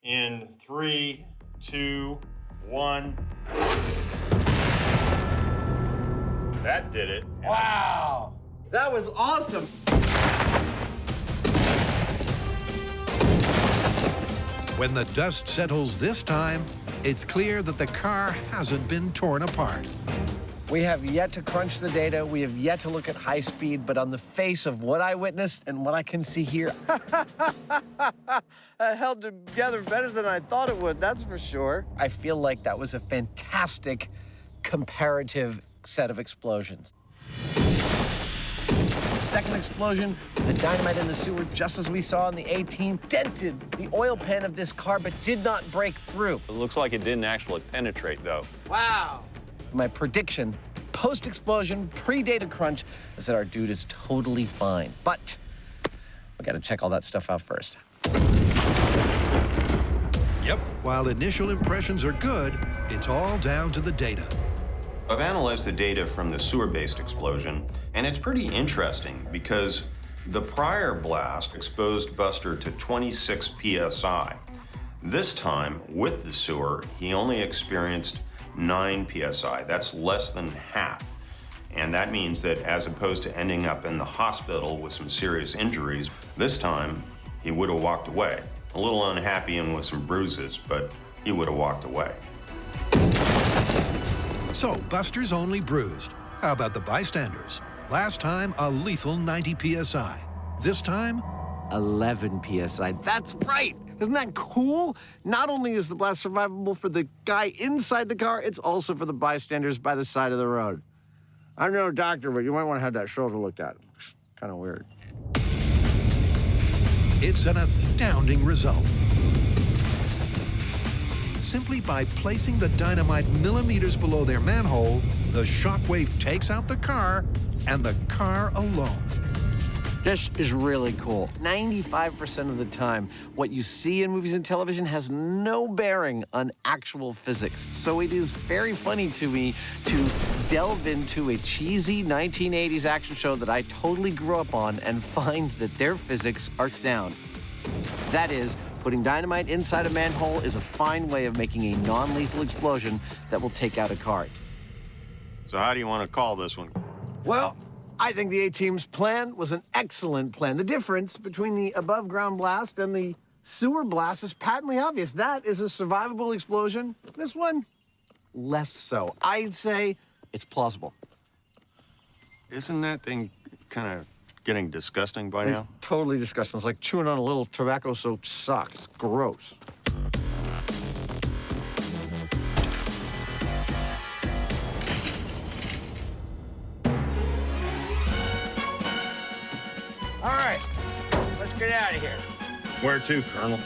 In 3, 2, 1. That did it. Wow! That was awesome! When the dust settles this time, it's clear that the car hasn't been torn apart. We have yet to crunch the data. We have yet to look at high speed, but on the face of what I witnessed and what I can see here, it held together better than I thought it would, that's for sure. I feel like that was a fantastic comparative set of explosions. Second explosion, the dynamite in the sewer, just as we saw in the A-Team, dented the oil pan of this car, but did not break through. It looks like it didn't actually penetrate, though. Wow. My prediction, post-explosion, pre-data crunch, is that our dude is totally fine. But we gotta check all that stuff out first. Yep, while initial impressions are good, it's all down to the data. I've analyzed the data from the sewer-based explosion, and it's pretty interesting because the prior blast exposed Buster to 26 psi. This time, with the sewer, he only experienced 9 psi. That's less than half. And that means that as opposed to ending up in the hospital with some serious injuries, this time he would have walked away. A little unhappy and with some bruises, but he would have walked away. So, Buster's only bruised. How about the bystanders? Last time, a lethal 90 psi. This time, 11 psi. That's right! Isn't that cool? Not only is the blast survivable for the guy inside the car, it's also for the bystanders by the side of the road. I'm no doctor, but you might want to have that shoulder looked at. It's kind of weird. it's an astounding result. simply by placing the dynamite millimeters below their manhole, the shockwave takes out the car and the car alone. This is really cool. 95% of the time, what you see in movies and television has no bearing on actual physics. So it is very funny to me to delve into a cheesy 1980s action show that I totally grew up on and find that their physics are sound. That is, putting dynamite inside a manhole is a fine way of making a non-lethal explosion that will take out a car. So how do you want to call this one? Well, I think the A-Team's plan was an excellent plan. The difference between the above-ground blast and the sewer blast is patently obvious. That is a survivable explosion. This one, less so. I'd say it's plausible. Isn't that thing kind of getting disgusting by now? It's totally disgusting. It's like chewing on a little tobacco-soaked sock. It's gross. All right, let's get out of here. Where to, Colonel?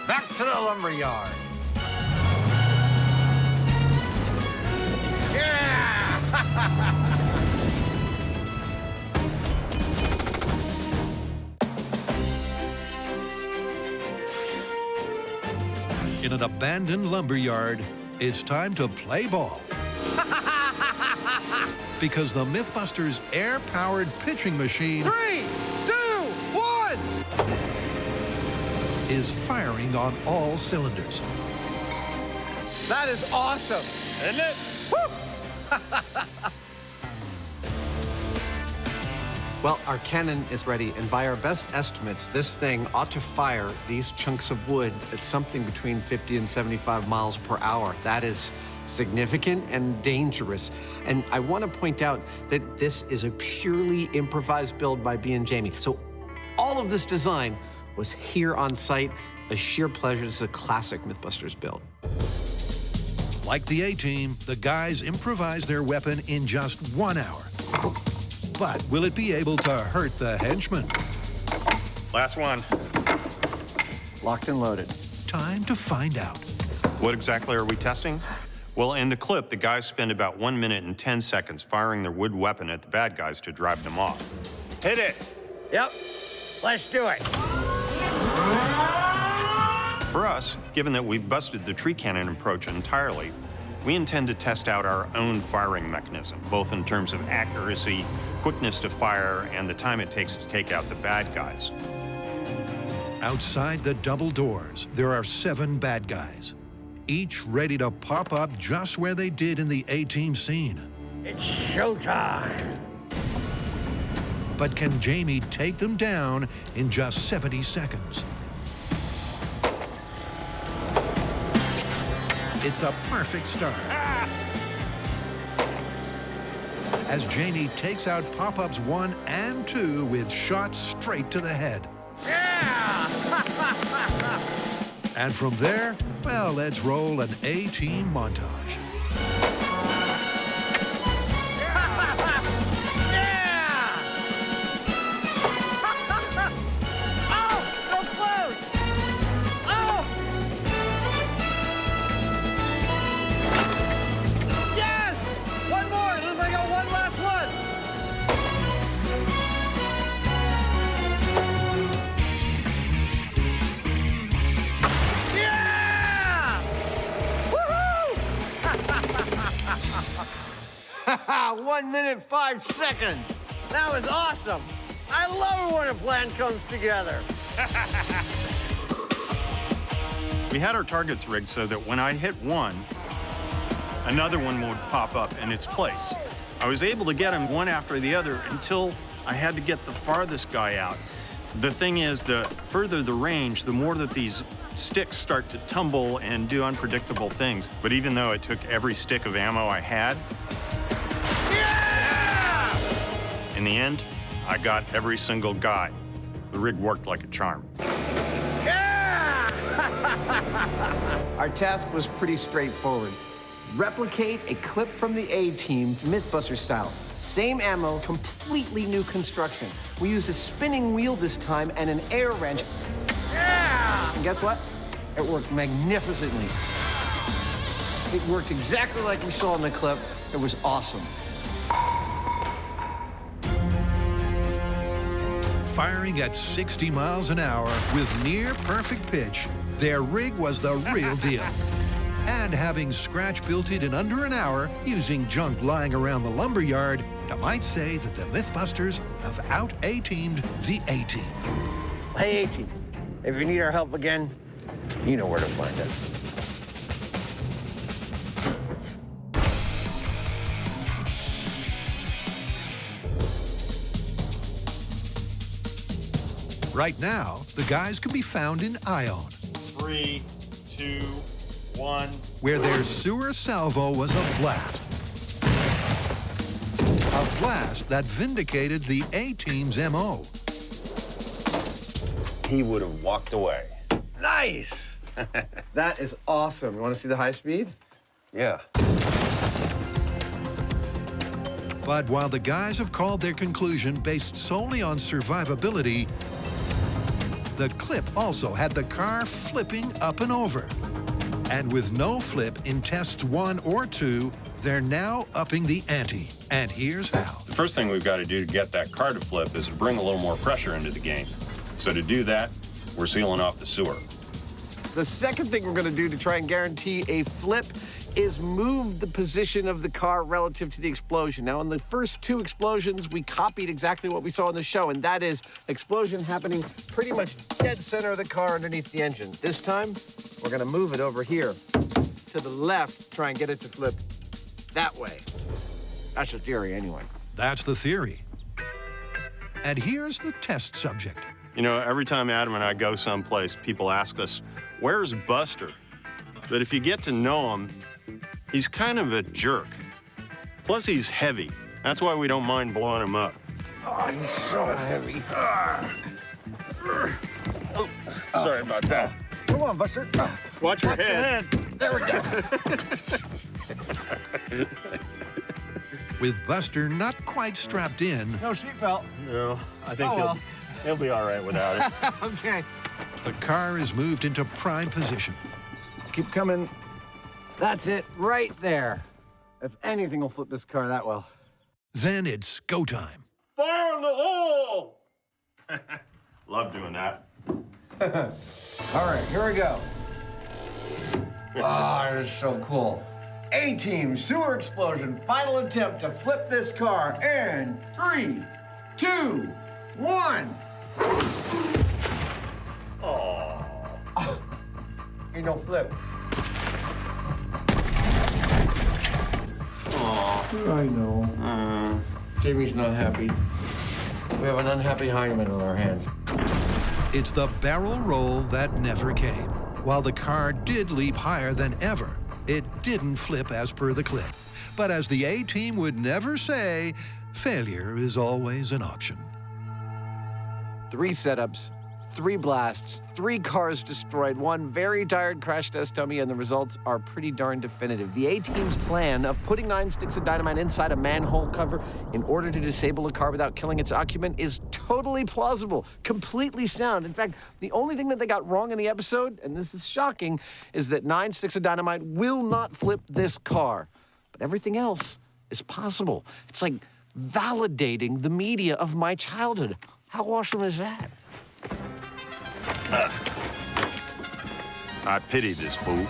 Back to the lumber yard. In an abandoned lumber yard, it's time to play ball. Because the MythBusters air-powered pitching machine 3, 2, 1! is firing on all cylinders. That is awesome. Isn't it? Well, our cannon is ready, and by our best estimates, this thing ought to fire these chunks of wood at something between 50 and 75 miles per hour. That is significant and dangerous. And I want to point out that this is a purely improvised build by B and Jamie. So all of this design was here on site. A sheer pleasure. This is a classic MythBusters build. Like the A-Team, the guys improvise their weapon in just 1 hour. But will it be able to hurt the henchmen? Last one. Locked and loaded. Time to find out. What exactly are we testing? Well, in the clip, the guys spend about 1 minute and 10 seconds firing their wood weapon at the bad guys to drive them off. Hit it! Yep, let's do it. For us, given that we've busted the tree cannon approach entirely, we intend to test out our own firing mechanism, both in terms of accuracy, quickness to fire, and the time it takes to take out the bad guys. Outside the double doors, there are 7 bad guys, each ready to pop up just where they did in the A-Team scene. It's showtime. But can Jamie take them down in just 70 seconds? It's a perfect start. As Jamie takes out pop-ups 1 and 2 with shots straight to the head. Yeah! And from there, well, let's roll an A-Team montage. Haha, 1 minute, 5 seconds. That was awesome. I love it when a plan comes together. We had our targets rigged so that when I hit one, another one would pop up in its place. I was able to get them one after the other until I had to get the farthest guy out. The thing is, the further the range, the more that these sticks start to tumble and do unpredictable things. But even though it took every stick of ammo I had, in the end, I got every single guy. The rig worked like a charm. Our task was pretty straightforward. Replicate a clip from the A-Team, MythBuster style. Same ammo, completely new construction. We used a spinning wheel this time and an air wrench. And guess what? It worked magnificently. It worked exactly like we saw in the clip. It was awesome. Firing at 60 miles an hour with near-perfect pitch, their rig was the real deal. And having scratch built it in under an hour using junk lying around the lumberyard, I might say that the MythBusters have out-A-teamed the A-Team. Hey, A-Team, if you need our help again, you know where to find us. Right now, the guys can be found in Ione, 3, 2, 1. where their sewer salvo was a blast. A blast that vindicated the A-Team's MO. He would have walked away. Nice! That is awesome. You want to see the high speed? Yeah. But while the guys have called their conclusion based solely on survivability, the clip also had the car flipping up and over. And with no flip in tests 1 or 2, they're now upping the ante. And here's how. The first thing we've got to do to get that car to flip is to bring a little more pressure into the game. So to do that, we're sealing off the sewer. The second thing we're going to do to try and guarantee a flip is move the position of the car relative to the explosion. Now, in the first 2 explosions, we copied exactly what we saw in the show, and that is explosion happening pretty much dead center of the car underneath the engine. This time, we're going to move it over here to the left, try and get it to flip that way. That's the theory, anyway. That's the theory. And here's the test subject. You know, every time Adam and I go someplace, people ask us, where's Buster? But if you get to know him, he's kind of a jerk. Plus, he's heavy. That's why we don't mind blowing him up. Oh, he's so heavy. Oh, sorry about that. Come on, Buster. Watch your head. There we go. With Buster not quite strapped in, No seatbelt. No, I think he'll be all right without it. Okay. the car is moved into prime position. Keep coming. That's it, right there. If anything will flip this car that well. Then it's go time. Fire in the hole! Love doing that. All right, here we go. Ah, this is so cool. A-Team sewer explosion, final attempt to flip this car in 3, 2, 1. Oh. Ain't no flip. I know. Jamie's not happy. We have an unhappy Heineman on our hands. It's the barrel roll that never came. While the car did leap higher than ever, it didn't flip as per the clip. But as the A-Team would never say, failure is always an option. 3 setups, 3 blasts, 3 cars destroyed, 1 very tired crash test dummy, and the results are pretty darn definitive. The A-Team's plan of putting 9 sticks of dynamite inside a manhole cover in order to disable a car without killing its occupant is totally plausible, completely sound. In fact, the only thing that they got wrong in the episode, and this is shocking, is that 9 sticks of dynamite will not flip this car. But everything else is possible. It's like validating the media of my childhood. How awesome is that? I pity this fool.